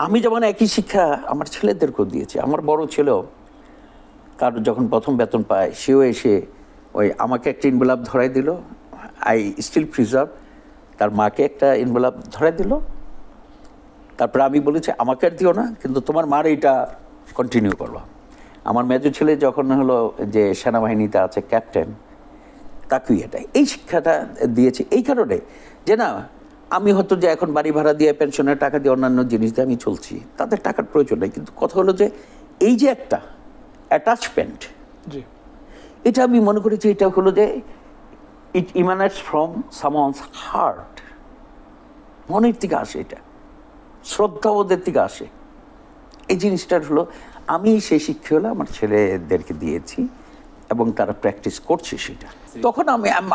আমি যেমন একই শিক্ষা আমার ছেলেদেরকেও দিয়েছি। আমার বড় ছেলেও, তার যখন প্রথম বেতন পায়, সেও এসে ওই আমাকে একটা ইনভেলপ ধরাই দিল, আই স্টিল প্রিজার্ভ, তার মাকে একটা ইনভেলপ ধরাই দিল। তারপরে আমি বলেছি আমাকে আর দিও না, কিন্তু তোমার মার এইটা কন্টিনিউ করবা। আমার মেজো ছেলে যখন হলো যে সেনাবাহিনীতে আছে, ক্যাপ্টেন, তাকেই এই শিক্ষাটা দিয়েছে। এই কারণে যে না, আমি হয়তো যে এখন বাড়ি ভাড়া দিয়ে, পেনশনের টাকা দিয়ে, অন্যান্য জিনিস দিয়ে আমি চলছি, তাদের টাকার প্রয়োজন নেই, কিন্তু কথা হলো যে এই যে একটা অ্যাটাচমেন্ট, এটা আমি মনে করি যে এটা হলো যে ইট ইমানেটস ফ্রম সামওয়ানস হার্ট। মনের থেকে আসে, এটা শ্রদ্ধাবোধের থেকে আসে। এই জিনিসটার হলো আমি সেই শিক্ষা হলো আমার ছেলেদেরকে দিয়েছি এবং তারা প্র্যাকটিস করছে সেটা। তখন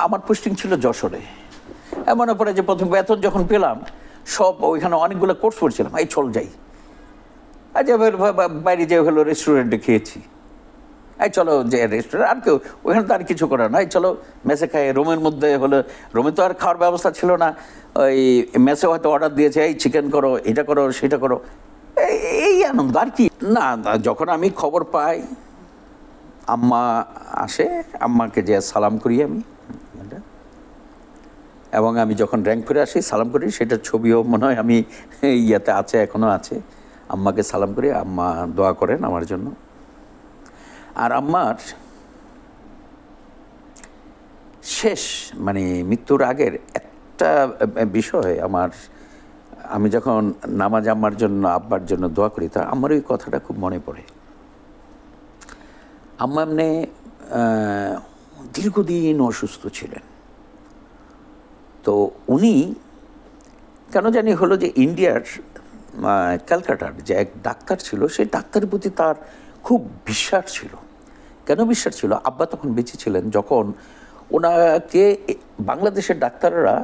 আমার পোস্টিং ছিল যশোরে। এমন পরে যে প্রথম বেতন যখন পেলাম, সব ওইখানে অনেকগুলো কোর্স করছিলাম, এই চল যাই, আজ বাইরে যে হলো রেস্টুরেন্টে খেয়েছি, এই চলো যে রেস্টুরেন্ট, আর কেউ ওইখানে তো আর কিছু করার নয়, চলো মেসে খাই। রুমের মধ্যে হলো, রুমে তো আর খাওয়ার ব্যবস্থা ছিল না, ওই মেসে হয়তো অর্ডার দিয়েছে, এই চিকেন করো, এটা করো, সেটা করো, এই আনন্দ আর কি না। যখন আমি খবর পাই, আম্মা আসে, আম্মাকে যে সালাম করি আমি, এবং আমি যখন র্যাঙ্ক করে আসি সালাম করি, সেটার ছবিও মনে হয় আমি ইয়াতে আছে, এখনও আছে। আম্মাকে সালাম করি, আম্মা দোয়া করেন আমার জন্য। আর আম্মার শেষ মানে মৃত্যুর আগের একটা বিষয় আমার, আমি যখন নামাজ আম্মার জন্য আব্বার জন্য দোয়া করি, তা আমার ওই কথাটা খুব মনে পড়ে। আম্মা এমনি দীর্ঘদিন অসুস্থ ছিলেন। তো উনি কেন জানি হলো যে ইন্ডিয়ার ক্যালকাটার যে এক ডাক্তার ছিল, সেই ডাক্তারের প্রতি তার খুব বিশ্বাস ছিল। কেন বিশ্বাস ছিল? আব্বা তখন বেঁচে ছিলেন যখন ওনাকে বাংলাদেশের ডাক্তাররা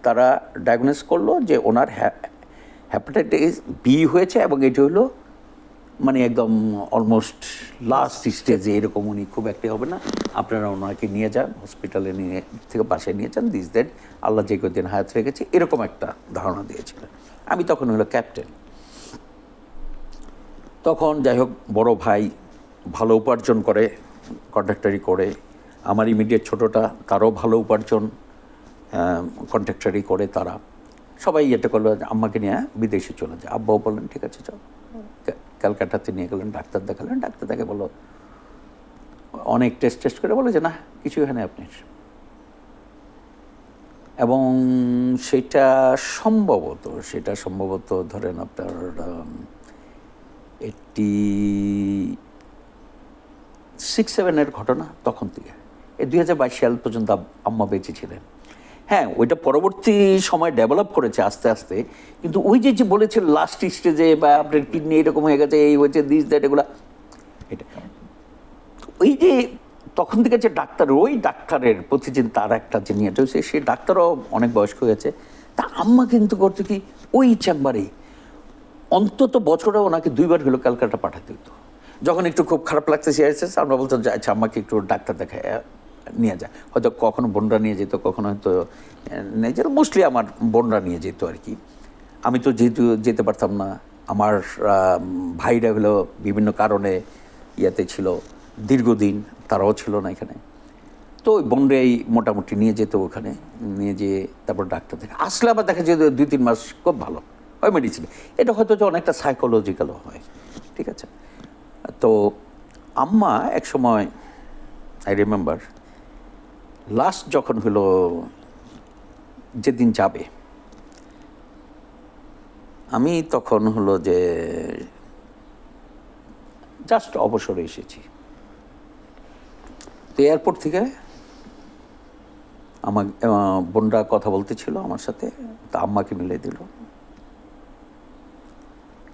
তারা ডায়াগনোস করলো যে ওনার হ্যাপাটাইটিস বি হয়েছে, এবং এটি হলো মানে একদম অলমোস্ট লাস্ট স্টেজে, এরকম উনি খুব একটা হবে না, আপনারা ওনাকে নিয়ে যান হসপিটালে, নিয়ে থেকে বাসায় নিয়ে যান, দিস দ্যাট আল্লাহ যে কদিন হায়াত রেখেছে, এরকম একটা ধারণা দিয়েছিলেন। আমি তখন হলো ক্যাপ্টেন। তখন যাই হোক বড় ভাই ভালো উপার্জন করে, কন্ট্রাক্টারি করে, আমার ইমিডিয়েট ছোটোটা তারও ভালো উপার্জন, কন্ট্রাক্টারি করে, তারা সবাই এটা করলো আম্মাকে নিয়ে বিদেশে চলে যায়। আব্বাও বললেন ঠিক আছে চল, ক্যালকাটাতে নিয়ে গেলেন, ডাক্তার দেখালেন। ডাক্তার দেখে বললো, অনেক টেস্ট করে বলে যে না কিছু এখানে আপনি, এবং সেটা সম্ভবত ধরেন আপনার 86-87 ঘটনা। তখন থেকে এই 2022 সাল পর্যন্ত আম্মা বেঁচে ছিলেন। হ্যাঁ, ওইটা পরবর্তী সময় ডেভেলপ করেছে আস্তে আস্তে, কিন্তু ওই যে বলেছে লাস্ট স্টেজে বা আপনার কিডনি এরকম হয়ে গেছে, এই হয়েছে, দিস দ্যাট, এগুলা, এটা ওই যে তখন থেকে যে ডাক্তার, ওই ডাক্তারের প্রতি যে তার একটা যে নিয়ে হয়েছে, সে ডাক্তারও অনেক বয়স্ক হয়েছে। তা আম্মা কিন্তু করতো কি, ওই চেম্বারে অন্তত বছরে ওনাকে 2বার হলো ক্যালকাটা পাঠাতে হতো। যখন একটু খুব খারাপ লাগতেছে আমরা বলতো যে আচ্ছা আম্মাকে একটু ডাক্তার দেখায় নিয়ে যায়। হয়তো কখনো বোনরা নিয়ে যেত, কখনো হয়তো নিজের, মোস্টলি আমার বোনরা নিয়ে যেত আর কি। আমি তো যেহেতু যেতে পারতাম না, আমার ভাইরা হলো বিভিন্ন কারণে ইয়াতে ছিল দীর্ঘদিন, তারাও ছিল না এখানে। তো ওই বোনরাই মোটামুটি নিয়ে যেত, ওখানে নিয়ে যেয়ে তারপর ডাক্তার দেখে আসলে আবার দেখা যায় 2-3 মাস খুব ভালো হয় মেডিসিন। এটা হয়তো যে অনেকটা সাইকোলজিক্যালও হয়, ঠিক আছে। তো আম্মা এক সময়, আই রিমেম্বার, লাস্ট যখন হলো যেদিন যাবে, আমি তখন হলো যে জাস্ট অবসরে এসেছি। তো এয়ারপোর্ট থেকে আমার বোনরা কথা বলতেছিল আমার সাথে, তা আম্মাকে মিলে দিল।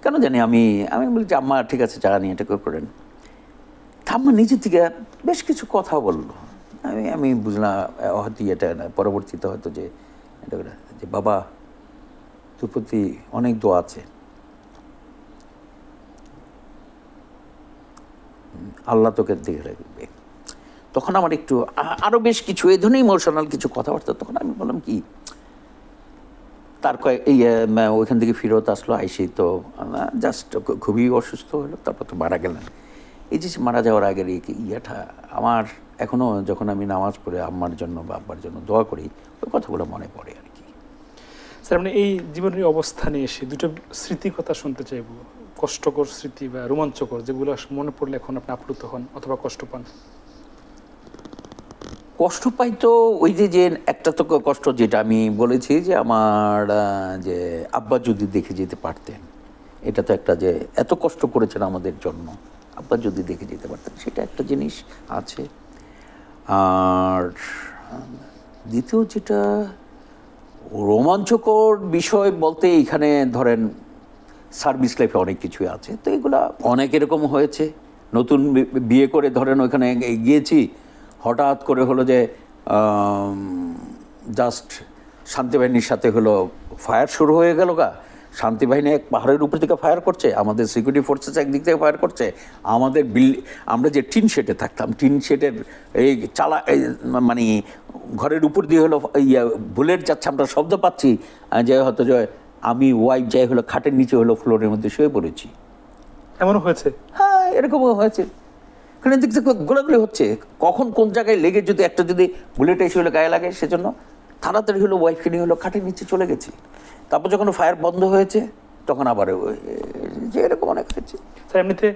কেন জানি আমি বলি যে আম্মা ঠিক আছে চা নিয়ে এটা করেন। তা আম্মা নিজের থেকে বেশ কিছু কথা বললো। আমি বুঝলাম হয়তো এটা না, পরবর্তীতে হয়তো যে এটা যে বাবা তোর প্রতি অনেক দোয়া আছে, আল্লাহ তোকে দেখে রাখবে। তখন আমার একটু আরও বেশ কিছু এই ধরনের ইমোশনাল কিছু কথাবার্তা। তখন আমি বললাম কি, তার এই ওইখান থেকে ফেরত আসলো, আইসি তো জাস্ট খুবই অসুস্থ হলো, তারপর তো মারা গেলেন। এই যে মারা যাওয়ার আগের এই ইয়েটা আমার এখনও যখন আমি নামাজ পড়ে আম্মার জন্য বা আব্বার জন্য দোয়া করি, ওই কথাগুলো মনে পড়ে আর কি। স্যার, আপনি এই জীবনের অবস্থানে এসে দুটো স্মৃতি কথা শুনতে চাইব, কষ্টকর স্মৃতি বা রোমাঞ্চকর, যেগুলো মনে পড়লে এখন আপনি আপ্লুত হন অথবা কষ্ট পান। কষ্ট পাই তো ওই যে একটা তো কষ্ট যেটা আমি বলেছি যে আমার যে আব্বা যদি দেখে যেতে পারতেন, এটা তো একটা যে এত কষ্ট করেছেন আমাদের জন্য, আব্বা যদি দেখে যেতে পারতেন, সেটা একটা জিনিস আছে। আর দ্বিতীয় যেটা রোমাঞ্চকর বিষয় বলতে এইখানে ধরেন সার্ভিস লাইফে অনেক কিছুই আছে, তো এগুলা অনেক এরকম হয়েছে। নতুন বিয়ে করে ধরেন ওইখানে গিয়েছি, হঠাৎ করে হলো যে জাস্ট শান্তিবাহিনীর সাথে হলো ফায়ার শুরু হয়ে গেল গা। শান্তিবাহিনী এক পাহাড়ের উপর থেকে ফায়ার করছে, আমাদের সিকিউরিটি ফোর্সেস একদিক থেকে ফায়ার করছে, আমাদের আমরা যে টিন শেডে থাকতাম, টিন শেডের এই মানে ঘরের উপর দিয়ে হলো বুলেট যাচ্ছে, আমরা শব্দ পাচ্ছি, যে হয়তো যে আমি ওয়াইফ যাই হলো খাটের নিচে হলো ফ্লোরের মধ্যে শুয়ে পড়েছি। এমনও হয়েছে? হ্যাঁ, এরকমও হয়েছে। কারণ দিক থেকে গোলাগুলি হচ্ছে, কখন কোন জায়গায় লেগে যদি একটা যদি বুলেট এসে হলো গায়ে লাগে, সেজন্য তাড়াতাড়ি হলো ওয়াইফকে নিয়ে হলো খাটের নিচে চলে গেছি। তারপর যখন ফায়ার বন্ধ হয়েছে তখন আবার যে এরকম অনেক হয়েছে। স্যার, এমনিতে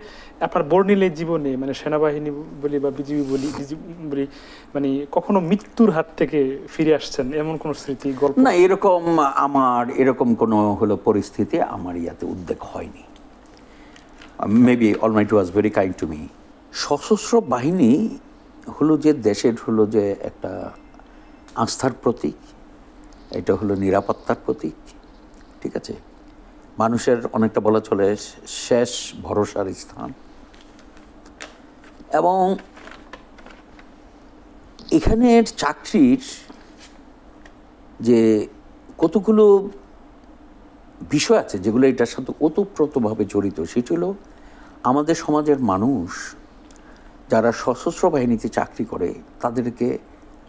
আপনার বর্ণিল জীবনে মানে সেনাবাহিনী বলি বা বিজিবি বলি মানে কখনো মৃত্যুর হাত থেকে ফিরে আসছেন এমন কোনো স্মৃতি গল্প? না, এরকম আমার এরকম কোনো হলো পরিস্থিতি আমার ইয়াতে উদ্বেগ হয়নি। Maybe Almighty was very kind to me. সশস্ত্র বাহিনী হলো যে দেশের হলো যে একটা আস্থার প্রতীক, এটা হলো নিরাপত্তার প্রতীক, ঠিক আছে, মানুষের অনেকটা বলা চলে শেষ ভরসার স্থান। এবং এখানের চাকরির যে কতগুলো বিষয় আছে যেগুলো এটার সাথে ওতপ্রোতভাবে জড়িত, সেটি হলো আমাদের সমাজের মানুষ যারা সশস্ত্র বাহিনীতে চাকরি করে তাদেরকে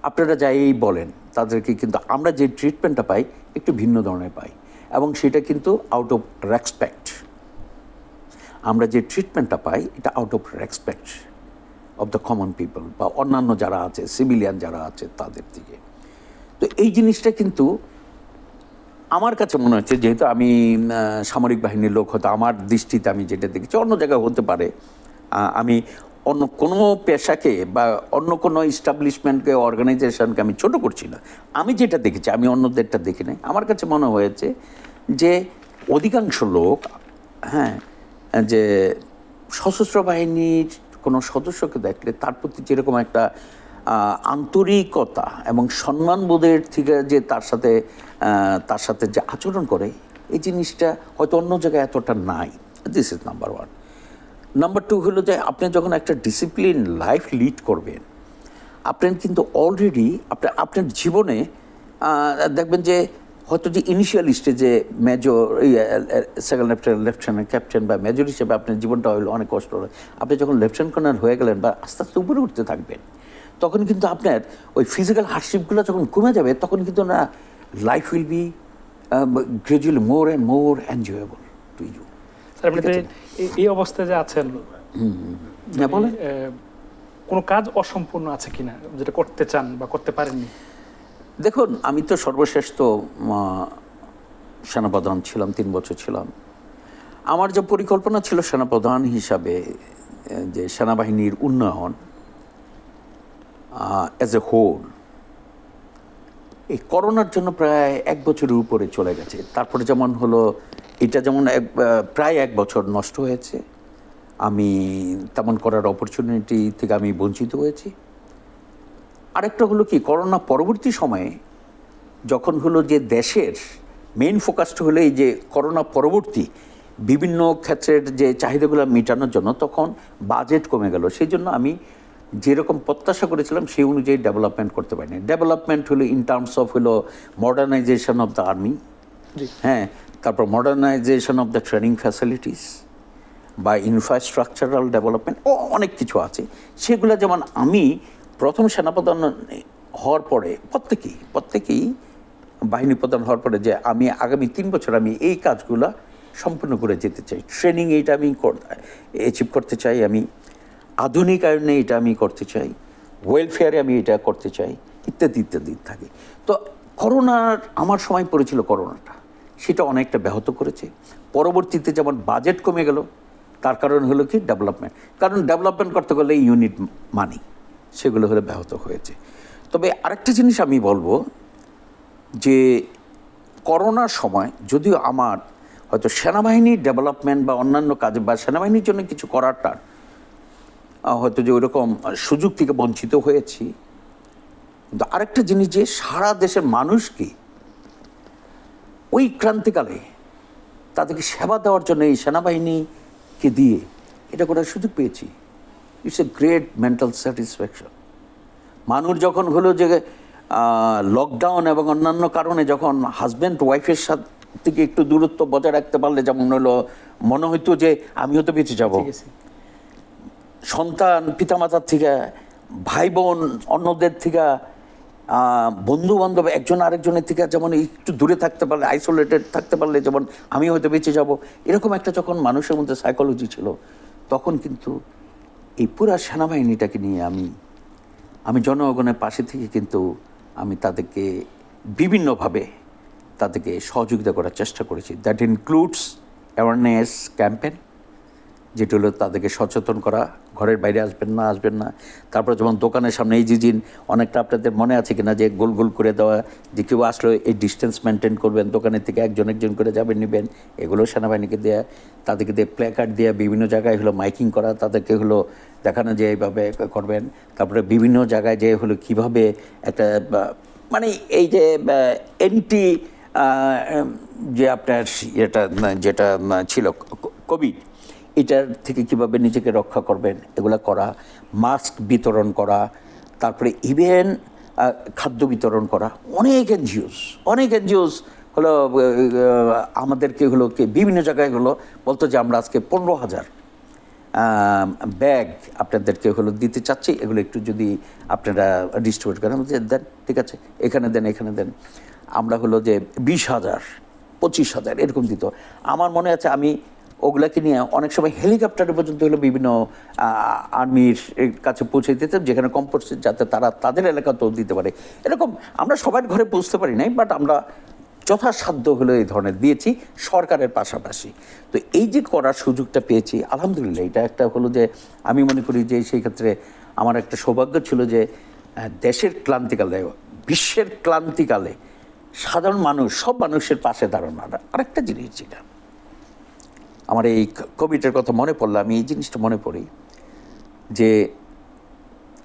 আপনারা যাই বলেন, তাদেরকে কিন্তু আমরা যে ট্রিটমেন্টটা পাই একটু ভিন্ন ধরনের পাই, এবং সেটা কিন্তু আউট অফ রেসপেক্ট। আমরা যে ট্রিটমেন্টটা পাই এটা out of respect of the common people বা অন্যান্য যারা আছে, সিভিলিয়ান যারা আছে তাদের দিকে। তো এই জিনিসটা কিন্তু আমার কাছে মনে হচ্ছে, যেহেতু আমি সামরিক বাহিনীর লোক, হয়তো আমার দৃষ্টিতে আমি যেটা দেখেছি, অন্য জায়গায় হতে পারে, আমি অন্য কোনো পেশাকে বা অন্য কোনো ইস্টাবলিশমেন্টকে, অর্গানাইজেশনকে আমি ছোট করছি না। আমি যেটা দেখেছি, আমি অন্যদেরটা দেখি নাই, আমার কাছে মনে হয়েছে যে অধিকাংশ লোক, হ্যাঁ, যে সশস্ত্র বাহিনীর কোনো সদস্যকে দেখলে তার প্রতি যেরকম একটা আন্তরিকতা এবং সম্মানবোধের থেকে যে তার সাথে যে আচরণ করে, এই জিনিসটা হয়তো অন্য জায়গায় এতটা নাই। This is number one. Number two হলো যে আপনি যখন একটা ডিসিপ্লিন লাইফ লিড করবেন, আপনার কিন্তু অলরেডি আপনার জীবনে দেখবেন যে হয়তো যে ইনিশিয়াল স্টেজে মেজর, সেকেন্ড লেফটেন্যান্ট, ক্যাপ্টেন বা মেজর হিসেবে আপনার জীবনটা হলো অনেক কষ্ট হয়। আপনি যখন লেফটেন্যান্ট কর্নেল হয়ে গেলেন বা আস্তে আস্তে উপরে উঠতে থাকবেন, তখন কিন্তু আপনার ওই ফিজিক্যাল হার্ডশিপগুলো যখন কমে যাবে, তখন কিন্তু না life will be gradually more and more enjoyable to you. Sir, আপনি এই অবস্থায় যে আছেন, কোনো কাজ অসম্পূর্ণ আছে কিনা যেটা করতে চান বা করতে পারেননি? দেখুন, আমি তো সর্বশেষ তো সেনাপ্রধান ছিলাম, 3 বছর ছিলাম। আমার যে পরিকল্পনা ছিল সেনাপ্রধান হিসাবে, যে সেনাবাহিনীর উন্নয়ন অ্যাজ এ হোল, এই করোনার জন্য প্রায় 1 বছরের উপরে চলে গেছে। তারপরে যেমন হলো এটা যেমন প্রায় 1 বছর নষ্ট হয়েছে, আমি তেমন করার অপরচুনিটি থেকে আমি বঞ্চিত হয়েছি। আরেকটা হলো কি, করোনা পরবর্তী সময়ে যখন হলো যে দেশের মেইন ফোকাসটা হলো এই যে করোনা পরবর্তী বিভিন্ন ক্ষেত্রের যে চাহিদাগুলো মেটানোর জন্য, তখন বাজেট কমে গেল। সেই জন্য আমি যেরকম প্রত্যাশা করেছিলাম সেই অনুযায়ী ডেভেলপমেন্ট করতে পারিনি। ডেভেলপমেন্ট হলো ইন টার্মস অফ হলো মডার্নাইজেশন অফ দ্য আর্মি, হ্যাঁ, তারপর modernisation of the training facilities বা ইনফ্রাস্ট্রাকচারাল ডেভেলপমেন্ট, অনেক কিছু আছে। সেগুলো যেমন আমি প্রথম সেনাপ্রধান হওয়ার পরে প্রত্যেকেই বাহিনী প্রধান হওয়ার পরে যে আমি আগামী 3 বছর আমি এই কাজগুলো সম্পূর্ণ করে যেতে চাই। ট্রেনিং এইটা আমি অ্যাচিভ করতে চাই, আমি আধুনিকায়নে এটা আমি করতে চাই, ওয়েলফেয়ারে আমি এটা করতে চাই, ইত্যাদি ইত্যাদি থাকে। তো করোনার আমার সময় পড়েছিল, করোনাটা সেটা অনেকটা ব্যাহত করেছে। পরবর্তীতে যেমন বাজেট কমে গেল, তার কারণ হলো কি ডেভেলপমেন্ট, কারণ ডেভেলপমেন্ট করতে গেলে ইউনিট মানি, সেগুলো হলে ব্যাহত হয়েছে। তবে আরেকটা জিনিস আমি বলবো যে করোনার সময় যদিও আমার হয়তো সেনাবাহিনীর ডেভেলপমেন্ট বা অন্যান্য কাজে বা সেনাবাহিনীর জন্য কিছু করারটার হয়তো যে ওইরকম সুযোগ থেকে বঞ্চিত হয়েছি, কিন্তু আরেকটা জিনিস যে সারা দেশের মানুষকে ওই ক্রান্তিকালে তাদেরকে সেবা দেওয়ার জন্য এই সেনাবাহিনীকে দিয়ে এটা করার সুযোগ পেয়েছি। It's a great mental satisfaction. মানুষ যখন হলো যে লকডাউন এবং অন্যান্য কারণে যখন হাজব্যান্ড ওয়াইফের সাথে থেকে একটু দূরত্ব বজায় রাখতে পারলে যেমন হলো মনে হইতো যে আমি হয়তো বেঁচে যাব, সন্তান পিতামাতার থেকে, ভাই বোন অন্যদের থেকে, বন্ধু বান্ধব একজন আরেকজনের থেকে যেমন একটু দূরে থাকতে পারলে, আইসোলেটেড থাকতে পারলে যেমন আমি হয়তো বেঁচে যাব, এরকম একটা যখন মানুষের মধ্যে সাইকোলজি ছিল, তখন কিন্তু এই পুরা সেনাবাহিনীটাকে নিয়ে আমি জনগণের পাশে থেকে কিন্তু আমি তাদেরকে বিভিন্নভাবে তাদেরকে সহযোগিতা করার চেষ্টা করেছি। দ্যাট ইনক্লুডস অ্যাওয়ারনেস ক্যাম্পেন, যেটা হলো তাদেরকে সচেতন করা, ঘরের বাইরে আসবেন না। তারপরে যেমন দোকানের সামনে এই যে অনেকটা আপনাদের মনে আছে কিনা যে গোল গোল করে দেওয়া, যে কেউ আসলে এই ডিস্টেন্স মেনটেন করবেন, দোকানের থেকে একজন করে যাবেন নেবেন, এগুলো সেনাবাহিনীকে দেওয়া, তাদেরকে দিয়ে প্লে কার্ড দেওয়া, বিভিন্ন জায়গায় হলো মাইকিং করা, তাদেরকে হলো দেখানো যে এইভাবে করবেন। তারপরে বিভিন্ন জায়গায় যে হলো কীভাবে একটা মানে এই যে এন্টি যে আপনার যেটা ছিল কোভিড, এটার থেকে কিভাবে নিজেকে রক্ষা করবেন এগুলো করা, মাস্ক বিতরণ করা, তারপরে ইভেন খাদ্য বিতরণ করা। অনেক এনজিওস হলো আমাদেরকে হলো বিভিন্ন জায়গায় হলো বলতো যে আমরা আজকে 15,000 ব্যাগ আপনাদেরকে হলো দিতে চাচ্ছি, এগুলো একটু যদি আপনারা ডিস্ট্রিবিউট করেন, দেন ঠিক আছে, এখানে দেন। আমরা হলো যে 20,000 25,000 এরকম দিত। আমার মনে আছে আমি ওগুলাকে নিয়ে অনেক সময় হেলিকপ্টারে পর্যন্ত হলো বিভিন্ন আর্মির কাছে পৌঁছে দিতাম, যেখানে কম্পোস্ট যাতে তারা তাদের এলাকাতেও দিতে পারে। এরকম আমরা সবার ঘরে পৌঁছতে পারি নাই, বাট আমরা যথাসাধ্য হলো এই ধরনের দিয়েছি সরকারের পাশাপাশি। তো এই যে করার সুযোগটা পেয়েছি, আলহামদুলিল্লাহ, এটা একটা হলো যে আমি মনে করি যে সেই ক্ষেত্রে আমার একটা সৌভাগ্য ছিল যে দেশের ক্লান্তিকালে, বিশ্বের ক্লান্তিকালে সাধারণ মানুষ, সব মানুষের পাশে দাঁড়ানো। আরেকটা জিনিস যেটা আমার এই কোভিডের কথা মনে পড়লো, আমি এই জিনিসটা মনে পড়ি যে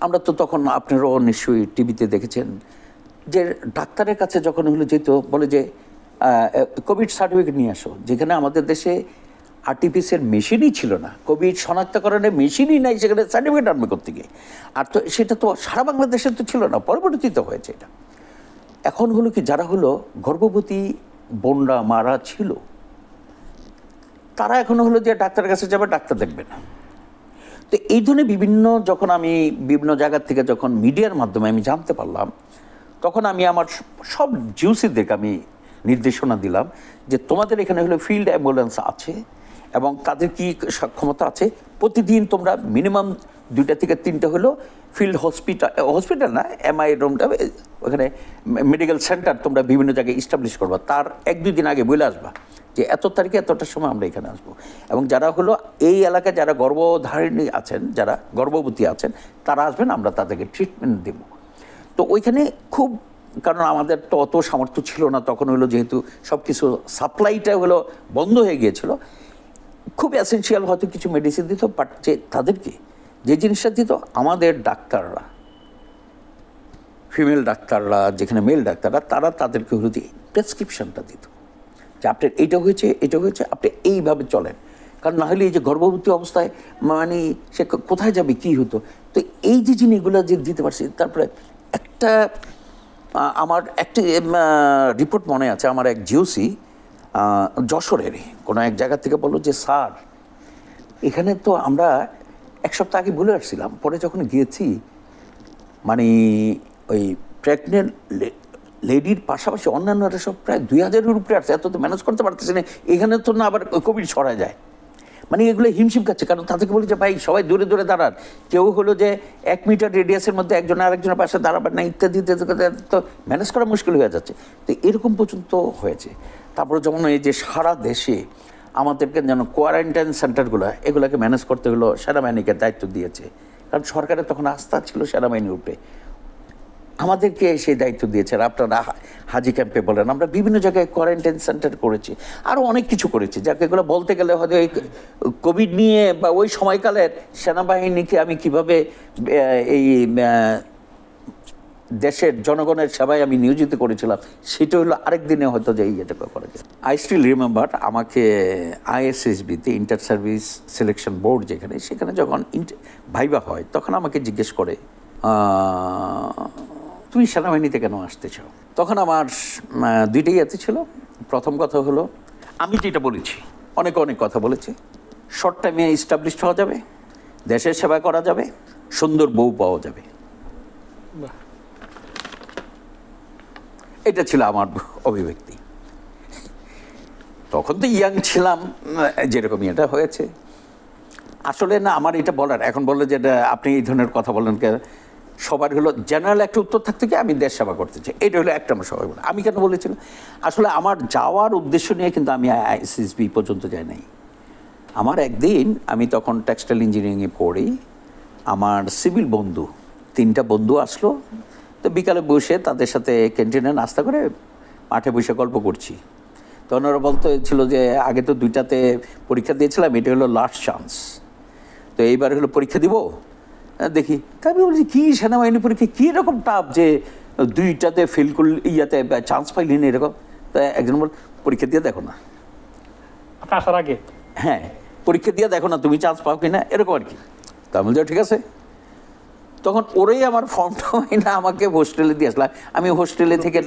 আমরা তো তখন আপনারাও নিশ্চয়ই টিভিতে দেখেছেন যে ডাক্তারের কাছে যখন হলো যেত, বলে যে কোভিড সার্টিফিকেট নিয়ে আসো, যেখানে আমাদের দেশে আরটিপিসিআর মেশিনই ছিল না, কোভিড শনাক্তকরণের মেশিনই নাই, সেখানে সার্টিফিকেট আনবে করতে গিয়ে। আর তো সেটা তো সারা বাংলাদেশে তো ছিল না, পরবর্তীতে হয়েছে এটা। এখন হলো কি, যারা হলো গর্ভবতী বোনরা মারা ছিল, তারা এখন হলো যে ডাক্তারের কাছে যাবে, ডাক্তার দেখবে না। তো এই ধরনের যখন আমি বিভিন্ন জায়গার থেকে যখন মিডিয়ার মাধ্যমে আমি জানতে পারলাম, তখন আমি আমার সব জিওসিদেরকে আমি নির্দেশনা দিলাম যে তোমাদের এখানে হলো ফিল্ড অ্যাম্বুলেন্স আছে এবং তাদের কি সক্ষমতা আছে, প্রতিদিন তোমরা মিনিমাম 2টা থেকে 3টা হলো ফিল্ড হসপিটাল না, এমআই রুমটা, ওখানে মেডিকেল সেন্টার তোমরা বিভিন্ন জায়গায় ইস্টাবলিশ করবা। তার 1-2 দিন আগে বলে আসবা যে এত তারিখে এতটার সময় আমরা এখানে আসবো। এবং যারা হলো এই এলাকায় যারা গর্ভধারিণী আছেন, যারা গর্ভবতী আছেন, তারা আসবেন, আমরা তাদেরকে ট্রিটমেন্ট দেব। তো ওইখানে খুব, কারণ আমাদের তো অত সামর্থ্য ছিল না তখন, হলো যেহেতু সব কিছু সাপ্লাইটা হলো বন্ধ হয়ে গিয়েছিল, খুব এসেন্সিয়াল হয়তো কিছু মেডিসিন দিত, বাট যে তাদেরকে যে জিনিসটা দিত, আমাদের ডাক্তাররা, ফিমেল ডাক্তাররা, যেখানে মেল ডাক্তাররা, তারা তাদেরকে হলো যে প্রেসক্রিপশনটা দিত যে আপনার এটা হয়েছে, আপনি এইভাবে চলেন। কারণ না হলে এই যে গর্ভবতী অবস্থায় মানে সে কোথায় যাবে, কি হতো। তো এই যে জিনিসগুলো যে দিতে পারছি। তারপরে আমার একটি রিপোর্ট মনে আছে, আমার এক জিওসি যশোরের কোনো এক জায়গা থেকে বললো যে স্যার, এখানে তো আমরা 1 সপ্তাহ আগে বলে আসছিলাম, পরে যখন গিয়েছি মানে ওই প্রেগনেন্ট লেডির পাশাপাশি অন্যান্যরা সব প্রায় 2000-এর উপরে আসছে, এত তো ম্যানেজ করতে পারতেছে না, এখানে তো না আবার কোভিড ছড়া যায়। মানে এগুলো হিমশিম খাচ্ছে, কারণ তাদেরকে বলি যে ভাই সবাই দূরে দাঁড়ান, কেউ হলো যে 1 মিটার রেডিয়াসের মধ্যে একজন আরেকজনের পাশে দাঁড়াবেন না, ইত্যাদি তো ম্যানেজ করা মুশকিল হয়ে যাচ্ছে। তো এরকম পর্যন্ত হয়েছে। তারপরে যেমন এই যে সারা দেশে আমাদেরকে যেন কোয়ারেন্টাইন সেন্টারগুলো, এগুলোকে ম্যানেজ করতে হলো সেনাবাহিনীকে দায়িত্ব দিয়েছে, কারণ সরকারের তখন আস্থা ছিল সেনাবাহিনীর উপরে, আমাদেরকে সেই দায়িত্ব দিয়েছে। আপনারা হাজি ক্যাম্পে বলেন, আমরা বিভিন্ন জায়গায় কোয়ারেন্টাইন সেন্টার করেছি, আরও অনেক কিছু করেছি, যাকে এগুলো বলতে গেলে হয়তো এই কোভিড নিয়ে বা ওই সময়কালের সেনাবাহিনীকে আমি কিভাবে এই দেশের জনগণের সেবায় আমি নিয়োজিত করেছিলাম, সেটা হলো আরেক দিনে হয়তো যে এটা করা যায়। আই স্টিল রিমেম্বার আমাকে আইএসএসবিতে ইন্টার সার্ভিস সিলেকশন বোর্ড যেখানে, সেখানে যখন ভাইবা হয় তখন আমাকে জিজ্ঞেস করে তুমি সেনাবাহিনীতে কেন আসতে চাও? তখন আমার দুইটাই এতে ছিল। প্রথম কথা হলো, আমি যেটা বলেছি, অনেকে অনেক কথা বলেছে, শর্ট টাইমে এস্টাবলিশড হওয়া যাবে, দেশের সেবা করা যাবে, সুন্দর বউ পাওয়া যাবে। বাহ। এটা ছিল আমার অভিব্যক্তি। তখন তো ইয়াং ছিলাম, যেরকম এটা হয়েছে। আসলে না, আমার এটা বলার, এখন বললে যেটা আপনি এই ধরনের কথা বলেন, সবার হলো জেনারেল একটা উত্তর থাকতে কি আমি দেশ সেবা করতে চাই, এটা হলো একটা আমার সবাই বলে। আমি কেন বলেছিলাম, আসলে আমার যাওয়ার উদ্দেশ্য নিয়ে কিন্তু আমি আইএসএসবি পর্যন্ত যাই নাই। আমার একদিন, আমি তখন টেক্সটাইল ইঞ্জিনিয়ারিংয়ে পড়ি, আমার সিভিল বন্ধু 3টা বন্ধু আসলো। তো বিকালে বসে তাদের সাথে ক্যান্টিনে নাস্তা করে মাঠে বসে গল্প করছি। তখন ওরা বলতে ছিল যে আগে তো 2টাতে পরীক্ষা দিয়েছিলাম, এটা হলো লাস্ট চান্স, তো এইবার হলো পরীক্ষা দিব, দেখি। তাই আমি বলছি, কী সেনাবাহিনী পরীক্ষা কী রকম টাফ যে 2টাতে ফেল করলে, ইয়াতে চান্স পাইলি না এরকম? তা একজন বল, পরীক্ষা দিয়ে দেখো না। আপনি আসার আগে? হ্যাঁ, পরীক্ষা দিয়ে দেখো না তুমি চান্স পাও কিনা, এরকম আর কি। তা আমি বলছি ঠিক আছে। তখন ওরাই আমার ফর্মটা না আমাকে হোস্টেলে দিয়ে আসলাম। আমি হোস্টেলে থেকে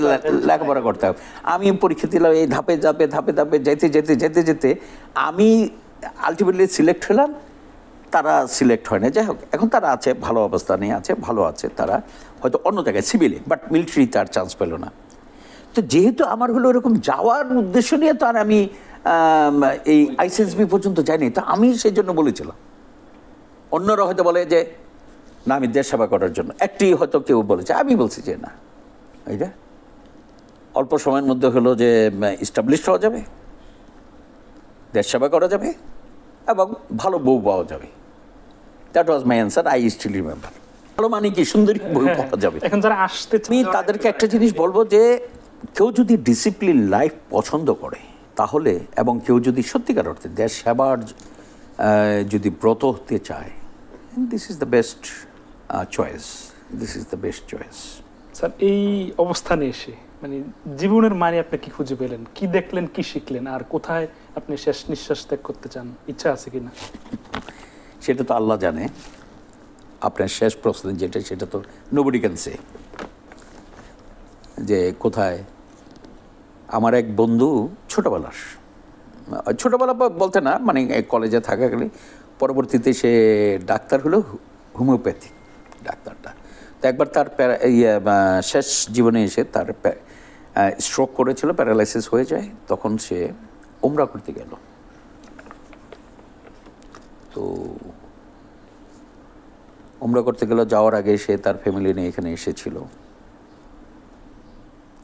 লেখাপড়া করতাম। আমি পরীক্ষা দিলাম, এই ধাপে ধাপে ধাপে ধাপে যেতে যেতে যেতে যেতে আমি আলটিমেটলি সিলেক্ট হলাম, তারা সিলেক্ট হয় না। যাই হোক, এখন তারা আছে, ভালো অবস্থানে আছে, ভালো আছে তারা, হয়তো অন্য জায়গায় সিভিলে, বাট মিলিটারিতে আর চান্স পেল না। তো যেহেতু আমার হলো এরকম যাওয়ার উদ্দেশ্য নিয়ে, তো আর আমি এই আইসিএসবি পর্যন্ত যাইনি, তো আমি সেই জন্য বলেছিলাম। অন্যরা হয়তো বলে যে না, আমি দেশ সেবা করার জন্য, একটি হয়তো কেউ বলেছে, আমি বলছি যে না, এইটা অল্প সময়ের মধ্যে হলো যে এস্টাবলিশড হওয়া যাবে, দেশ সেবা করা যাবে এবং ভালো বউ পাওয়া যাবে। That was my answer. I still remember. ভালো মানে কি, সুন্দরী বউ পাওয়া যাবে। এখন যারা আসতে আমি তাদেরকে একটা জিনিস বলবো যে কেউ যদি ডিসিপ্লিন লাইফ পছন্দ করে তাহলে, এবং কেউ যদি সত্যিকার অর্থে দেশ সেবার যদি ব্রত হতে চায়, this is the best choice, this is the best choice. Sir, এই অবস্থানে এসে মানে জীবনের মানে আপনি কি খুঁজে পেলেন, কি দেখলেন, কি শিখলেন, আর কোথায় আপনি শেষ নিঃশ্বাস ত্যাগ করতে চান, ইচ্ছা আছে কিনা? সেটা তো আল্লাহ জানে। আপনার শেষ প্রশ্ন যেটা, সেটা তো নোবডি ক্যান সে, যে কোথায়। আমার এক বন্ধু ছোটোবেলা বলতে না, মানে কলেজে থাকাকালে, পরবর্তীতে সে ডাক্তার হলো, হোমিওপ্যাথিক ডাক্তারটা। তো একবার তার শেষ জীবনে এসে তার স্ট্রোক করেছিল, প্যারালাইসিস হয়ে যায়। তখন সে উমরা করতে গেল। তো উমরা করতে গেল, যাওয়ার আগে সে তার ফ্যামিলি নিয়ে এখানে এসেছিল।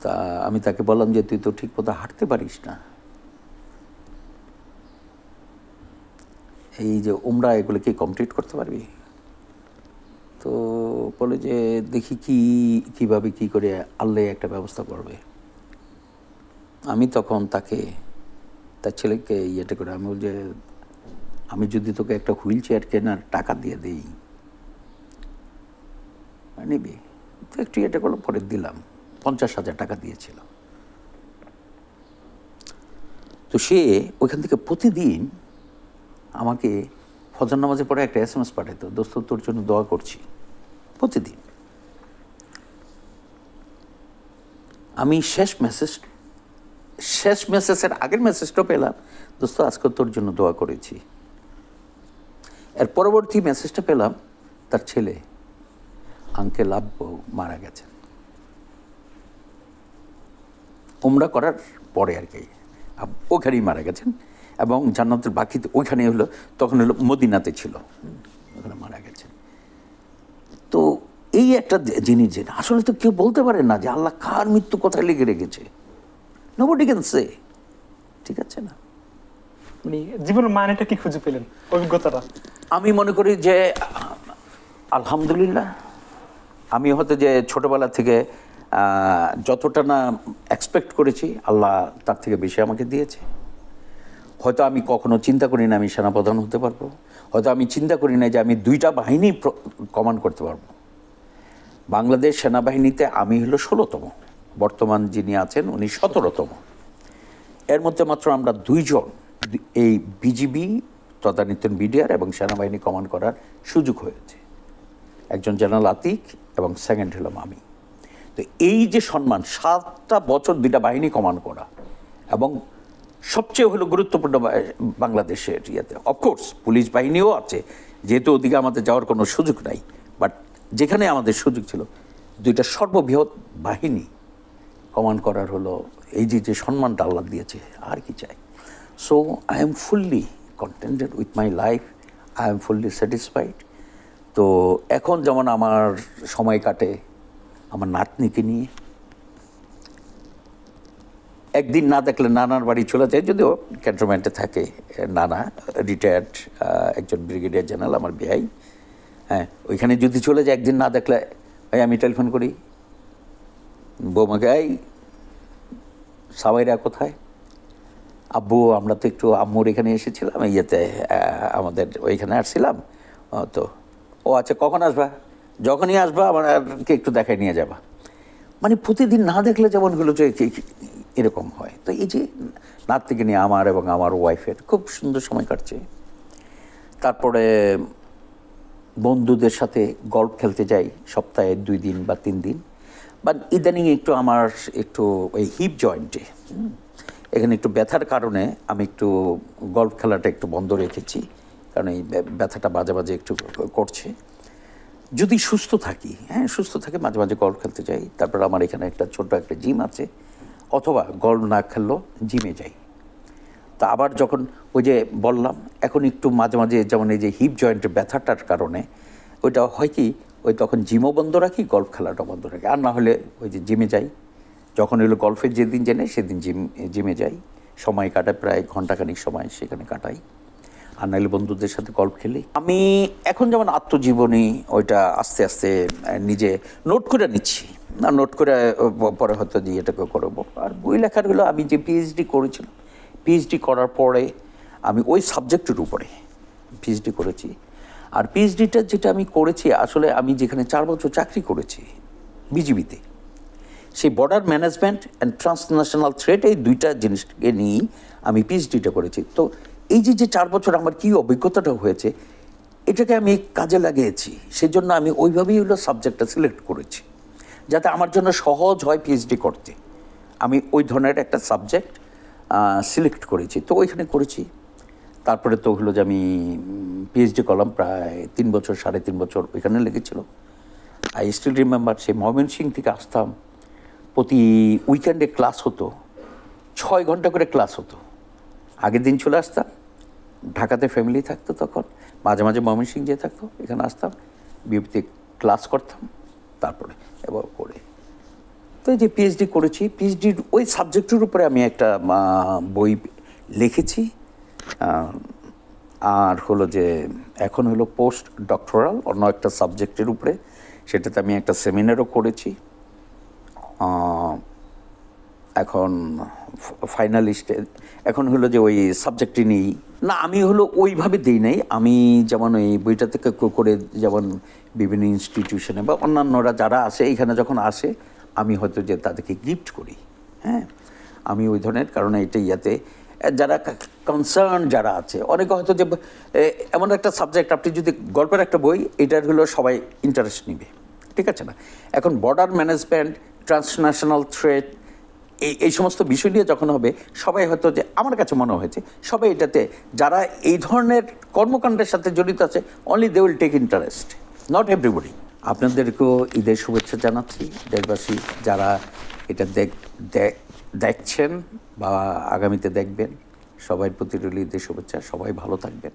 তা আমি তাকে বললাম যে তুই তো ঠিক মতো হাঁটতে পারিস না, এই যে উমরা এগুলো কি কমপ্লিট করতে পারবি? তো বলে যে দেখি কিভাবে কি করে আল্লাহ একটা ব্যবস্থা করবে। আমি তখন তাকে, তার ছেলেকে ইয়েটা করে আমি বল যে আমি যদি তোকে একটা হুইল চেয়ার কেনার টাকা দিয়ে দিই, নিবি? তো একটু এটা করলো, পরে দিলাম, 50,000 টাকা দিয়েছিল। তো সে ওইখান থেকে প্রতিদিন আমাকে ফজর নামাজের পরে একটা SMS পাঠাইত, দোস্ত তোর জন্য দোয়া করছি, প্রতিদিন। আমি শেষ মেসেজের আগের মেসেজটা পেলাম, দোস্ত আজকে তোর জন্য দোয়া করেছি। এর পরবর্তী মেসেজটা পেলাম, তার ছেলে আঙ্কেল আব্বু মারা গেছেন উমরা করার পরে আর কি, ওখানেই মারা গেছেন, এবং জান্নাতের বাকিতে ওইখানে হলো, তখন হলো মদিনাতে ছিল, ওখানে মারা গেছেন। তো এই একটা জিনিস, যে আসলে তো কেউ বলতে পারে না যে আল্লাহ কার মৃত্যু কোথায় লেগে রেখেছে, নোবডি ক্যান সে, ঠিক আছে না? মানে জীবনের মানেটা কি খুঁজে পেলেন, অভিজ্ঞতাটা? আমি মনে করি যে আলহামদুলিল্লাহ, আমি হয়তো যে ছোটবেলা থেকে যতটা না এক্সপেক্ট করেছি, আল্লাহ তার থেকে বেশি আমাকে দিয়েছে। হয়তো আমি কখনো চিন্তা করি না আমি সেনাপ্রধান হতে পারবো, হয়তো আমি চিন্তা করি না যে আমি 2টা বাহিনী কমান্ড করতে পারবো, বাংলাদেশ সেনাবাহিনীতে আমি হলো 16তম, বর্তমান যিনি আছেন উনি 17তম। এর মধ্যে মাত্র আমরা 2 জন এই বিজিবি তদানীন্তন বিডিআর এবং সেনাবাহিনী কমান্ড করার সুযোগ হয়েছে। একজন জেনারেল আতিক এবং সেকেন্ড হলাম আমি। তো এই যে সম্মান, 7টা বছর 2টা বাহিনী কমান্ড করা, এবং সবচেয়ে হলো গুরুত্বপূর্ণ বাংলাদেশের ইয়েতে অফকোর্স পুলিশ বাহিনীও আছে, যেহেতু ওদিকে আমাদের যাওয়ার কোনো সুযোগ নাই, বাট যেখানে আমাদের সুযোগ ছিল 2টা সর্ববৃহৎ বাহিনী কমান্ড করার হলো এই যে সম্মানটা আল্লাহ দিয়েছে, আর কি চাই। So I am fully contented with my life, I am fully satisfied. তো এখন যেমন আমার সময় কাটে আমার নাতনিকে নিয়ে, একদিন না দেখলে নানার বাড়ি চলে যায়, যদিও ক্যান্টনমেন্টে থাকে নানা, রিটায়ার্ড একজন ব্রিগেডিয়ার জেনারেল আমার ভাই। হ্যাঁ, ওইখানে যদি চলে যায়, একদিন না দেখলে ভাই আমি টেলিফোন করি বৌমাকে, এই সাবাইরা কোথায়? আব্বু আমরা তো একটু আম্মুর এখানে এসেছিলাম, ইয়েতে আমাদের ওইখানে আসছিলাম। তো ও আচ্ছা, কখন আসবা? যখনই আসবা আমাকে একটু দেখায় নিয়ে যাবা। মানে প্রতিদিন না দেখলে যেমন হলো যে এরকম হয়। তো এই যে নাতনিকে নিয়ে আমার এবং আমার ওয়াইফের খুব সুন্দর সময় কাটছে। তারপরে বন্ধুদের সাথে গল্ফ খেলতে যাই সপ্তাহে 2 দিন বা 3 দিন। বাট ইদানিং একটু আমার একটু ওই হিপ জয়েন্টে এখানে একটু ব্যথার কারণে আমি একটু গল্ফ খেলাটা একটু বন্ধ রেখেছি, কারণ এই ব্যথাটা মাঝে মাঝে একটু করছে। যদি সুস্থ থাকি, হ্যাঁ সুস্থ থাকে, মাঝে মাঝে গল্ফ খেলতে যাই। তারপর আমার এখানে একটা ছোট্ট একটা জিম আছে, অথবা গল্ফ না খেললেও জিমে যাই। তা আবার যখন ওই যে বললাম এখন একটু মাঝে মাঝে যেমন এই যে হিপ জয়েন্টের ব্যথাটার কারণে ওইটা হয় কি, ওই তখন জিমও বন্ধ রাখি, গল্ফ খেলাটা বন্ধ রাখি। আর না হলে ওই যে জিমে যাই, যখন হলো গল্ফের যেদিন জেনে সেদিন জিমে যাই, সময় কাটাই, প্রায় ঘন্টাখানিক সময় সেখানে কাটাই। আর নাহলে বন্ধুদের সাথে গল্ফ খেলি। আমি এখন যেমন আত্মজীবনী ওইটা আস্তে আস্তে নিজে নোট করে নিচ্ছি, না নোট করে পরে হয়তো দিয়ে এটাকে করবো। আর বই লেখার হলো আমি যে পিএইচডি করেছিলাম, পিএইচডি করার পরে আমি ওই সাবজেক্টের উপরে পিএইচডি করেছি। আর পিএইচডিটা যেটা আমি করেছি, আসলে আমি যেখানে 4 বছর চাকরি করেছি বিজিবিতে, সেই border management and transnational threat, এই 2টা জিনিসকে নিয়েই আমি পিএইচডিটা করেছি। তো এই যে 4 বছর আমার কী অভিজ্ঞতাটা হয়েছে, এটাকে আমি কাজে লাগিয়েছি। সেই জন্য আমি ওইভাবেই হলো সাবজেক্টটা সিলেক্ট করেছি, যাতে আমার জন্য সহজ হয় পিএইচডি করতে। আমি ওই ধরনের একটা সাবজেক্ট সিলেক্ট করেছি, তো ওইখানে করেছি। তারপরে তো হলো যে আমি পিএইচডি করলাম প্রায় 3 বছর, 3.5 বছর ওইখানে লেগেছিল। আই স্টিল রিমেম্বার, সেই ময়মনসিংহ থেকে আসতাম, প্রতি উইকেন্ডে ক্লাস হতো, 6 ঘন্টা করে ক্লাস হতো। আগের দিন চলে আসতাম, ঢাকাতে ফ্যামিলি থাকতো তখন, মাঝে মাঝে ময়মনসিংহ যেয়ে থাকতো, এখানে আসতাম, বিউপিতে ক্লাস করতাম, তারপরে এবার করে তো এই যে পিএইচডি করেছি। পিএইচডির ওই সাবজেক্টের উপরে আমি একটা বই লিখেছি। আর হলো যে এখন হলো পোস্ট ডক্টরাল অন্য একটা সাবজেক্টের উপরে, সেটাতে আমি একটা সেমিনারও করেছি। এখন ফাইনালিস্টে এখন হলো যে ওই সাবজেক্টটি নিয়েই না, আমি হলো ওইভাবে দিই নাই। আমি যেমন ওই বইটা থেকে করে যেমন বিভিন্ন ইনস্টিটিউশনে বা অন্যান্যরা যারা আসে এখানে যখন আসে, আমি হয়তো যে তাদেরকে গিফট করি। হ্যাঁ, আমি ওই ধরনের, কারণ এটা ইয়াতে যারা কনসার্ন যারা আছে, অনেকে হয়তো যে এমন একটা সাবজেক্ট, আপনি যদি গল্পের একটা বই, এটার হলো সবাই ইন্টারেস্ট নিবে, ঠিক আছে না? এখন বর্ডার ম্যানেজমেন্ট, ট্রান্সন্যাশনাল থ্রেট, এই সমস্ত বিষয় নিয়ে যখন হবে, সবাই হয়তো যে আমার কাছে মনে হয়েছে সবাই এটাতে, যারা এই ধরনের কর্মকাণ্ডের সাথে জড়িত আছে, only they will take interest, not everybody. আপনাদেরকেও ঈদের শুভেচ্ছা জানাচ্ছি, দেশবাসী যারা এটা দেখছেন বা আগামীতে দেখবেন, সবার প্রতি রইল ঈদের শুভেচ্ছা। সবাই ভালো থাকবেন।